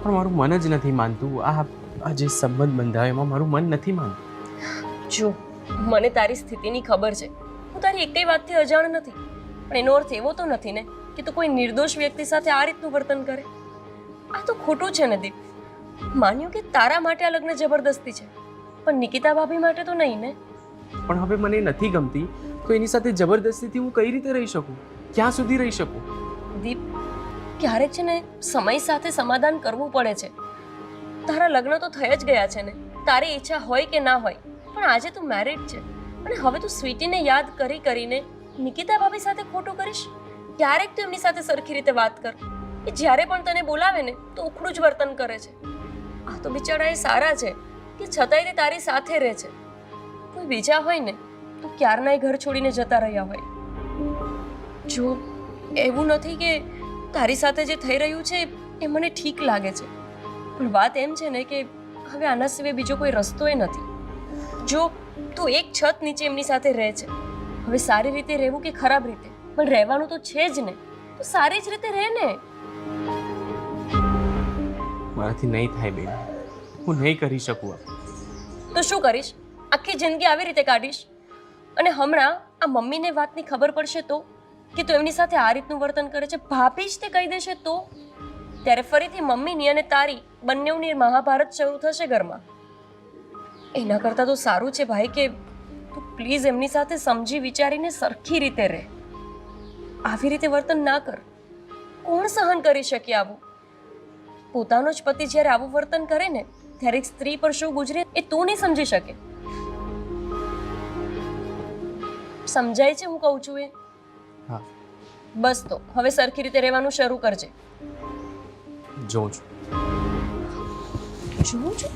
પણ મારું મન જ નથી માનતું. આ જે સંબંધ બંધાયો એમાં મારું મન નથી માનતું. જો, મને તારી સ્થિતિની ખબર છે. હું તારી એકઈ વાતથી અજાણ નથી, પણ એનો અર્થ એવો તો નથી ને કે તું કોઈ નિર્દોષ વ્યક્તિ સાથે આ રીતનું વર્તન કરે. આ તો ખોટું છે ને દીપ. માન્યું કે તારા માટે આ લગ્ન જબરદસ્તી છે, પણ નિકિતા ભાભી માટે તો નહીં ને. પણ હવે મને નથી ગમતી, તો એની સાથે જબરદસ્તીથી હું કઈ રીતે રહી શકું? ક્યાં સુધી રહી શકું? દીપ, ક્યારેક છે ને સમય સાથે સમાધાન કરવું પડે છે. તારા લગ્ન તો થઈ જ ગયા છે ને, તારી ઈચ્છા હોય કે ના હોય, પણ આજે તું મેરિડ છે, અને હવે તું સ્વીટીને યાદ કરીને નિકિતા ભાભી સાથે ખોટું કરીશ? ક્યારેક તું એમની સાથે સરખી રીતે વાત કર. એ જ્યારે પણ તને બોલાવે ને તો ઉખડું જ વર્તન કરે છે. આ તો બિચારા એ સારા છે કે છતાંય તે તારી સાથે રહે છે. કોઈ બીજા હોય ને તો ક્યારનાય ઘર છોડીને જતા રહ્યા હોય. જો, એવું નથી કે તારી સાથે જે થઈ રહ્યું છે એ મને ઠીક લાગે છે, પણ વાત એમ છે ને કે હવે આના સિવાય બીજો કોઈ રસ્તો એ નથી. જો તું એક છત નીચે એમની સાથે રહે છે, હવે સારી રીતે રહેવું કે ખરાબ રીતે, પણ રહેવાનું તો છે જ ને, તો સારી જ રીતે રહે ને. મારાથી નહીં થાય બેન, હું નહીં કરી શકું. તો શું કરીશ? આખી જિંદગી આવી રીતે કાઢીશ? અને હમણાં આ મમ્મીને વાતની ખબર પડશે તો, કે તું એમની સાથે આ રીતનું વર્તન કરે છે, ભાભી જ તે કહી દેશે તો, ત્યારે ફરીથી મમ્મીની અને તારી બંનેની મહાભારત શરૂ થશે ઘરમાં. એના કરતાં તો સારું છે ભાઈ કે તું પ્લીઝ એમની સાથે સમજી વિચારીને સરખી રીતે રહે. આવી રીતે વર્તન ના કર. કોણ સહન કરી શકે આવું? પોતાનો જ પતિ જ્યારે આવું વર્તન કરે ને, ત્યારે એક સ્ત્રી પર શું ગુજરે એ તું નહીં સમજી શકે. સમજાય છે હું કહું છું એ? હા. બસ તો હવે સરખી રીતે રહેવાનું શરૂ કરજે. જોઉં છું. જોઉં છું?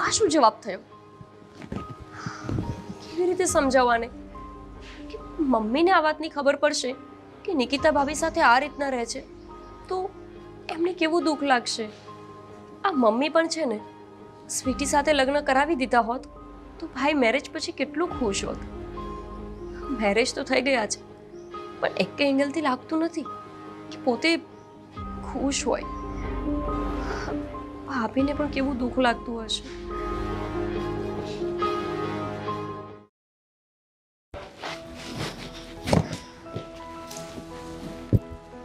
આ શું જવાબ થયો? કેવી રીતે સમજાવવાને? કે મમ્મીને આ વાતની ખબર પડશે કે નિકિતા ભાભી સાથે આ રીતના રહે છે તો એમને કેવું દુઃખ લાગશે. આ મમ્મી પણ છે ને, સ્વીટી સાથે લગ્ન કરાવી દીધા હોત તો ભાઈ મેરેજ પછી કેટલું ખુશ હોત. મેરેજ તો થઈ ગયા છે, પણ એક એંગલથી લાગતું નથી કે પોતે ખુશ હોય. ભાભીને પણ કેવું દુઃખ લાગતું હશે.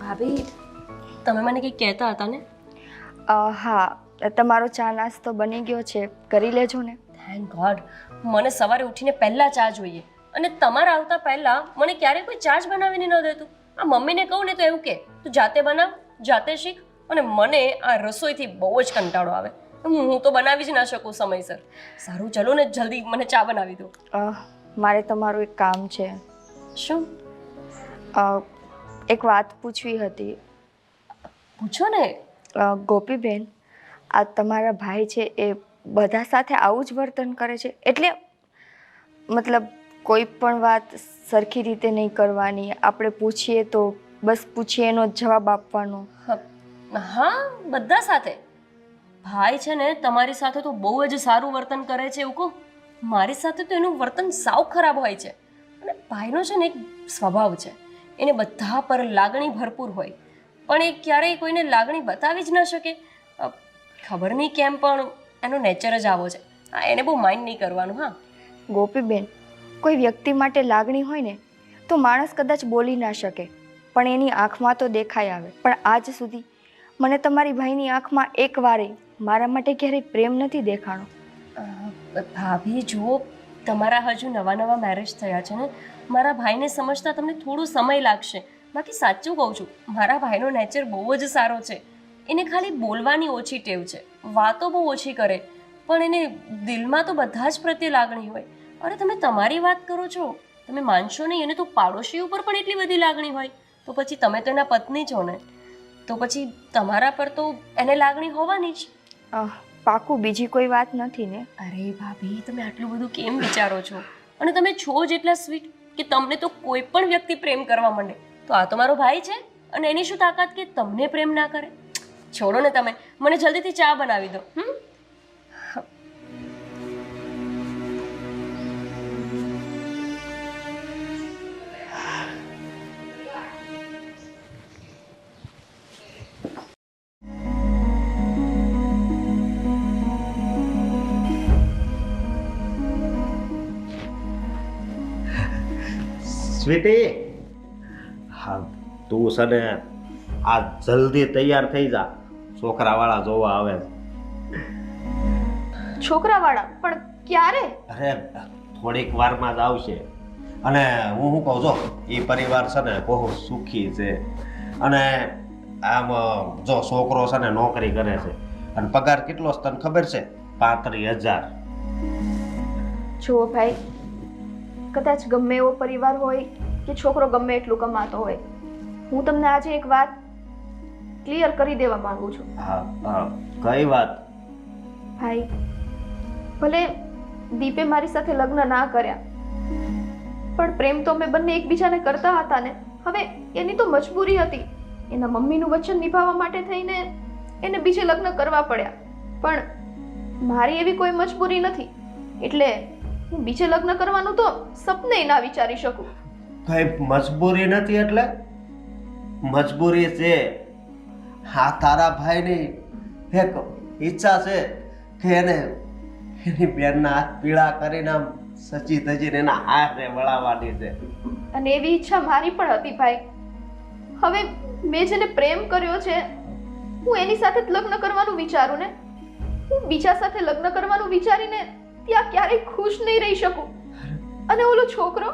ભાભી, તમે મને કંઈક કહેતા હતા ને? હા, તમારો ચા નાસ્તો બની ગયો છે, કરી લેજો ને. Thank God. મને સવારે ઉઠીને પહેલા ચા જોઈએ, અને તમારા આવતા પહેલા મને ક્યારેય કોઈ ચા જ બનાવીને ન દેતું. આ મમ્મીને કહું ને તો એવું કે તું જાતે બનાવ, જાતે શીખ. અને મને આ રસોઈથી બહુ જ કંટાળો આવે. હું તો બનાવી જ ના શકું સમયસર. સારું, ચલો ને જલ્દી મને ચા બનાવી દો. મારે તમારું એક કામ છે. શું? એક વાત પૂછવી હતી. પૂછો ને. ગોપીબેન, આ તમારા ભાઈ છે એ બધા સાથે આવું જ વર્તન કરે છે? એટલે મતલબ કોઈ પણ વાત સરખી રીતે નહીં કરવાની, આપણે પૂછીએ તો બસ પૂછીએ એનો જવાબ આપવાનો. હા, બધા સાથે. ભાઈ છે ને તમારી સાથે તો બહુ જ સારું વર્તન કરે છે એવું કહું. મારી સાથે તો એનું વર્તન સાવ ખરાબ હોય છે. અને ભાઈનો છે ને એક સ્વભાવ છે, એને બધા પર લાગણી ભરપૂર હોય, પણ એ ક્યારેય કોઈને લાગણી બતાવી જ ન શકે. ખબર નહીં કેમ, પણ એનો નેચર જ આવો છે. હા, એને બહુ માઇન્ડ નહીં કરવાનું. હા ગોપીબેન, કોઈ વ્યક્તિ માટે લાગણી હોય ને તો માણસ કદાચ બોલી ના શકે, પણ એની આંખમાં તો દેખાઈ આવે. પણ આજ સુધી મને તમારી ભાઈની આંખમાં એકવારે મારા માટે ક્યારેય પ્રેમ નથી દેખાણો. ભાભી જુઓ, તમારા હજુ નવા નવા મેરેજ થયા છે ને, મારા ભાઈને સમજતા તમને થોડો સમય લાગશે. બાકી સાચું કહું છું, મારા ભાઈનો નેચર બહુ જ સારો છે. એને ખાલી બોલવાની ઓછી ટેવ છે, વાતો બહુ ઓછી કરે, પણ એને દિલમાં તો બધા જ પ્રત્યે લાગણી હોય. અરે તમે તમારી વાત કરો છો, તમે માનશો નહીં, એને તો પાડોશી ઉપર પણ એટલી બધી લાગણી હોય. તો પછી તમે તો એના પત્ની છો ને, તો પછી તમારા પર તો એને લાગણી હોવાની જ. પાકું બીજી કોઈ વાત નથી ને? અરે ભાભી, તમે આટલું બધું કેમ વિચારો છો? અને તમે છો જ એટલા સ્વીટ કે તમને તો કોઈ પણ વ્યક્તિ પ્રેમ કરવા માંડે. તો આ તો મારો ભાઈ છે, અને એની શું તાકાત કે તમને પ્રેમ ના કરે? છોડો ને તમે, મને જલ્દીથી ચા બનાવી દો. સ્વીટી, હા તું છે ને આ જલ્દી તૈયાર થઈ જા, છોકરાવાળા જોવા આવે છે. છોકરાવાળા પણ ક્યારે? અરે થોડીક વારમાં જ આવશે. અને હું શું કહું છું, એ પરિવાર છે ને બહુ સુખી છે. અને આમ જો છોકરો છે ને નોકરી કરે છે, અને પગાર કેટલો છે તને ખબર છે? 35,000. જુઓ ભાઈ, કદાચ ગમે એવો પરિવાર હોય કે છોકરો ગમે એટલું કમાતો હોય, હું તમને આજે એક વાત ક્લિયર કરી દેવા માંગુ છું. હા, કઈ વાત? ભાઈ, ભલે દીપે મારી સાથે લગ્ન ના કર્યા, પણ પ્રેમ તો અમે બંને એકબીજાને કરતા હતા ને. હવે એની તો મજબૂરી હતી, એના મમ્મીનું વચન નિભાવવા માટે થઈને એને બીજે લગ્ન કરવા પડ્યા. પણ મારી એવી કોઈ મજબૂરી નથી, એટલે હું બીજે લગ્ન કરવાનું તો સપને ના વિચારી શકું. કઈ મજબૂરી નથી એટલે? મજબૂરી છે. હા, તારા ભાઈની એક ઈચ્છા છે કે એને એની બેનના હાથ પીળા કરીને આમ સચી ધજીને એના હાથે વળાવવાની છે. અને એવી ઈચ્છા મારી પણ હતી ભાઈ. હવે મેં જેને પ્રેમ કર્યો છે, હું એની સાથે જ લગ્ન કરવાનું વિચારું ને. હું બીજા સાથે લગ્ન કરવાનું વિચારીને ત્યાં ક્યારેય ખુશ નહીં રહી શકું. અને ઓલો છોકરો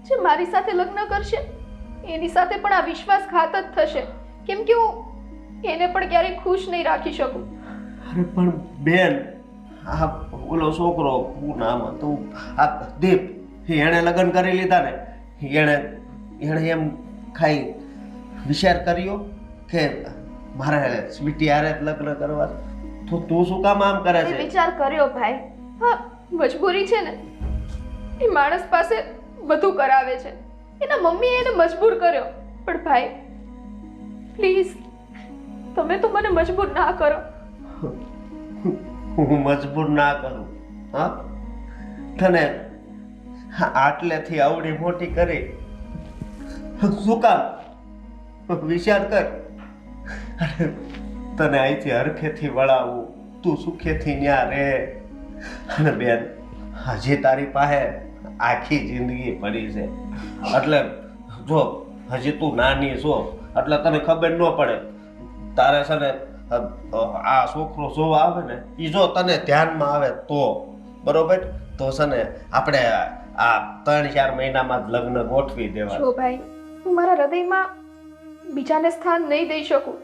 જે મારી સાથે લગ્ન કરશે, એની સાથે પણ આ વિશ્વાસઘાત જ થશે, કેમ કે હું એને પણ ક્યારેય ખુશ નહીં રાખી શકું. અરે પણ બેન, આ ઓલો છોકરો, શું નામ હતું, આ દીપ, એણે લગ્ન કરી લીધા ને, એણે એમ ખાઈ વિચાર કર્યો કે મારે સ્વીટી હારે જ લગ્ન કરવા? તો તું શું કામ આમ કરે છે? વિચાર કર્યો ભાઈ. હા, મજબૂરી છે ને, એ માણસ પાસે બધું કરાવે છે. એના મમ્મીએ એને મજબૂર કર્યો. પણ ભાઈ પ્લીઝ, તમે તો મને મજબૂર ના કરો. હું મજબૂર ના કરું? હા, તને આટલેથી આવડી મોટી કરી શું કામ? વિચાર કર. તને અહીંથી હરખેથી વળાવું, તું સુખેથી ન્યા રહે. અને બેન, હજી તારી પાસે આખી જિંદગી પડી છે. એટલે જો હજી તું નાની છો, એટલે તને ખબર ન પડે. તારે છે ને આ છોકરો જોવા આવે ને, એ જો તને ધ્યાનમાં આવે તો બરોબર, તો છે ને આપણે આ 3-4 મહિનામાં જ લગ્ન ગોઠવી દેવા. જો ભાઈ, હું મારા હૃદયમાં બીજાને સ્થાન નહીં દઈ શકું.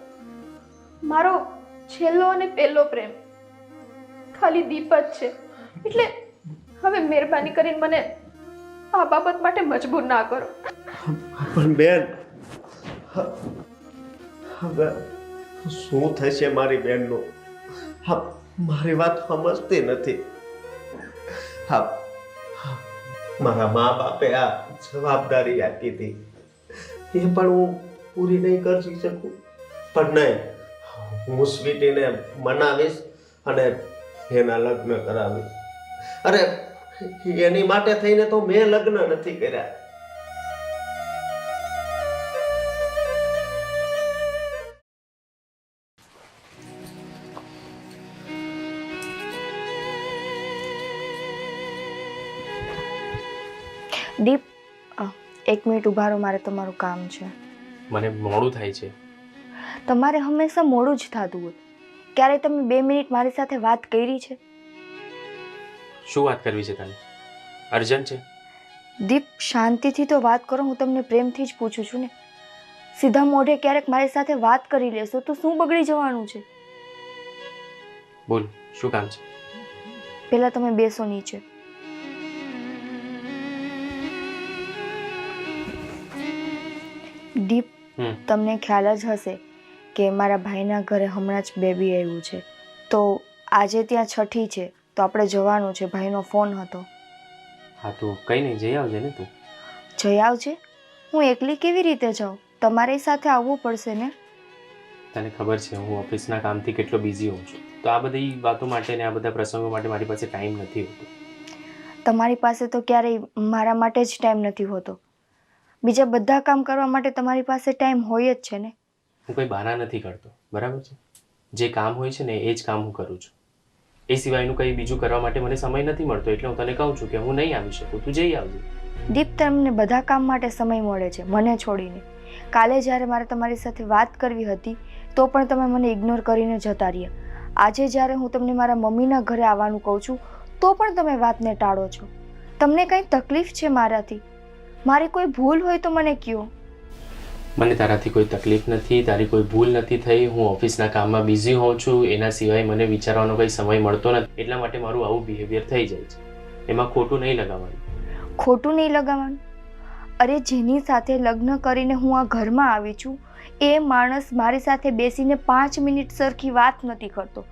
મારો છેલ્લો અને પહેલો પ્રેમ ખાલી દીપ જ છે. એટલે હવે મહેરબાની કરીને મને આ બાબત માટે મજબૂર ના કરો. પણ બેન, હવે શું થશે મારી બેનનું? હા, મારી વાત સમજતી નથી. હા, મારા મા બાપે આ જવાબદારી આપી હતી, એ પણ હું પૂરી નહીં કરી શકું. પણ નહીં, હું સ્વીટીને મનાવીશ અને એના લગ્ન કરાવીશ. અરે એની માટે થઈને તો મેં લગ્ન નથી કર્યા. દીપ, 1 મિનિટ ઊભા રહો, મારે તમારું કામ છે. મને મોડું થાય છે. તમારે હંમેશા મોડું જ થતું હોય. ક્યારેય તમે 2 મિનિટ મારી સાથે વાત કરી છે? શું વાત કરવી છે તને? અર્જન્ટ છે? દીપ, શાંતિથી તો વાત કરો. હું તમને પ્રેમથી જ પૂછું છું ને. સીધા મોઢે ક્યારેક મારી સાથે વાત કરી લેશો તો શું બગડી જવાનું છે? બોલ, શું કામ છે? પહેલા તમે બેસો નીચે. દીપ, તમને ખ્યાલ જ હશે કે મારા ભાઈના ઘરે હમણાં જ બેબી આવ્યું છે. તો આજે ત્યાં છઠ્ઠી છે તો આપણે જવાનું છે. ભાઈનો ફોન હતો. હા તો કંઈ નહીં, જઈ આવજે ને તું. જઈ આવજે? હું એકલી કેવી રીતે જાઉં? તમારી સાથે આવવું પડશે ને. તને ખબર છે હું ઓફિસના કામથી કેટલો બિઝી હોઉં છું, તો આ બધી વાતો માટે ને આ બધા પ્રસંગો માટે મારી પાસે ટાઈમ નથી હોતો. તમારી પાસે તો ક્યારેય મારા માટે જ ટાઈમ નથી હોતો. બીજા બધા કામ કરવા માટે તમારી પાસે ટાઈમ હોય જ છે ને. હું કંઈ બહાના નથી કરતો, બરાબર છે? જે કામ હોય છે ને એ જ કામ હું કરું છું. એ સિવાયનું કંઈ બીજું કરવા માટે મને સમય નથી મળતો, એટલે હું તને કહું છું કે હું નહીં આવી શકું, તું જઈ આવજે. દીપ, તમને બધા કામ માટે સમય મળે છે, મને છોડીને. કાલે જ્યારે મારે તમારી સાથે વાત કરવી હતી તો પણ તમે મને ઇગ્નોર કરીને જતા રહ્યા. આજે જ્યારે હું તમને મારા મમ્મીના ઘરે આવવાનું કહું છું તો પણ તમે વાતને ટાળો છો. તમને કંઈ તકલીફ છે મારાથી? મારી કોઈ ભૂલ હોય તો મને કહો. મને તારાથી કોઈ તકલીફ નથી, તારી કોઈ ભૂલ નથી થઈ. હું ઓફિસના કામમાં બિઝી હોઉં છું, એના સિવાય મને વિચારવાનો કંઈ સમય મળતો નથી, એટલા માટે મારું આવું બિહેવિયર થઈ જાય છે. એમાં ખોટું નહીં લગાવવાનું. ખોટું નહીં લગાવવાનું? અરે, જેની સાથે લગ્ન કરીને હું આ ઘરમાં આવી છું એ માણસ મારી સાથે બેસીને 5 મિનિટ સરખી વાત નથી કરતો,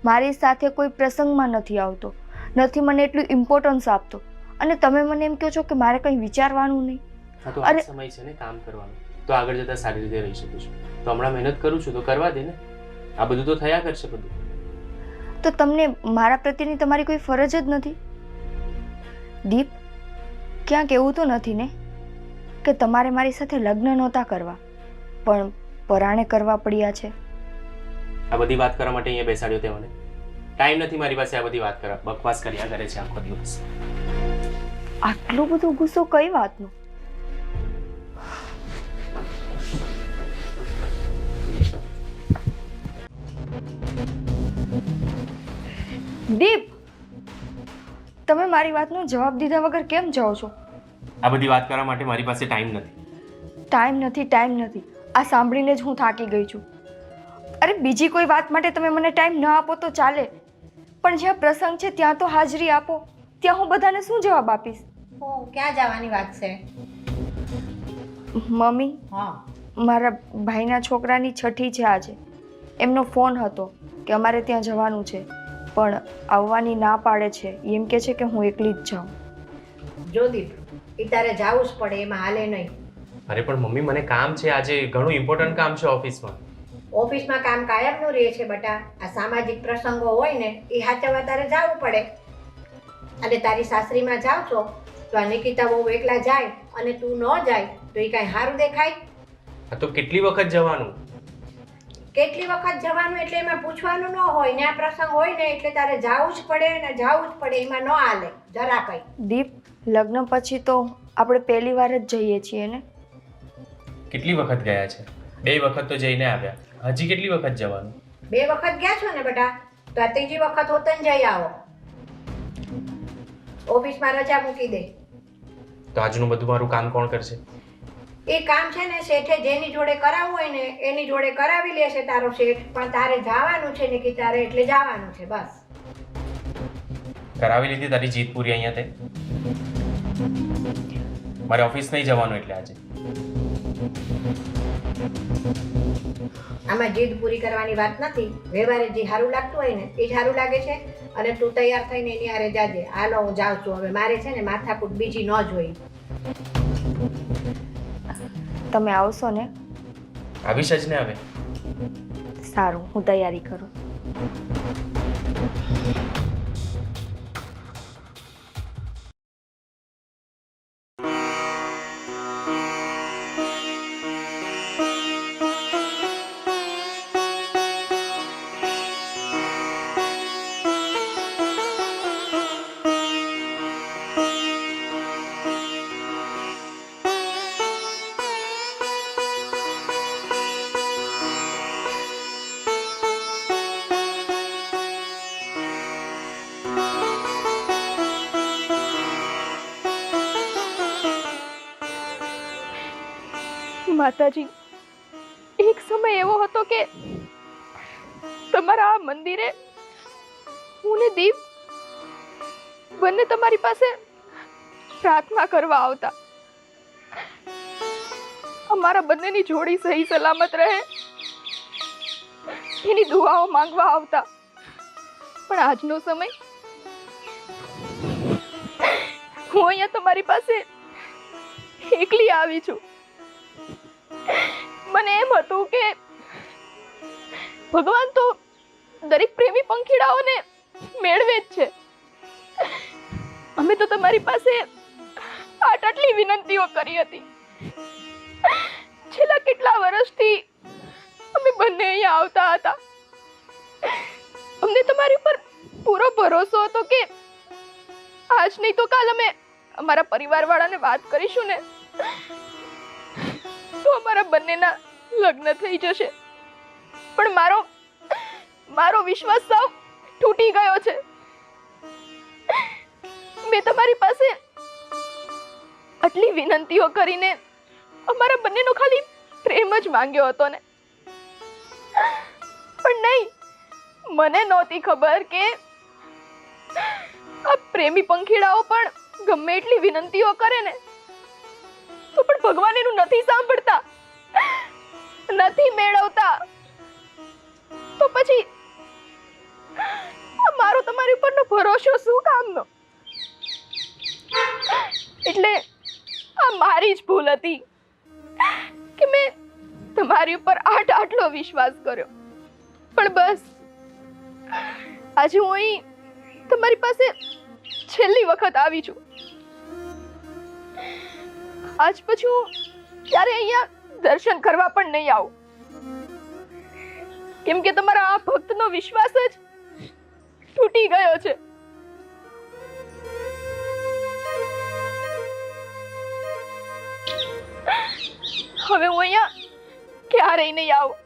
મારી સાથે કોઈ પ્રસંગમાં નથી આવતો, નથી મને એટલું ઇમ્પોર્ટન્સ આપતો, અને તમે મને એમ કહો છો કે મારે કંઈ વિચારવાનું નહીં. હા તો આ સમય છે ને કામ કરવાનો, તો આગળ જતાં સારી રીતે રહી શકું છું. તો હમણાં મહેનત કરું છું તો કરવા દે ને. આ બધું તો થયા કરશે બધું. તો તમને મારા પ્રત્યેની તમારી કોઈ ફરજ જ નથી? દીપ, ક્યાંક એવું તો નથી ને કે તમારે મારી સાથે લગ્ન નહોતા કરવા પણ પરાણે કરવા પડ્યા છે? આ બધી વાત કરવા માટે અહીંયા બેસાડ્યો તે મને. ટાઈમ નથી મારી પાસે આ બધી વાત કરવા. બકવાસ કર્યા કરે છે આખો દિવસ. આટલો બધો ગુસ્સો કઈ વાતનો? દીપ, તમે મારી વાતનો જવાબ દીધા વગર કેમ જાઓ છો? આ બધી વાત કરવા માટે મારી પાસે ટાઈમ નથી. ટાઈમ નથી. આ સાંભળીને જ હું થાકી ગઈ છું. અરે, બીજી કોઈ વાત માટે તમે મને ટાઈમ ન આપો તો ચાલે, પણ જ્યાં પ્રસંગ છે ત્યાં તો હાજરી આપો. ત્યાં હું બધાને શું જવાબ આપીશ? ક્યાં જવાની વાત છે? મમ્મી, હા, મારા ભાઈના છોકરાની છઠ્ઠી છે આજે. એમનો ફોન હતો કે અમારે ત્યાં જવાનું છે, પણ આવવાની ના પાડે છે. એમ કે છે કે હું એકલી જ જાઉં. જો દીપ, એ તારે જવું જ પડે, એમાં હાલે નહીં. અરે પણ મમ્મી, મને કામ છે આજે, ઘણું ઇમ્પોર્ટન્ટ કામ છે ઓફિસમાં. ઓફિસમાં કામ કાયમનું રહે છે બટા. આ સામાજિક પ્રસંગો હોય ને એ સાચવવા તારે જવું પડે. અને તારી સાસરીમાં જાવ છો તો આ નિકિતા બહુ એકલા જાય અને તું ન જાય તો એ કાંઈ સારું દેખાય? આ તો કેટલી વખત જવાનું? કેટલી વખત જવાનું એટલે એમાં પૂછવાનું ન હોય ને. આ પ્રસંગ હોય ને એટલે તારે જવું જ પડે ને જવું જ પડે, એમાં ન હાલે જરા કંઈ. દીપ, લગ્ન પછી તો આપણે પહેલી વાર જ જઈએ છીએ ને. કેટલી વખત ગયા છે? 2 વખત તો જઈને આવ્યા, હજી કેટલી વખત જવાનું? 2 વખત ગયા છો ને બેટા, તો આ ત્રીજી વખત હોતન જઈ આવો. ઓફિસમાં રજા મૂકી દે. તો આજનું બધું મારું કામ કોણ કરશે? એ કામ છે ને શેઠે જેની જોડે કરાવવું હોય ને એની જોડે કરાવી લેશે તારો શેઠ, પણ તારે જવાનું છે ને કે તારે એટલે જવાનું છે બસ. કરાવી લીધી તારી જીત પૂરી અહીંયા તે. મારે ઓફિસ નહીં જવાનું એટલે આજે. આમાં જીદ પૂરી કરવાની વાત નથી. વ્યવહારે જે સારું લાગતું હોય ને એ સારું લાગે છે, અને તું તૈયાર થઈને એની હારે જાજે. હાલો, હું જાઉં છું હવે. મારે છે ને માથાકૂટ બીજી ન જોઈ. તમે આવશો ને? આવીશ જ ને હવે. સારું, હું તૈયારી કરું. માતાજી, એક સમય એવો હતો કે તમારા આ મંદિરે હું ને દીપ બંને તમારી પાસે પ્રાર્થના કરવા આવતા, અમારા બંનેની જોડી સહી સલામત રહે એની દુઆઓ માંગવા આવતા. પણ આજનો સમય હું અહીંયા તમારી પાસે એકલી આવી છું. મને એમ હતું કે ભગવાન તો દરેક પ્રેમી પંખીડાઓને મેળવે જ છે. અમે તો તમારી પાસે આટલી વિનંતીઓ કરી હતી. છેલ્લા કેટલા વર્ષથી અમે બંને અહીંયા આવતા હતા. અમને તમારી ઉપર પૂરો ભરોસો હતો કે આજ નહીં તો કાલ અમે અમારા પરિવારવાળાને વાત કરીશું ને તો અમારા બંનેના લગ્ન થઈ જશે. પણ મારો વિશ્વાસ સાવ તૂટી ગયો છે. મેં તમારી પાસે આટલી વિનંતીઓ કરીને અમારા બંનેનો ખાલી પ્રેમ જ માંગ્યો હતો ને, પણ નહીં, મને નહોતી ખબર કે આ પ્રેમી પંખીડાઓ પણ ગમે એટલી વિનંતીઓ કરે ને તો પણ ભગવાન એનું નથી સાંભળતા, નથી મેળવતા. તો પછી મારો તમારી ઉપરનો ભરોસો શું કામનો? એટલે આ મારી જ ભૂલ હતી કે મેં તમારી ઉપર આટલો વિશ્વાસ કર્યો. પણ બસ આજે હું અહીં તમારી પાસે છેલ્લી વખત આવી છું. આજ પછી હું ક્યારે અહીંયા દર્શન કરવા પણ નહીં આવું, કેમ કે તમારા આ ભક્તનો વિશ્વાસ જ તૂટી ગયો છે. હવે હું અહીંયા ક્યારેય નહીં આવું.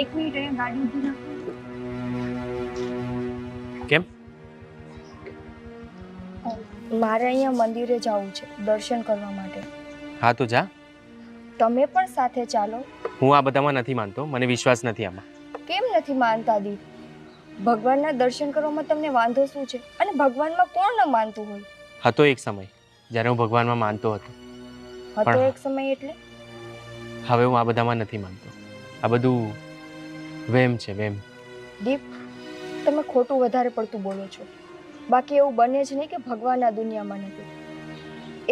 એક મિનિટ, અહીંયા ગાડી ઊભી રાખો. કેમ? મારે અહીંયા મંદિરે જવું છે દર્શન કરવા માટે. હા તો જા. તમે પણ સાથે ચાલો. હું આ બધામાં નથી માનતો, મને વિશ્વાસ નથી આમાં. કેમ નથી માનતા દીપ? ભગવાનના દર્શન કરવામાં તમને વાંધો શું છે? અને ભગવાનમાં કોણ ન માનતું હોય? હતો એક સમય જ્યારે હું ભગવાનમાં માનતો હતો. હતો એક સમય એટલે? હવે હું આ બધામાં નથી માનતો. આ બધું વેમ છે, વેમ. દીપ, તમે ખોટું વધારે પડતું બોલો છો. બાકી એવું બને જ નહીં કે ભગવાન આ દુનિયામાં નથી.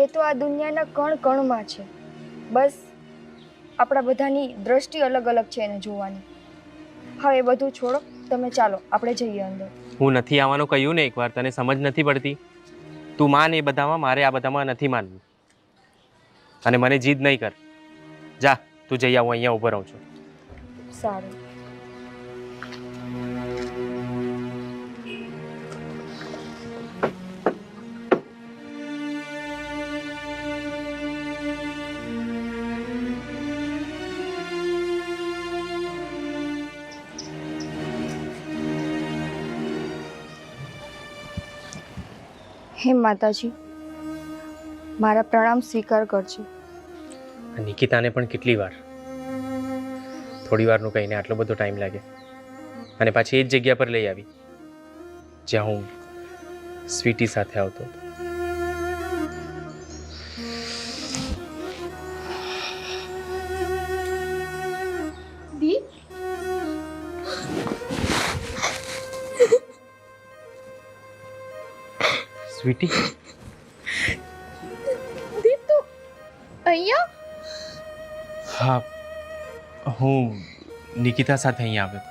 એ તો આ દુનિયાના કણ કણમાં છે. બસ આપણા બધાની દ્રષ્ટિ અલગ અલગ છે એને જોવાની. હા, એ બધું છોડો, તમે ચાલો આપણે જઈએ અંદર. હું નથી આવવાનું કહ્યું ને એકવાર, તને સમજ નથી પડતી? તું માન એ બધામાં, મારે આ બધામાં નથી માનવું. અને મને જીદ નહીં કર. જા, તું જઈ આવ, અહીંયા ઊભો રહું છું. સારું. હે માતાજી, મારા પ્રણામ સ્વીકાર કરજો. નિકિતાને પણ કેટલી વાર, થોડી વારનું કહીને આટલો બધો ટાઈમ લાગે, અને પાછી એ જ જગ્યા પર લઈ આવી જ્યાં હું સ્વીટી સાથે આવતો હતો. દીપ, સ્વીટી, દીપ તું અહીંયા? હા, હું નિકિતા સાથે અહીંયા આવ્યો હતો.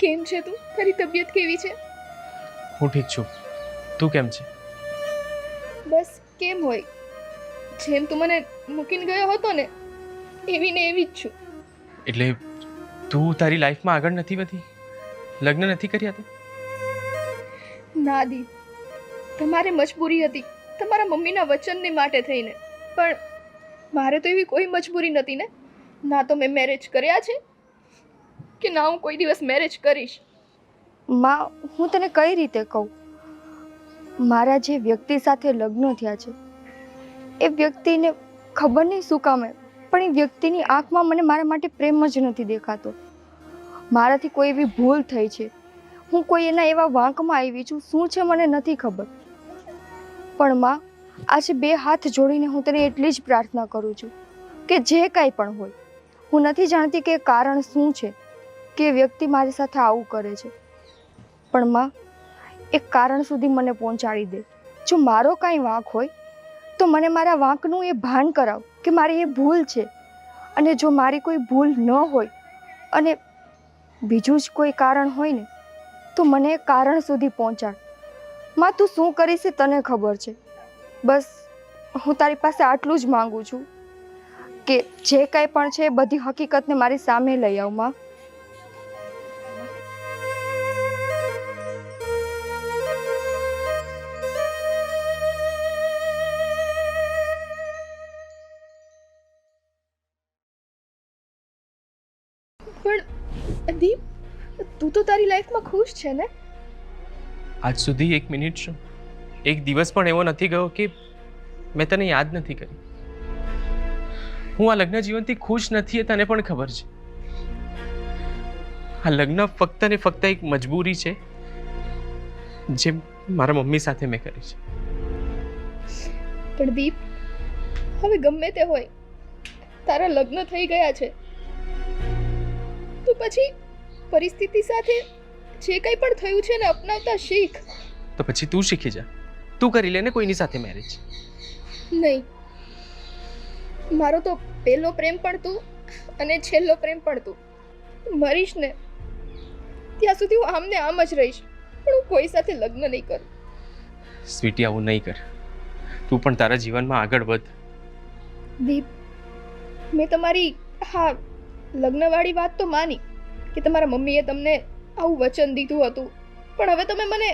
કેમ છે તું? તારી તબિયત કેવી છે? હું ઠીક છું, તું કેમ છે? બસ કેમ હોય, જેમ તું મને મૂકીને ગયો હતો ને એવી ને એવી જ છું. એટલે તું તારી લાઈફમાં આગળ નથી વધી? લગ્ન નથી કર્યા તે? ના દીપ, તમારે મજબૂરી હતી, તમારા મમ્મીના વચનને માટે થઈને. પણ મારે તો એવી કોઈ મજબૂરી નથી ને. ના તો મેં મેરેજ કર્યા છે કે ના હું કોઈ દિવસ મેરેજ કરીશ. માં, હું તને કઈ રીતે કહું? મારા જે વ્યક્તિ સાથે લગ્ન થયા છે એ વ્યક્તિને ખબર નહીં શું કામે, પણ એ વ્યક્તિની આંખમાં મને મારા માટે પ્રેમ જ નથી દેખાતો. મારાથી કોઈ એવી ભૂલ થઈ છે, હું કોઈ એના એવા વાંકમાં આવી છું, શું છે મને નથી ખબર. પણ માં, આજે બે હાથ જોડીને હું તને એટલી જ પ્રાર્થના કરું છું કે જે કાંઈ પણ હોય, હું નથી જાણતી કે કારણ શું છે કે વ્યક્તિ મારી સાથે આવું કરે છે, પણ માં એક કારણ સુધી મને પહોંચાડી દે. જો મારો કાંઈ વાંક હોય તો મને મારા વાંકનું એ ભાન કરાવ કે મારી એ ભૂલ છે. અને જો મારી કોઈ ભૂલ ન હોય અને બીજું જ કોઈ કારણ હોય ને તો મને એ કારણ સુધી પહોંચાડ. માં, તું શું કરીશ એ તને ખબર છે. બસ હું તારી પાસે આટલું જ માંગુ છું કે જે કાંઈ પણ છે એ બધી હકીકતને મારી સામે લઈ આવ માં. પણ દીપ, તું તો તારી લાઈફમાં ખુશ છે ને? આજ સુધી એક મિનિટ શું, એક દિવસ પણ એવો નથી ગયો કે મેં તને યાદ નથી કરી. હું આ લગ્ન જીવનથી ખુશ નથી એ તને પણ ખબર છે. આ લગ્ન ફક્ત ને ફક્ત એક મજબૂરી છે જે મારા મમ્મી સાથે મેં કરી છે. પણ દીપ, હવે ગમે તે હોય, તારા લગ્ન થઈ ગયા છે તો પછી પરિસ્થિતિ સાથે જે કંઈ પણ થયું છે ને અપનાવતા શીખ. તો પછી તું શીખી જા, તું કરી લે ને કોઈની સાથે મેરેજ. નહીં, મારો તો પહેલો પ્રેમ પણ તું અને છેલ્લો પ્રેમ પણ તું. મરીશ ને ત્યાં સુધી હું આમને આમ જ રહીશ, પણ હું કોઈ સાથે લગ્ન નહીં કરું. સ્વીટી, આવું નહીં કર. તું પણ તારા જીવનમાં આગળ વધ. દીપ, મેં તમારી હા લગ્નવાળી વાત તો માની કે તમારા મમ્મીએ તમને આવું વચન દીધું હતું, પણ હવે તમે મને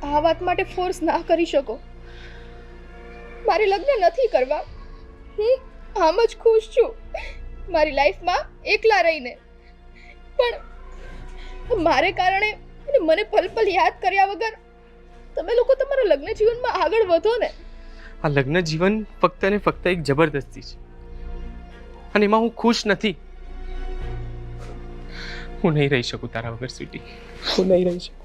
આ વાત માટે ફોર્સ ના કરી શકો. મારે લગ્ન નથી કરવા, હું આમ જ ખુશ છું મારી લાઈફમાં એકલા રહીને. પણ મારે કારણે અને મને પલ પલ યાદ કર્યા વગર તમે લોકો તમારા લગ્ન જીવનમાં આગળ વધો ને. આ લગ્ન જીવન ફક્ત ને ફક્ત એક જબરદસ્તી છે અને એમાં હું ખુશ નથી. હું નહીં રહી શકું તારા વગર સ્વીટી, હું નહીં રહી શકું.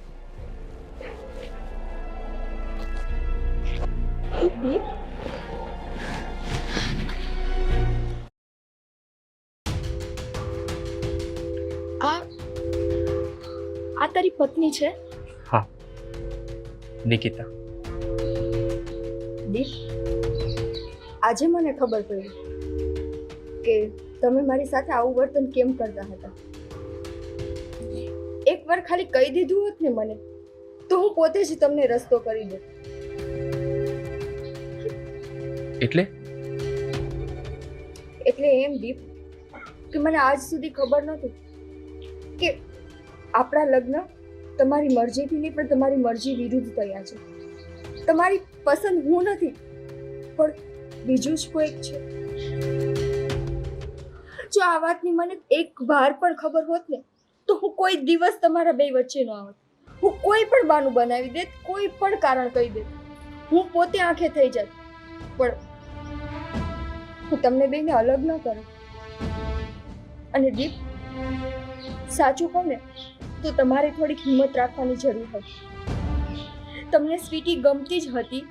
આ તારી પત્ની છે? હા, નિકિતા. દીપ, આજે મને ખબર પડી કે તમે મારી સાથે આવું વર્તન કેમ કરતા હતા. એકવાર ખાલી કહી દીધું હોત ને મને તો હું પોતે જ તમને રસ્તો કરી દઉં. એટલે એમ દીપ કે મને આજ સુધી ખબર નહોતું કે આપણા લગ્ન તમારી મરજીથી નહીં પણ તમારી મરજી વિરુદ્ધ થયા છે. તમારી પસંદ હું નથી પણ બીજું જ કોઈક છે. જો આ વાતની મને એક વાર પણ ખબર હોત ને તો હું કોઈ દિવસ તમારા બે વચ્ચે ન આવત. હું કોઈ પણ બહાનું બનાવી દેત, કોઈ પણ કારણ કહી દેત, હું પોતે આંખે થઈ જાત, પણ હું તમને બેને અલગ ન કરું. અને દીપ, સાચું કહું ને તો તમારે થોડીક હિંમત રાખવાની જરૂર હતી. તમને સ્વીટી ગમતી જ હતી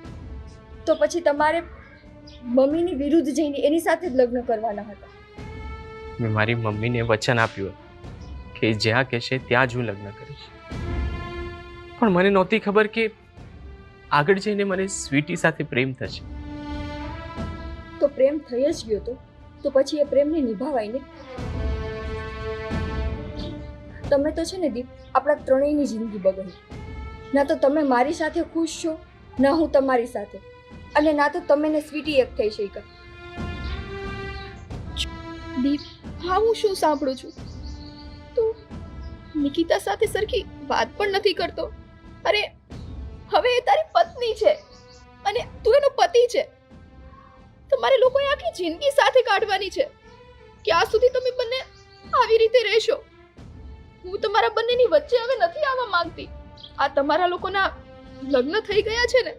તો પછી તમારે મમ્મીની વિરુદ્ધ જઈને એની સાથે જ લગ્ન કરવાના હતા. મેં મારી મમ્મીને વચન આપ્યું કે જ્યાં કહેશે ત્યાં જ હું લગ્ન કરીશ, પણ મને નહોતી ખબર કે આગળ જઈને મને સ્વીટી સાથે પ્રેમ થશે. તો પ્રેમ થઈ જ ગયો તો પછી એ પ્રેમને નિભાવાય ને. તમે તો છે ને દીપ આપણા ત્રણેયની જિંદગી બગડી. ના તો તમે મારી સાથે ખુશ છો, ના હું તમારી સાથે, અને ના તો તમે ને સ્વીટી એક થઈ શક્યા. દીપ, હા હું શું સાંભળું છું? તું નિકિતા સાથે સરખી વાત પણ નથી કરતો. અરે હવે એ તારી પત્ની છે અને તું એનો પતિ જિંદગી સાથે કાઢવાની છે. ક્યાં સુધી તમે બંને આવી રીતે રહેશો? હું તમારા બંનેની વચ્ચે હવે નથી આવવા માંગતી. આ તમારા લોકોના લગ્ન થઈ ગયા છે ને,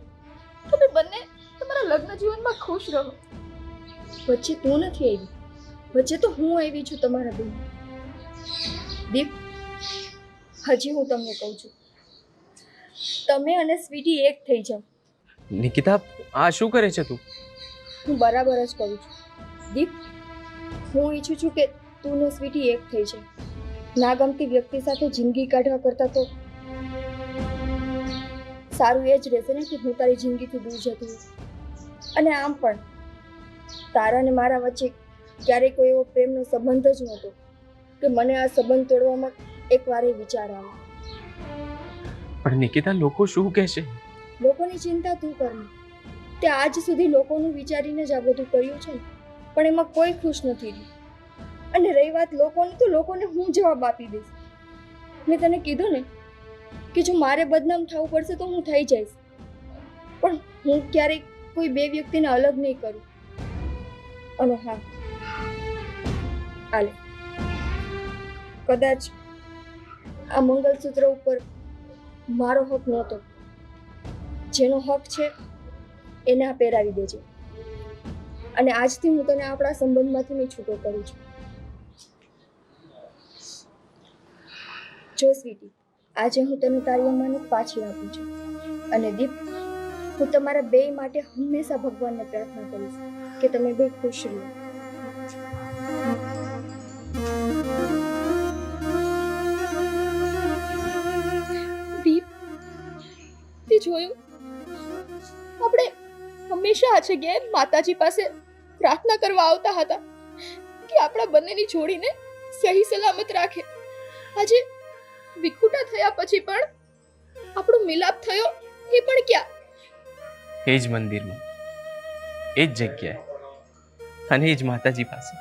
તમે બંને તમારા લગ્ન જીવનમાં ખુશ રહો. વચ્ચે તું નથી આવી, વચ્ચે તો હું આવી છું તમારા બેન. દીપ, હજી હું તમને કહું છું, તમે અને સ્વીટી એક થઈ જાઓ. નિકિતા, આ શું કરે છે તું? હું બરાબર જ કહું છું. દીપ, હું ઈચ્છું છું કે તું ને સ્વીટી એક થઈ જાય. ના ગમતી વ્યક્તિ સાથે જિંદગી કાઢવા કરતાં તો સારું એ જ રહેશે ને કે હું તારી જિંદગીથી દૂર જતી હોઉં. અને આમ પણ તારા અને મારા વચ્ચે ક્યારેય કોઈ એવો પ્રેમનો સંબંધ જ નહોતો કે મને આ સંબંધ તોડવામાં એકવાર એ વિચાર આવે. પણ નિકિતા, લોકો શું કહેશે? લોકોની ચિંતા તું કરની. તે આજ સુધી લોકોનું વિચારીને જ આ બધું કર્યું છે, પણ એમાં કોઈ ખુશ નથી રહ્યું. અને રહી વાત લોકોની, તો લોકોને હું જવાબ આપી દઈશ. મેં તને કીધું ને કે જો મારે બદનામ થવું પડશે તો હું થઈ જઈશ, પણ હું ક્યારેય કોઈ બે વ્યક્તિને અલગ નહીં કરું. અને હા, આલે, કદાચ આ મંગલસૂત્ર ઉપર મારો હક નહોતો, જેનો હક છે એને આ પહેરાવી દેજે. અને આજથી હું તને આપણા સંબંધમાંથી નહીં છૂટો કરું છું. જો સ્વીટી, આજે હું તને તારી અમાનત પાછી આપું છું. અને દીપ, હું તમારા બે માટે હંમેશા ભગવાનને પ્રાર્થના કરીશ કે તમે બે ખુશ રહો. દીપ, તે જોયું, આપણે હંમેશા આ જગ્યાએ માતાજી પાસે પ્રાર્થના કરવા આવતા હતા કે આપણા બંનેની જોડીને સહી સલામત રાખે. આજે વિખૂટા થયા પછી પણ આપણો મિલાપ થયો, એ પણ ક્યાં? એ જ મંદિરમાં, એ જ જગ્યાએ અને એ જ માતાજી પાસે.